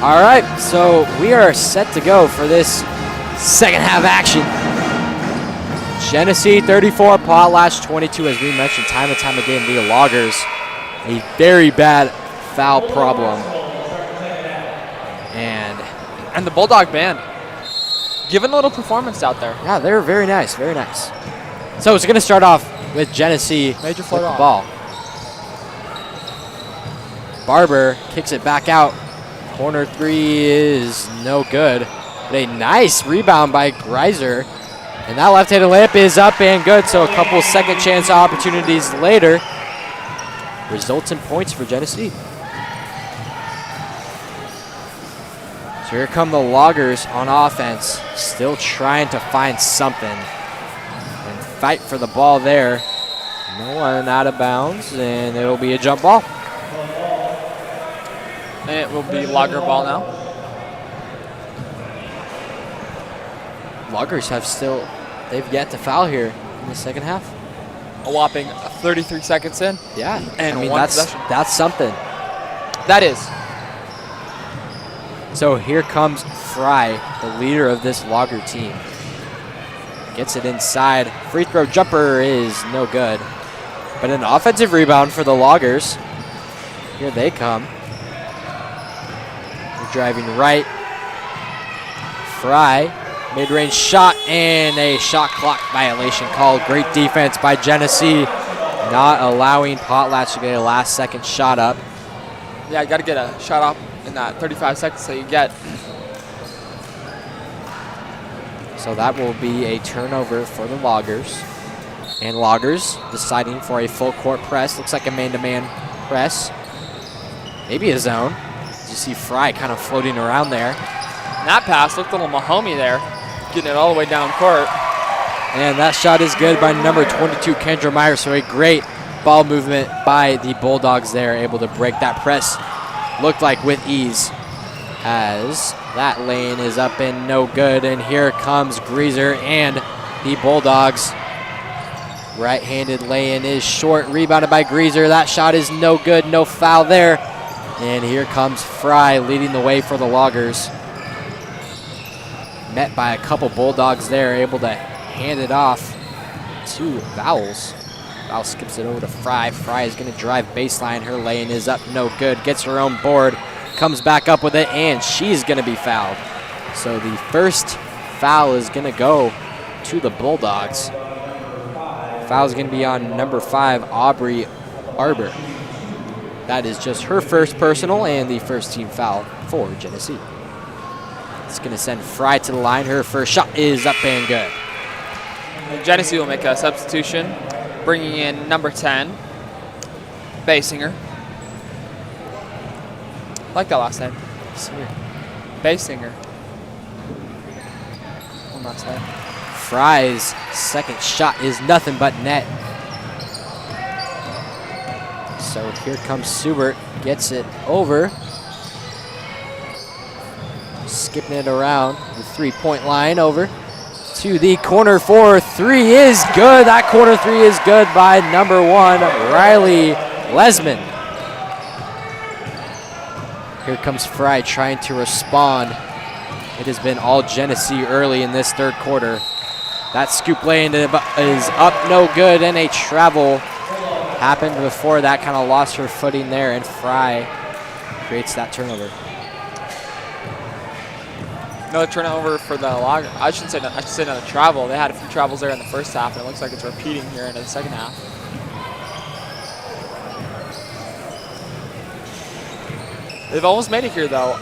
All right, so we are set to go for this second half action. Genesee 34, Potlatch 22. As we mentioned time and time again, the Loggers, a very bad foul problem. And the Bulldog band, giving a little performance out there. Yeah, they're very nice, very nice. So it's going to start off with Genesee Major with float the off. ball. Barber kicks it back out. Corner three is no good. But a nice rebound by Greiser. And that left-handed layup is up and good. So a couple second chance opportunities later results in points for Genesee. So here come the Loggers on offense, still trying to find something and fight for the ball there. No one out of bounds, and it'll be a jump ball. And it will be Logger ball now. Loggers they've yet to foul here in the second half. A whopping 33 seconds in. Yeah, And I mean, one possession. that's something. That is. So here comes Fry, the leader of this Logger team. Gets it inside. Free throw jumper is no good. But an offensive rebound for the Loggers. Here they come. They're driving right. Fry, mid-range shot, and a shot clock violation called. Great defense by Genesee, not allowing Potlatch to get a last-second shot up. Yeah, you got to get a shot up in that 35 seconds that you get. So that will be a turnover for the Loggers. And Loggers deciding for a full court press. Looks like a man-to-man press. Maybe a zone. You see Fry kind of floating around there. And that pass looked a little Mahomey there, getting it all the way down court. And that shot is good by number 22, Kendra Meyer. So a great ball movement by the Bulldogs there, able to break that press. Looked like with ease, as that lane is up and no good. And here comes Greaser and the Bulldogs. Right-handed lay-in is short, rebounded by Greaser. That shot is no good, no foul there. And here comes Fry leading the way for the Loggers. Met by a couple Bulldogs there, able to hand it off to Vowles. Vowles skips it over to Fry. Fry is going to drive baseline. Her lane is up, no good. Gets her own board, comes back up with it, and she's going to be fouled. So the first foul is going to go to the Bulldogs. Foul is going to be on number 5, Aubrey Arbor. That is just her first personal and the first team foul for Genesee. It's going to send Fry to the line. Her first shot is up and good. Genesee will make a substitution, bringing in number 10, Basinger. I like that last name. Basinger. One last name. Fry's second shot is nothing but net. So here comes Subert, gets it over. Skipping it around the three-point line over to the corner 4. Three is good. That corner 3 is good by number 1, Riley Lesman. Here comes Fry trying to respond. It has been all Genesee early in this third quarter. That scoop lane is up, no good, and a travel happened before that, kind of lost her footing there, and Fry creates that turnover. Another turnover for the Logger. I should say another travel. They had a few travels there in the first half, and it looks like it's repeating here into the second half. They've almost made it here, though.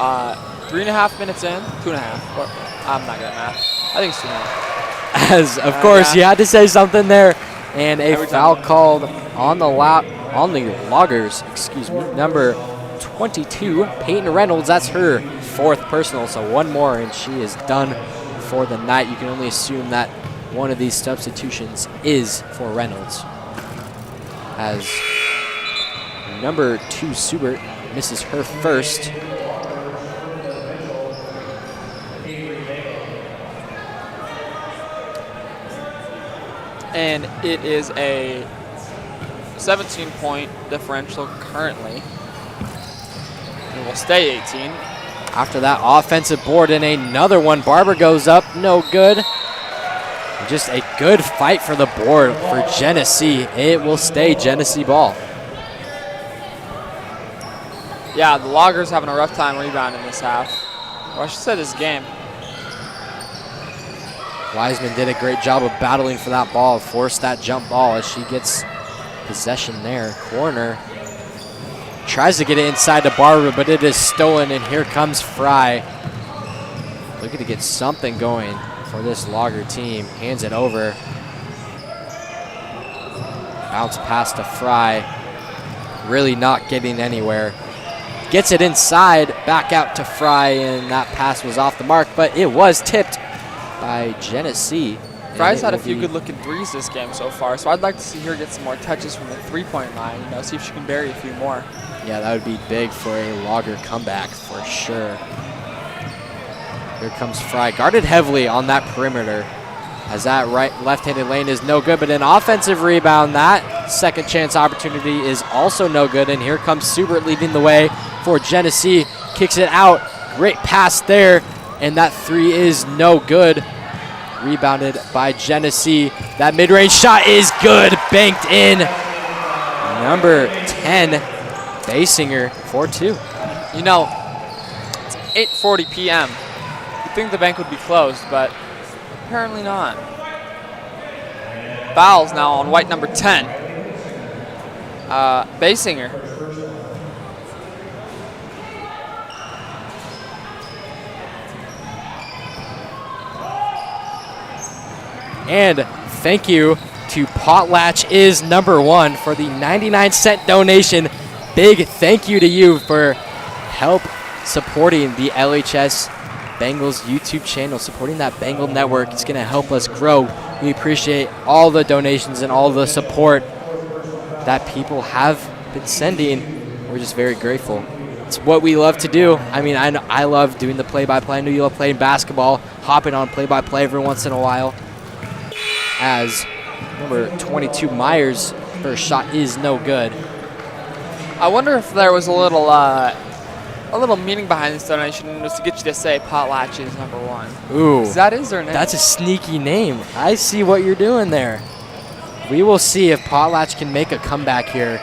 3.5 minutes in, 2.5. I'm not good at math. I think it's 2 more. As, of course, yeah. you had to say something there. And a Every foul time. called on the Loggers, excuse me, number 22, Peyton Reynolds. That's her 4th personal, so 1 more, and she is done for the night. You can only assume that one of these substitutions is for Reynolds, as number 2, Subert, misses her first. And it is a 17-point differential currently. It will stay 18. After that offensive board and another one, Barber goes up, no good. Just a good fight for the board for Genesee. It will stay Genesee ball. Yeah, the Loggers having a rough time rebounding this half. Or I should say this game. Wiseman did a great job of battling for that ball, forced that jump ball as she gets possession there. Corner. Tries to get it inside to Barber, but it is stolen, and here comes Fry. Looking to get something going for this Logger team. Hands it over. Bounce pass to Fry. Really not getting anywhere. Gets it inside, back out to Fry, and that pass was off the mark, but it was tipped by Genesee. Fry's had a few good-looking threes this game so far, so I'd like to see her get some more touches from the three-point line, you know, see if she can bury a few more. Yeah, that would be big for a Logger comeback for sure. Here comes Fry, guarded heavily on that perimeter, as that left-handed lane is no good, but an offensive rebound, that second chance opportunity is also no good, and here comes Subert leading the way for Genesee, kicks it out, great pass there, and that three is no good. Rebounded by Genesee. That mid-range shot is good, banked in. Number 10, Basinger, 4-2. You know, it's 8:40 p.m. You'd think the bank would be closed, but apparently not. Fouls now on white number 10. Basinger. And thank you to Potlatch is number 1 for the 99-cent donation. Big thank you to you for help supporting the LHS Bengals YouTube channel, supporting that Bengal network. It's going to help us grow. We appreciate all the donations and all the support that people have been sending. We're just very grateful. It's what we love to do. I mean, I love doing the play-by-play. I know you love playing basketball, hopping on play-by-play every once in a while. As number 22, Myers' first shot is no good. I wonder if there was a little meaning behind this donation, was to get you to say Potlatch is number 1. Ooh, 'cause that is their name. that's a sneaky name. I see what you're doing there. We will see if Potlatch can make a comeback here.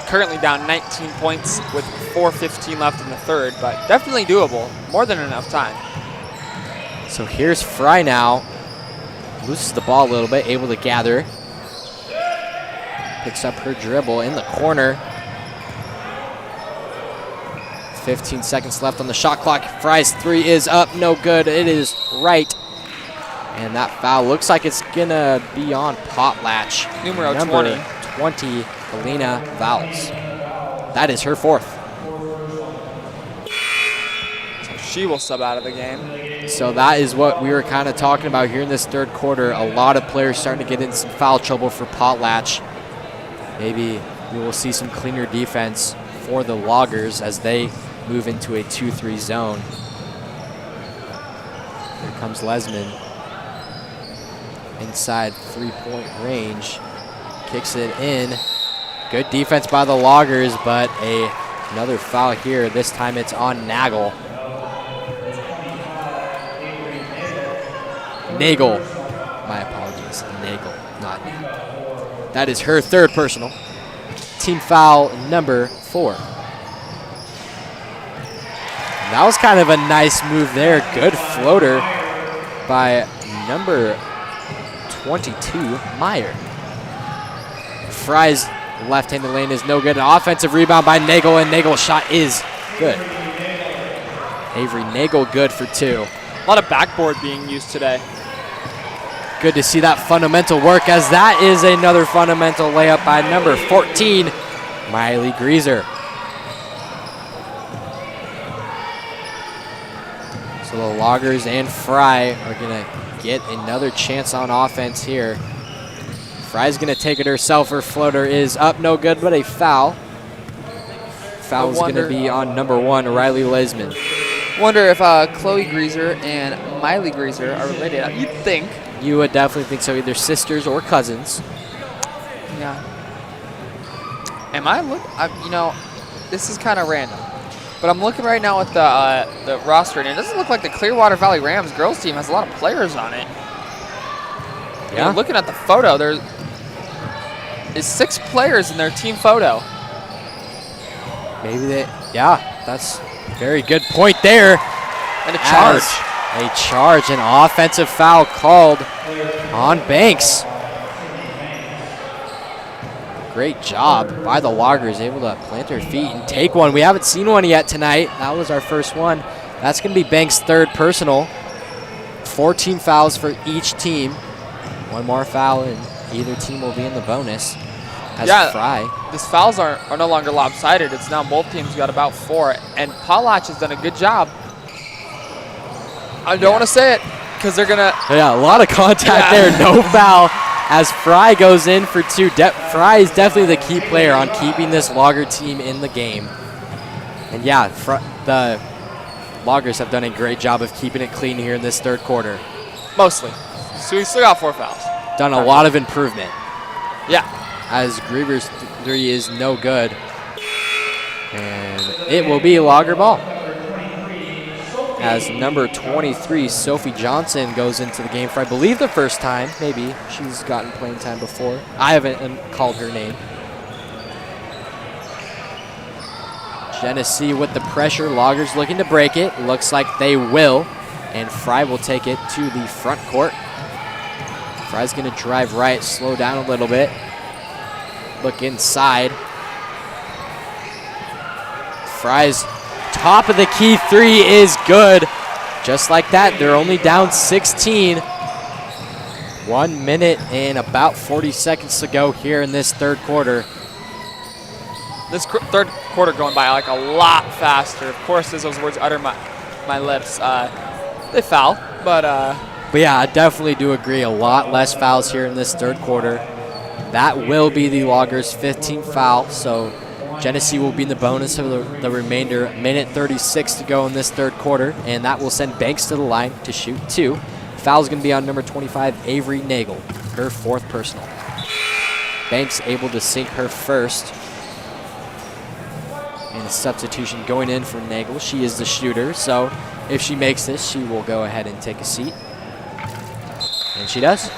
Currently down 19 points with 4:15 left in the third, but definitely doable. More than enough time. So here's Fry now. Loses the ball a little bit, able to gather. Picks up her dribble in the corner. 15 seconds left on the shot clock. Fry's three is up, no good. It is right. And that foul looks like it's gonna be on Potlatch. Number 20, Helena Vowles. That is her 4th. So she will sub out of the game. So that is what we were kind of talking about here in this third quarter. A lot of players starting to get in some foul trouble for Potlatch. Maybe we will see some cleaner defense for the Loggers as they move into a 2-3 zone. Here comes Lesman. Inside 3-point range. Kicks it in. Good defense by the Loggers, but another foul here. This time it's on Nagel. Nagel. My apologies. Nagel, not Nagel. That is her 3rd personal. Team foul number 4. That was kind of a nice move there. Good floater by number 22, Meyer. Fry's left-handed lane is no good. An offensive rebound by Nagel, and Nagel's shot is good. Avery Nagel good for 2. A lot of backboard being used today. Good to see that fundamental work, as that is another fundamental layup by number 14, Miley Greaser. So the Loggers and Fry are going to get another chance on offense here. Fry's going to take it herself. Her floater is up, no good, but a foul. Foul is going to be on number 1, Riley Lesman. Wonder if Chloe Greaser and Miley Greaser are related. You'd think. You would definitely think so, either sisters or cousins. Yeah. Am I you know, this is kind of random, but I'm looking right now at the roster, and it doesn't look like the Clearwater Valley Rams girls team has a lot of players on it. Yeah. You know, looking at the photo, there is 6 players in their team photo. Maybe they, yeah, that's a very good point there. And a charge. A charge, an offensive foul called on Banks. Great job by the Loggers, able to plant their feet and take one. We haven't seen one yet tonight. That was our first one. That's going to be Banks' 3rd personal. 14 fouls for each team. One more foul and either team will be in the bonus. As Fry. These fouls are no longer lopsided. It's now both teams got about 4, and Potlatch has done a good job. I don't want to say it because they're going to. Yeah, a lot of contact there. No foul as Fry goes in for 2. Fry is definitely the key player on keeping this Logger team in the game. And yeah, the Loggers have done a great job of keeping it clean here in this 3rd quarter. Mostly. So we still got 4 fouls. Done a lot of improvement. Yeah. As Griever's 3 is no good. And it will be Logger ball. As number 23, Sophie Johnson, goes into the game for, I believe, the first time. Maybe she's gotten playing time before. I haven't called her name. Genesee with the pressure. Loggers looking to break it. Looks like they will. And Fry will take it to the front court. Fry's going to drive right, slow down a little bit. Look inside. Fry's top of the key 3 is good. Just like that, they're only down 16. 1 minute and about 40 seconds to go here in this 3rd quarter. This 3rd quarter going by like a lot faster. Of course, as those words utter my lips, they foul, but yeah, I definitely do agree. A lot less fouls here in this 3rd quarter. That will be the Loggers' 15th foul, so Genesee will be in the bonus for the remainder. Minute 36 to go in this 3rd quarter, and that will send Banks to the line to shoot 2. Foul is going to be on number 25, Avery Nagel, her 4th personal. Banks able to sink her first. And a substitution going in for Nagel. She is the shooter, so if she makes this, she will go ahead and take a seat. And she does.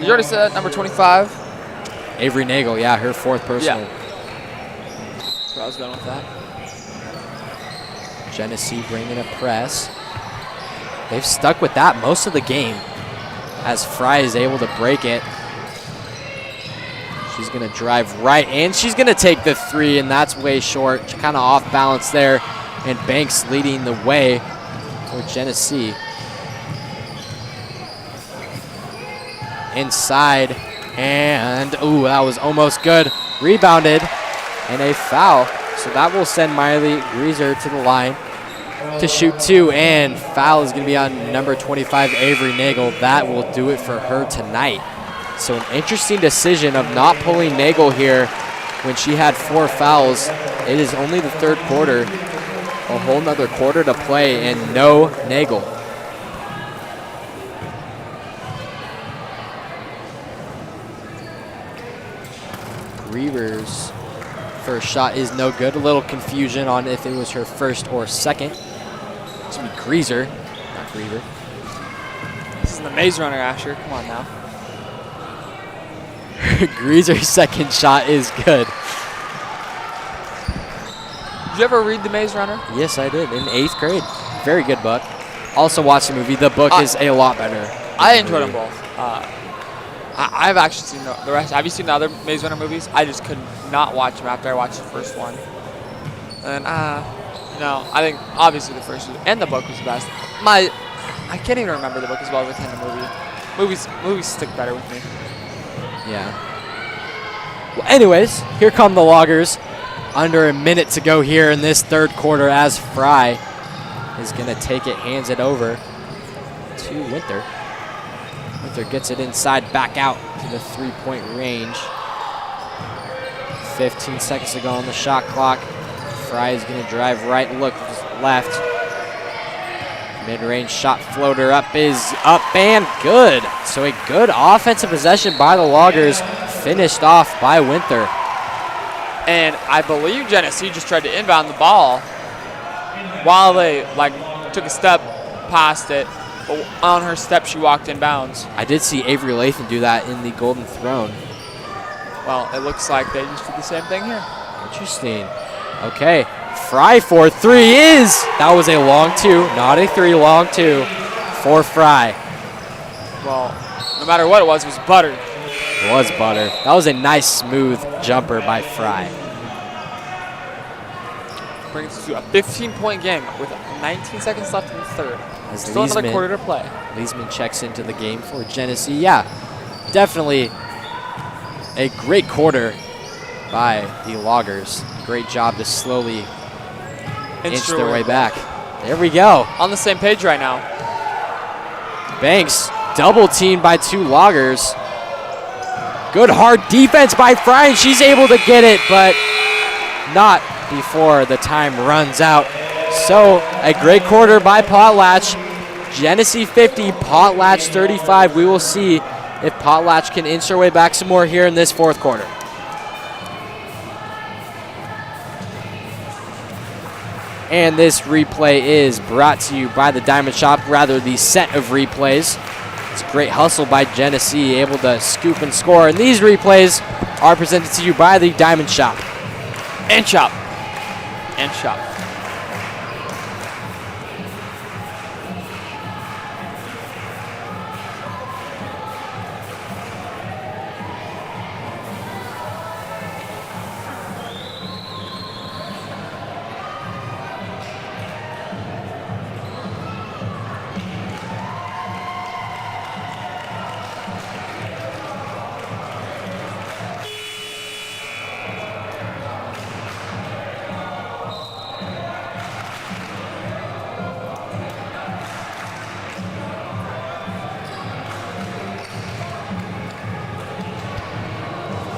You already said number 25? Avery Nagel, yeah, her 4th personal. Yeah. That's where I was going with that. Genesee bringing a press. They've stuck with that most of the game as Fry is able to break it. She's going to drive right, and she's going to take the 3, and that's way short. Kind of off balance there, and Banks leading the way for Genesee. Inside, and ooh, that was almost good. Rebounded, and a foul. So that will send Miley Greaser to the line to shoot 2, and foul is going to be on number 25, Avery Nagel. That will do it for her tonight. So an interesting decision of not pulling Nagel here when she had 4 fouls. It is only the 3rd quarter, a whole nother quarter to play, and no Nagel. Reaver's first shot is no good. A little confusion on if it was her 1st or 2nd. It's going to be Greaser, not Griever. This is the maze runner, Asher. Come on now. Greaser's 2nd shot is good. Did you ever read The Maze Runner? Yes, I did, in 8th grade. Very good book. Also watched the movie. The book is a lot better. I enjoyed them both. I've actually seen the rest. Have you seen the other Maze Runner movies? I just could not watch them after I watched the first one. And no, I think obviously the first and the book was the best. I can't even remember the book as well within the movie. Movies stick better with me. Yeah. Well, anyways, here come the Loggers. Under a minute to go here in this third quarter as Fry is going to take it, hands it over to Winter. Winter gets it inside, back out to the three-point range. 15 seconds to go on the shot clock. Fry is going to drive right, look left. Mid-range shot floater up is up and good. So a good offensive possession by the Loggers, finished off by Winter. And I believe Genesee just tried to inbound the ball while they took a step past it. But on her step, she walked inbounds. I did see Avery Lathan do that in the Golden Throne. Well, it looks like they just did the same thing here. Interesting. Okay, Fry for three is. That was a long two, not a three, long two for Fry. Well, no matter what it was butter. It was butter. That was a nice smooth jumper by Fry. Brings us to a 15-point game with 19 seconds left in the third. As Still another Leesman- quarter to play. Leesman checks into the game for Genesee. Yeah, definitely a great quarter by the Loggers. Great job to slowly inch their way back. There we go. On the same page right now. Banks double teamed by two Loggers. Good hard defense by Fry, and she's able to get it, but not before the time runs out. So a great quarter by Potlatch. Genesee 50, Potlatch 35. We will see if Potlatch can inch their way back some more here in this fourth quarter. And this replay is brought to you by the Diamond Shop, rather the set of replays. It's a great hustle by Genesee, able to scoop and score. And these replays are presented to you by the Diamond Shop. And Shop. And Shop.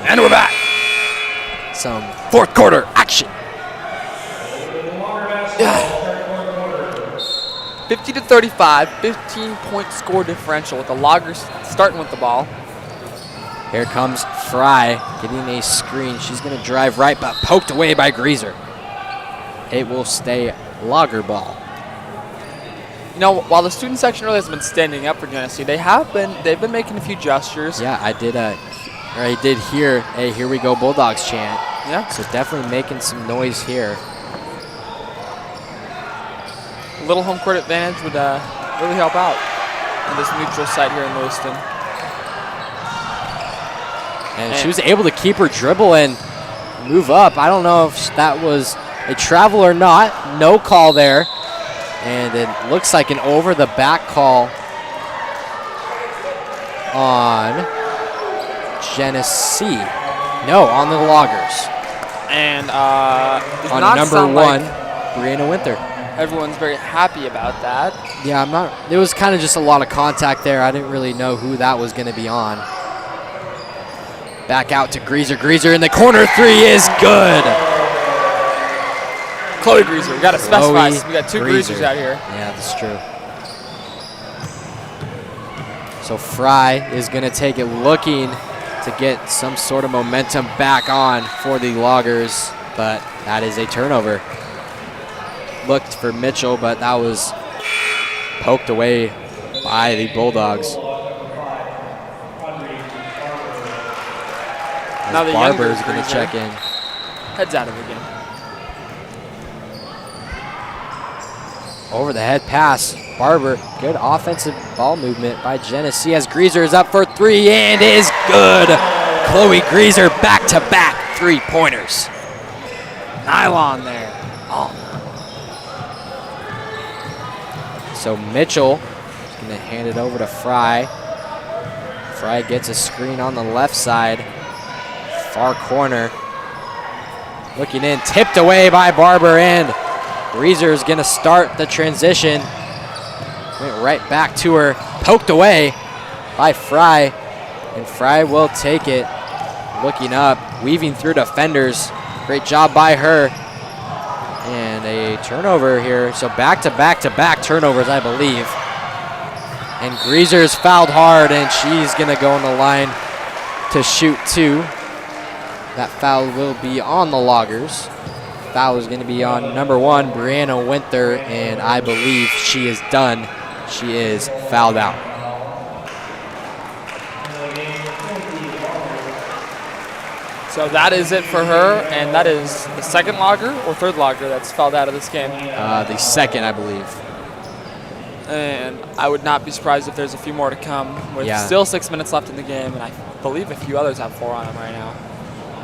And we're back. Some fourth quarter action. 50-35, 15-point score differential with the Loggers starting with the ball. Here comes Fry getting a screen. She's going to drive right, but poked away by Greaser. It will stay Logger ball. You know, while the student section really has been standing up for Genesee, they've been making a few gestures. Yeah, I did hear a "Here we go Bulldogs" chant. Yeah. So definitely making some noise here. A little home court advantage would really help out on this neutral site here in Lewiston. And she was able to keep her dribble and move up. I don't know if that was a travel or not. No call there. And it looks like an over-the-back call on Genesee. No, on the Loggers. And on number one, Brianna Winter. Everyone's very happy about that. Yeah, I'm not. There was kind of just a lot of contact there. I didn't really know who that was going to be on. Back out to Greaser. Greaser in the corner. Three is good. Chloe Greaser. We got to specify. Chloe We got two Greaser. Greasers out here. Yeah, that's true. So Fry is going to take it, looking to get some sort of momentum back on for the Loggers, but that is a turnover. Looked for Mitchell, but that was poked away by the Bulldogs. Now the Barber younger is going to Greaser check in. heads out of the game. Over the head pass. Barber, good offensive ball movement by Genesee as Greaser is up for three and is good. Chloe Greaser back-to-back three-pointers. Nylon there. So Mitchell is going to hand it over to Fry. Fry gets a screen on the left side. Far corner. Looking in, tipped away by Barber, and Greaser is going to start the transition. Went right back to her, poked away by Fry, and Fry will take it. Looking up, weaving through defenders. Great job by her. And a turnover here. So back-to-back-to-back turnovers, I believe. And Greaser's fouled hard, and she's going to go on the line to shoot 2. That foul will be on the Loggers. Foul is going to be on number 1, Brianna Winter, and I believe she is done. She is fouled out. So that is it for her, and that is the second Logger or third Logger that's fouled out of this game. The second, I believe. And I would not be surprised if there's a few more to come with still 6 minutes left in the game, and I believe a few others have 4 on them right now.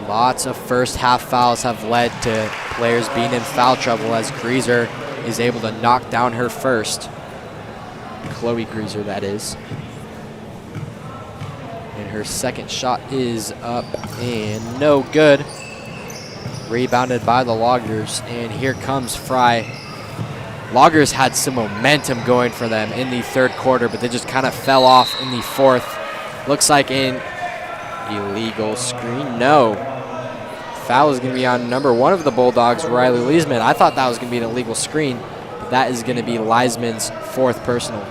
Lots of first half fouls have led to players being in foul trouble as Greaser is able to knock down her first. Chloe Greaser, that is. And her second shot is up and no good. Rebounded by the Loggers, and here comes Fry. Loggers had some momentum going for them in the third quarter, but they just kind of fell off in the fourth. Looks like an illegal screen. No. Foul is going to be on number 1 of the Bulldogs, Riley Leisman. I thought that was going to be an illegal screen, but that is going to be Leisman's 4th personal.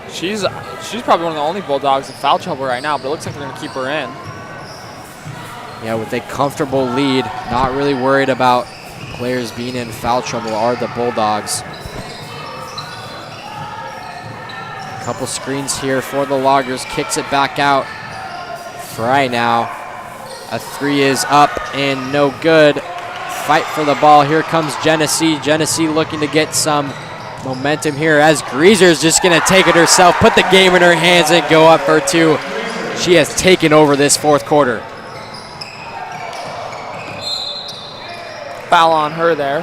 She's probably one of the only Bulldogs in foul trouble right now, but it looks like they're going to keep her in. Yeah, with a comfortable lead, not really worried about players being in foul trouble are the Bulldogs. Couple screens here for the Loggers, kicks it back out. Fry now. A 3 is up and no good. Fight for the ball. Here comes Genesee. Genesee looking to get some momentum here as Greaser's just going to take it herself, put the game in her hands and go up for 2. She has taken over this fourth quarter. Foul on her there.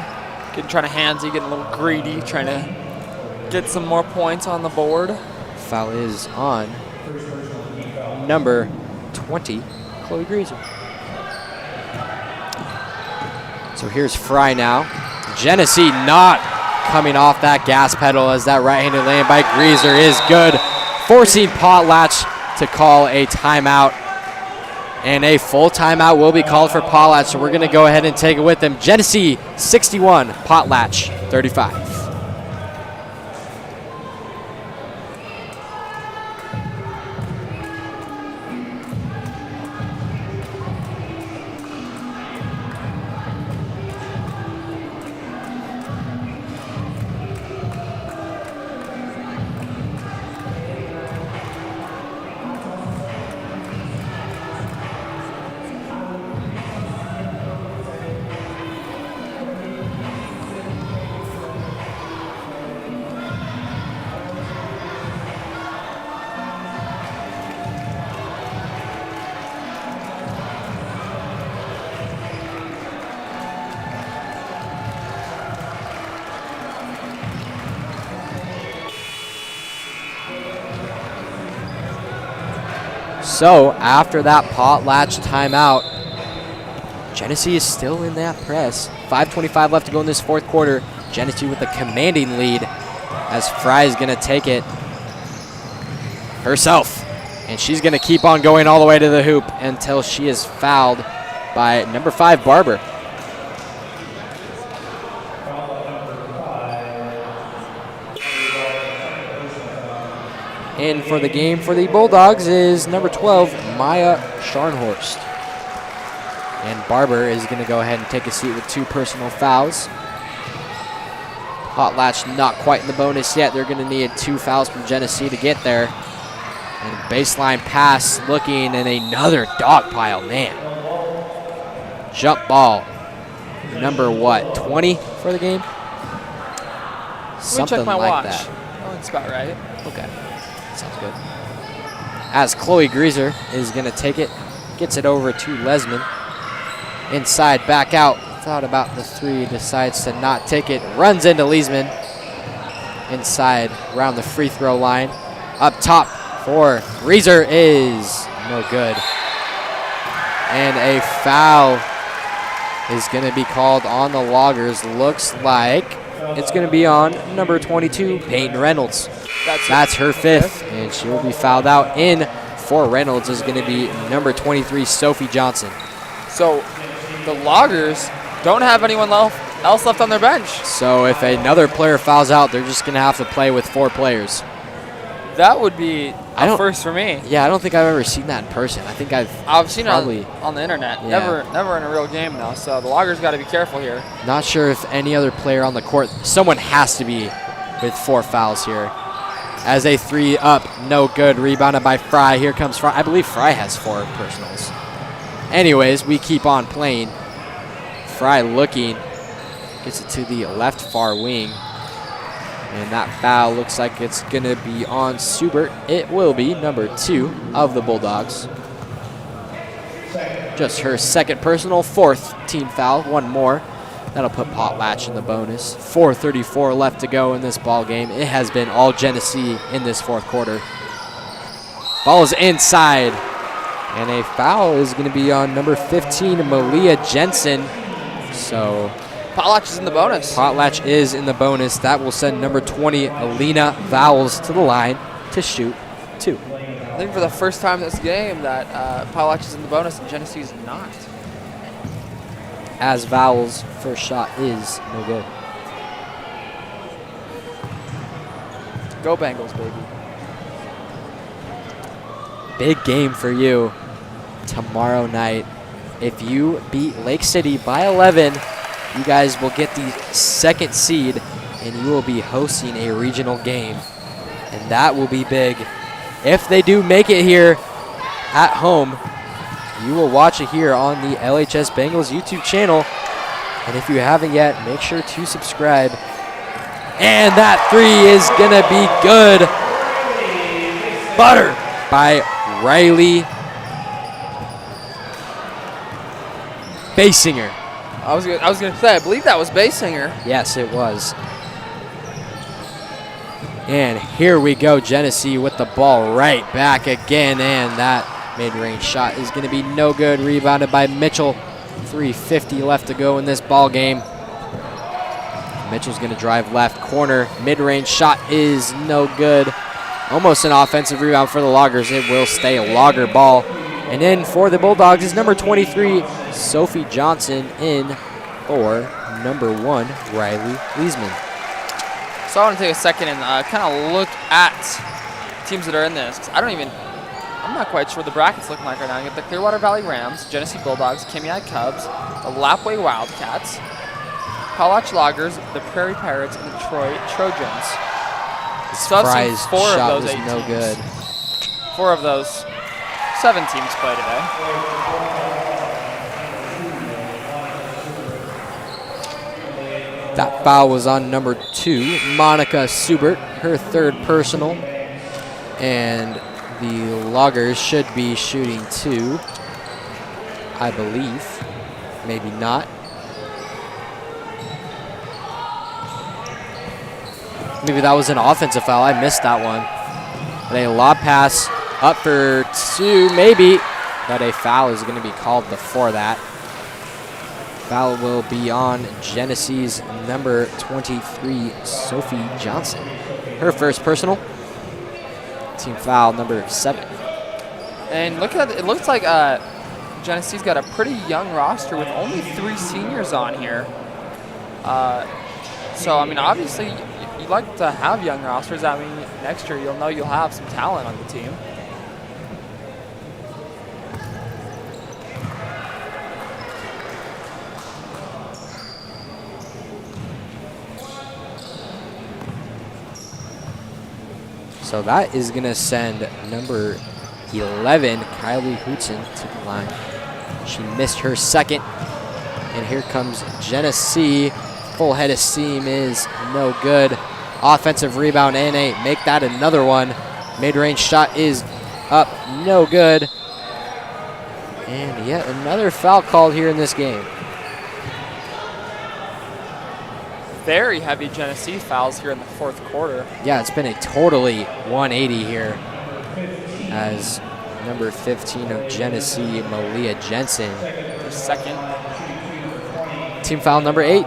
Trying to handsy, getting a little greedy, trying to get some more points on the board. Foul is on number 20, Chloe Greaser. So here's Fry now. Genesee not coming off that gas pedal as that right-handed lane by Greaser is good, forcing Potlatch to call a timeout. And a full timeout will be called for Potlatch, so we're going to go ahead and take it with them. Genesee 61, Potlatch 35. So after that Potlatch timeout, Genesee is still in that press. 5:25 left to go in this fourth quarter. Genesee with a commanding lead as Fry is going to take it herself. And she's going to keep on going all the way to the hoop until she is fouled by number 5, Barber. In for the game for the Bulldogs is number 12, Maya Scharnhorst. And Barber is going to go ahead and take a seat with 2 personal fouls. Potlatch not quite in the bonus yet. They're going to need 2 fouls from Genesee to get there. And baseline pass looking, and another dog pile, man. Jump ball. Number what, 20 for the game? Something check my like watch. that. Oh, that's about right. Okay, sounds good. As Chloe Greaser is going to take it, gets it over to Lesman. Inside, back out thought about the three, decides to not take it, runs into Leesman. Inside, around the free throw line. Up top for Reeser is no good. And a foul is going to be called on the Loggers. Looks like it's going to be on number 22, Peyton Reynolds. That's her fifth, and she will be fouled out. In for Reynolds is going to be number 23, Sophie Johnson. So the Loggers don't have anyone else left on their bench. So if another player fouls out, they're just going to have to play with 4 players. That would be a first for me. Yeah, I don't think I've ever seen that in person. I think I've seen it on the internet. Yeah. Never in a real game though. So the Loggers got to be careful here. Not sure if any other player on the court. Someone has to be with 4 fouls here. As a 3 up, no good. Rebounded by Fry. Here comes Fry. I believe Fry has 4 personals. Anyways, we keep on playing. Fry looking, gets it to the left far wing. And that foul looks like it's going to be on Subert. It will be number 2 of the Bulldogs. Just her second personal, 4th team foul, 1 more. That'll put Potlatch in the bonus. 4:34 left to go in this ball game. It has been all Genesee in this 4th quarter. Ball is inside. And a foul is going to be on number 15, Malia Jensen. So Potlatch is in the bonus. Potlatch is in the bonus. That will send number 20, Alina Vowles, to the line to shoot 2. I think for the first time this game that Potlatch is in the bonus and Genesee is not. As Vowles' first shot is no good. Go Bengals, baby. Big game for you tomorrow night. If you beat Lake City by 11, you guys will get the 2nd seed, and you will be hosting a regional game. And that will be big. If they do make it here at home, you will watch it here on the LHS Bengals YouTube channel. And if you haven't yet, make sure to subscribe. And that 3 is going to be good. Butter by Riley Basinger. I was gonna say, I believe that was Basinger. Yes, it was. And here we go, Genesee with the ball right back again, and that mid-range shot is going to be no good. Rebounded by Mitchell. 3:50 left to go in this ball game. Mitchell's going to drive left corner. Mid-range shot is no good. Almost an offensive rebound for the Loggers. It will stay a Logger ball. And in for the Bulldogs is number 23, Sophie Johnson, in for number 1, Riley Leesman. So I want to take a second and kind of look at teams that are in this. 'Cause I'm not quite sure what the bracket's looking like right now. You get the Clearwater Valley Rams, Genesee Bulldogs, Kamiah Cubs, the Lapwai Wildcats, Potlatch Loggers, the Prairie Pirates, and the Troy Trojans. So I've seen 4 of those 8 no teams. good. 4 of those 7 teams play today. That foul was on number 2, Monica Subert, her 3rd personal. And the Loggers should be shooting 2, I believe. Maybe not. Maybe that was an offensive foul. I missed that one. But a lob pass up for 2, maybe. But a foul is going to be called before that. Foul will be on Genesee's number 23, Sophie Johnson. Her first personal. Team foul number 7. And look at it looks like Genesee's got a pretty young roster with only 3 seniors on here. So I mean, obviously you'd like to have young rosters. I mean, next year you'll know you'll have some talent on the team. So that is going to send number 11, Kylie Hootson, to the line. She missed her 2nd. And here comes Genesee. Full head of steam is no good. Offensive rebound and make that another one. Mid-range shot is up, no good. And yet another foul called here in this game. very heavy Genesee fouls here in the fourth quarter. Yeah, it's been a totally 180 here as number 15 of Genesee, Malia Jensen. Her second. Team foul number 8.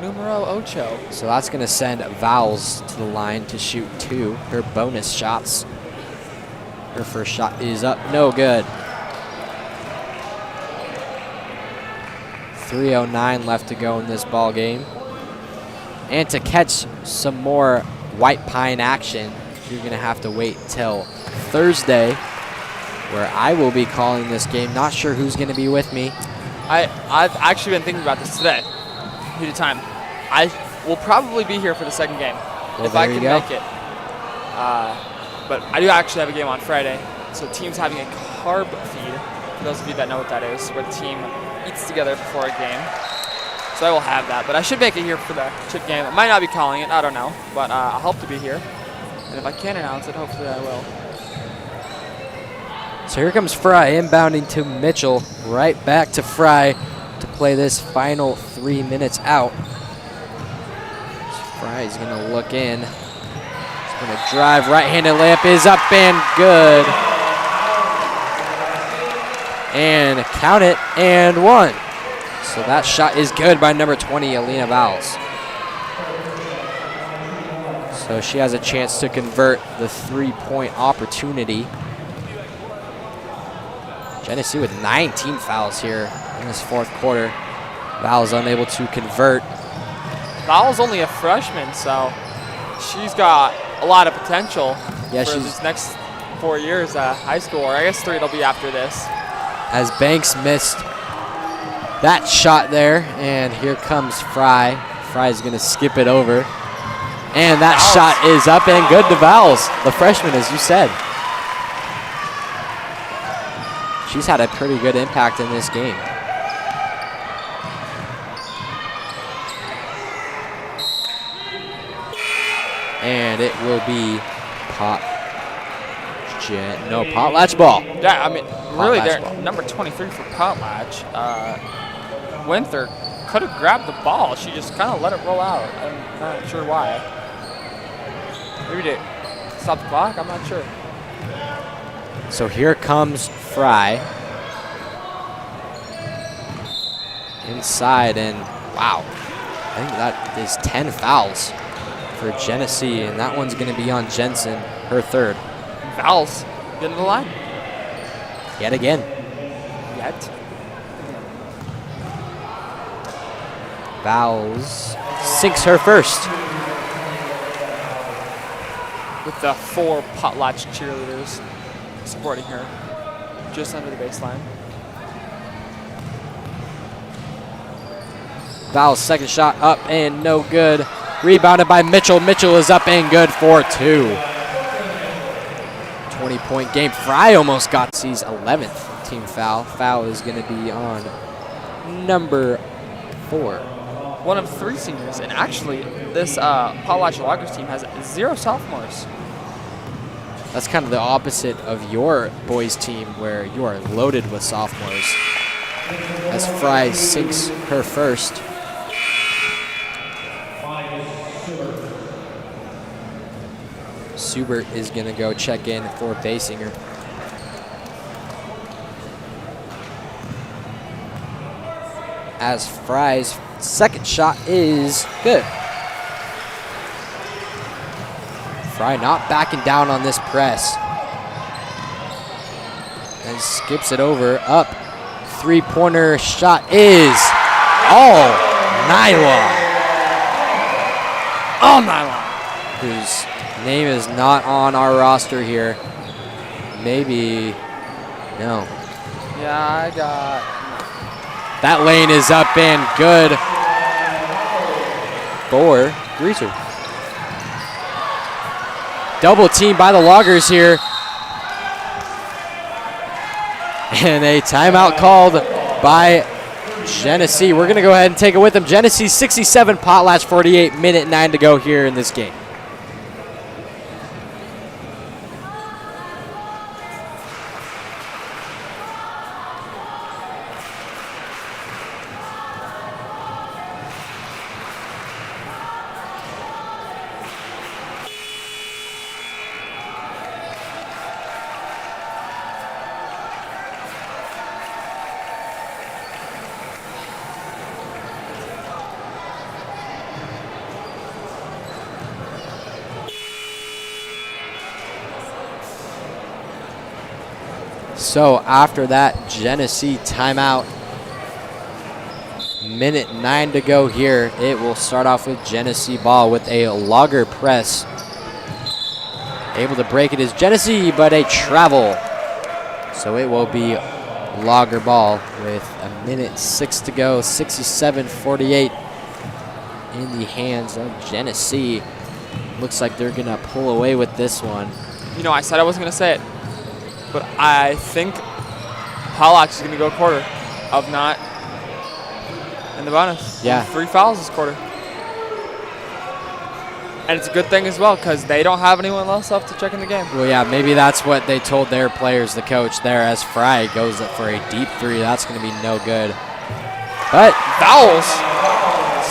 Numero ocho. So that's going to send Vowels to the line to shoot 2, her bonus shots. Her first shot is up, no good. 3:09 left to go in this ball game. And to catch some more White Pine action, you're going to have to wait till Thursday, where I will be calling this game. Not sure who's going to be with me. I've actually been thinking about this today. Due to time, I will probably be here for the second game if I can make it. But I do actually have a game on Friday, so the team's having a carb feed. For those of you that know what that is, where the team eats together before a game. So I will have that, but I should make it here for the chip game. I might not be calling it, I don't know, but I hope to be here. And if I can announce it, hopefully I will. So here comes Fry inbounding to Mitchell. Right back to Fry to play this final 3 minutes out. Fry's gonna look in. He's gonna drive, right-handed layup is up and good. And count it, and 1. So that shot is good by number 20, Alina Vowles. So she has a chance to convert the 3-point opportunity. Genesee with 19 fouls here in this fourth quarter. Vowles unable to convert. Vowles only a freshman, so she's got a lot of potential for these next 4 years at high school, or I guess 3 it'll be after this. As Banks missed that shot there, and here comes Fry. Fry's gonna skip it over. And that shot is up and good to Vowles, the freshman, as you said. She's had a pretty good impact in this game. And it will be Potlatch ball. Yeah, I mean, really, Potlatch they're ball. number 23 for Potlatch. Winther could have grabbed the ball. She just kind of let it roll out. I'm not sure why. Maybe to stop the clock. I'm not sure. So here comes Fry. Inside, and wow. I think that is 10 fouls for Genesee, and that one's going to be on Jensen, her 3rd. Vowles, get to the line. Yet again. Yet. Vowles sinks her 1st. With the 4 Potlatch cheerleaders supporting her just under the baseline. Vowles' 2nd shot up and no good. Rebounded by Mitchell. Mitchell is up and good for 2. 20-point game. Fry almost got C's 11th team foul. Foul is going to be on number 4. One of 3 seniors, and actually this Potlatch Loggers team has 0 sophomores. That's kind of the opposite of your boys team, where you are loaded with sophomores. As Fry sinks her 1st. Subert is going to go check in for Basinger. As Fry's 2nd shot is good. Fry not backing down on this press. And skips it over, up. 3-pointer shot is all nylon. All nylon. Whose name is not on our roster here. Maybe, no. Yeah, I got. That lane is up and good for Greaser. Double team by the Loggers here. And a timeout called by Genesee. We're going to go ahead and take it with them. Genesee 67, Potlatch 48, minute 9 to go here in this game. So after that Genesee timeout, minute 9 to go here. It will start off with Genesee ball with a logger press. Able to break it is Genesee, but a travel. So it will be logger ball with a minute 6 to go, 67-48 in the hands of Genesee. Looks like they're gonna pull away with this one. You know, I said I wasn't gonna say it, but I think Potlatch is gonna go quarter of not in the bonus. Yeah. 3 fouls this quarter. And it's a good thing as well because they don't have anyone else left to check in the game. Well, yeah, maybe that's what they told their players, the coach there, as Fry goes up for a deep 3. That's going to be no good. But Fouls,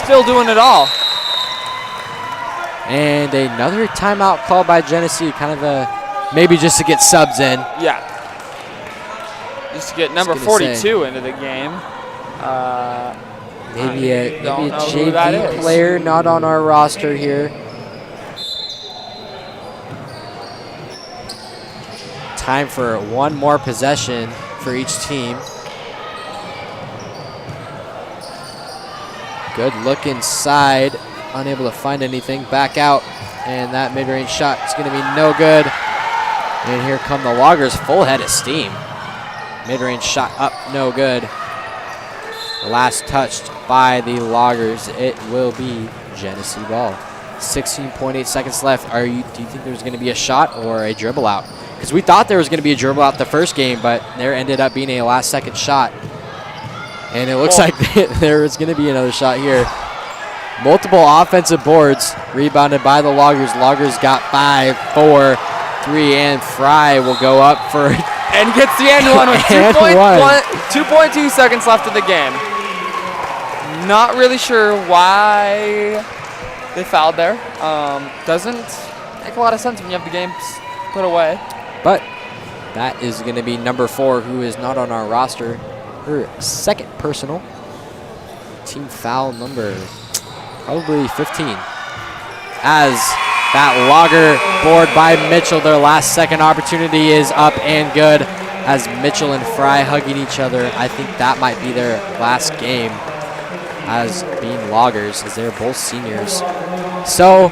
still doing it all. and another timeout called by Genesee, kind of a maybe just to get subs in. Yeah. Just to get number 42 into the game. Maybe a who that JV is. player not on our roster here. Time for one more possession for each team. Good look inside, unable to find anything. Back out, and that mid-range shot is going to be no good. And here come the Loggers, full head of steam. Mid-range shot up, no good. Last touched by the Loggers. It will be Genesee ball. 16.8 seconds left. Do you think there's going to be a shot or a dribble out? Because we thought there was going to be a dribble out the first game, but there ended up being a last-second shot. And it looks like there is going to be another shot here. Multiple offensive boards rebounded by the Loggers. Loggers got 5, 4, 3, and Fry will go up for And gets the end one with 2.2 seconds left of the game. Not really sure why they fouled there. Doesn't make a lot of sense when you have the game put away. But that is going to be number 4, who is not on our roster. Her second personal. Team foul number probably 15. As that Logger board by Mitchell, their last second opportunity is up and good. As Mitchell and Fry hugging each other. I think that might be their last game as being Loggers, as they're both seniors. So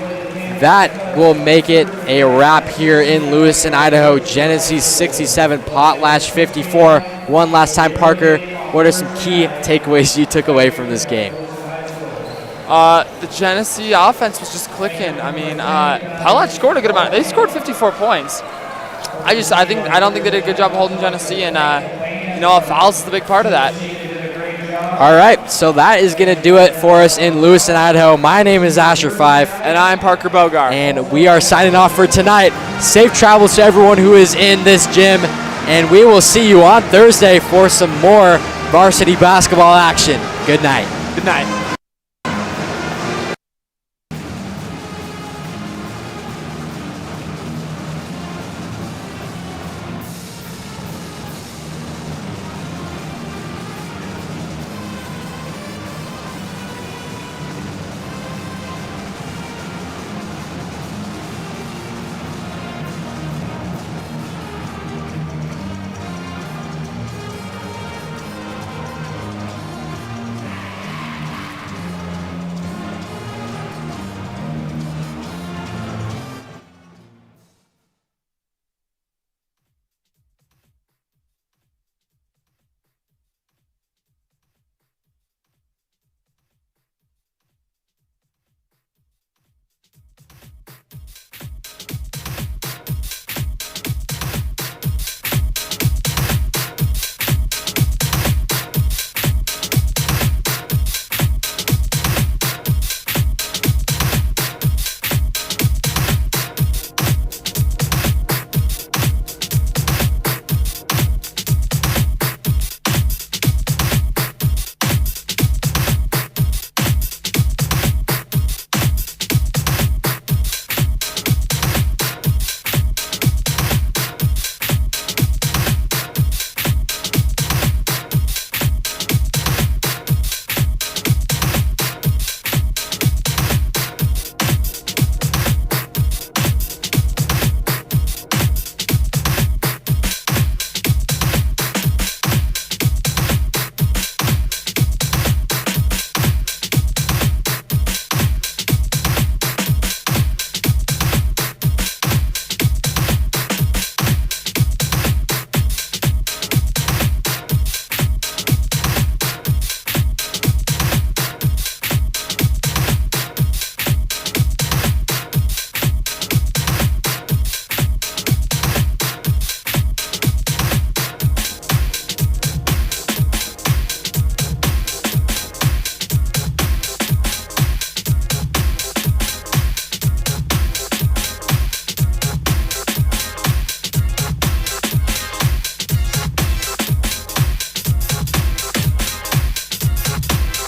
that will make it a wrap here in Lewiston, Idaho. Genesee 67, Potlatch 54. One last time, Parker, what are some key takeaways you took away from this game? The Genesee offense was just clicking. I mean, Potlatch scored a good amount. They scored 54 points. I don't think they did a good job of holding Genesee, and fouls is the big part of that. All right, so that is going to do it for us in Lewiston, Idaho. My name is Asher 5. And I'm Parker Bogar. And we are signing off for tonight. Safe travels to everyone who is in this gym. And we will see you on Thursday for some more varsity basketball action. Good night. Good night.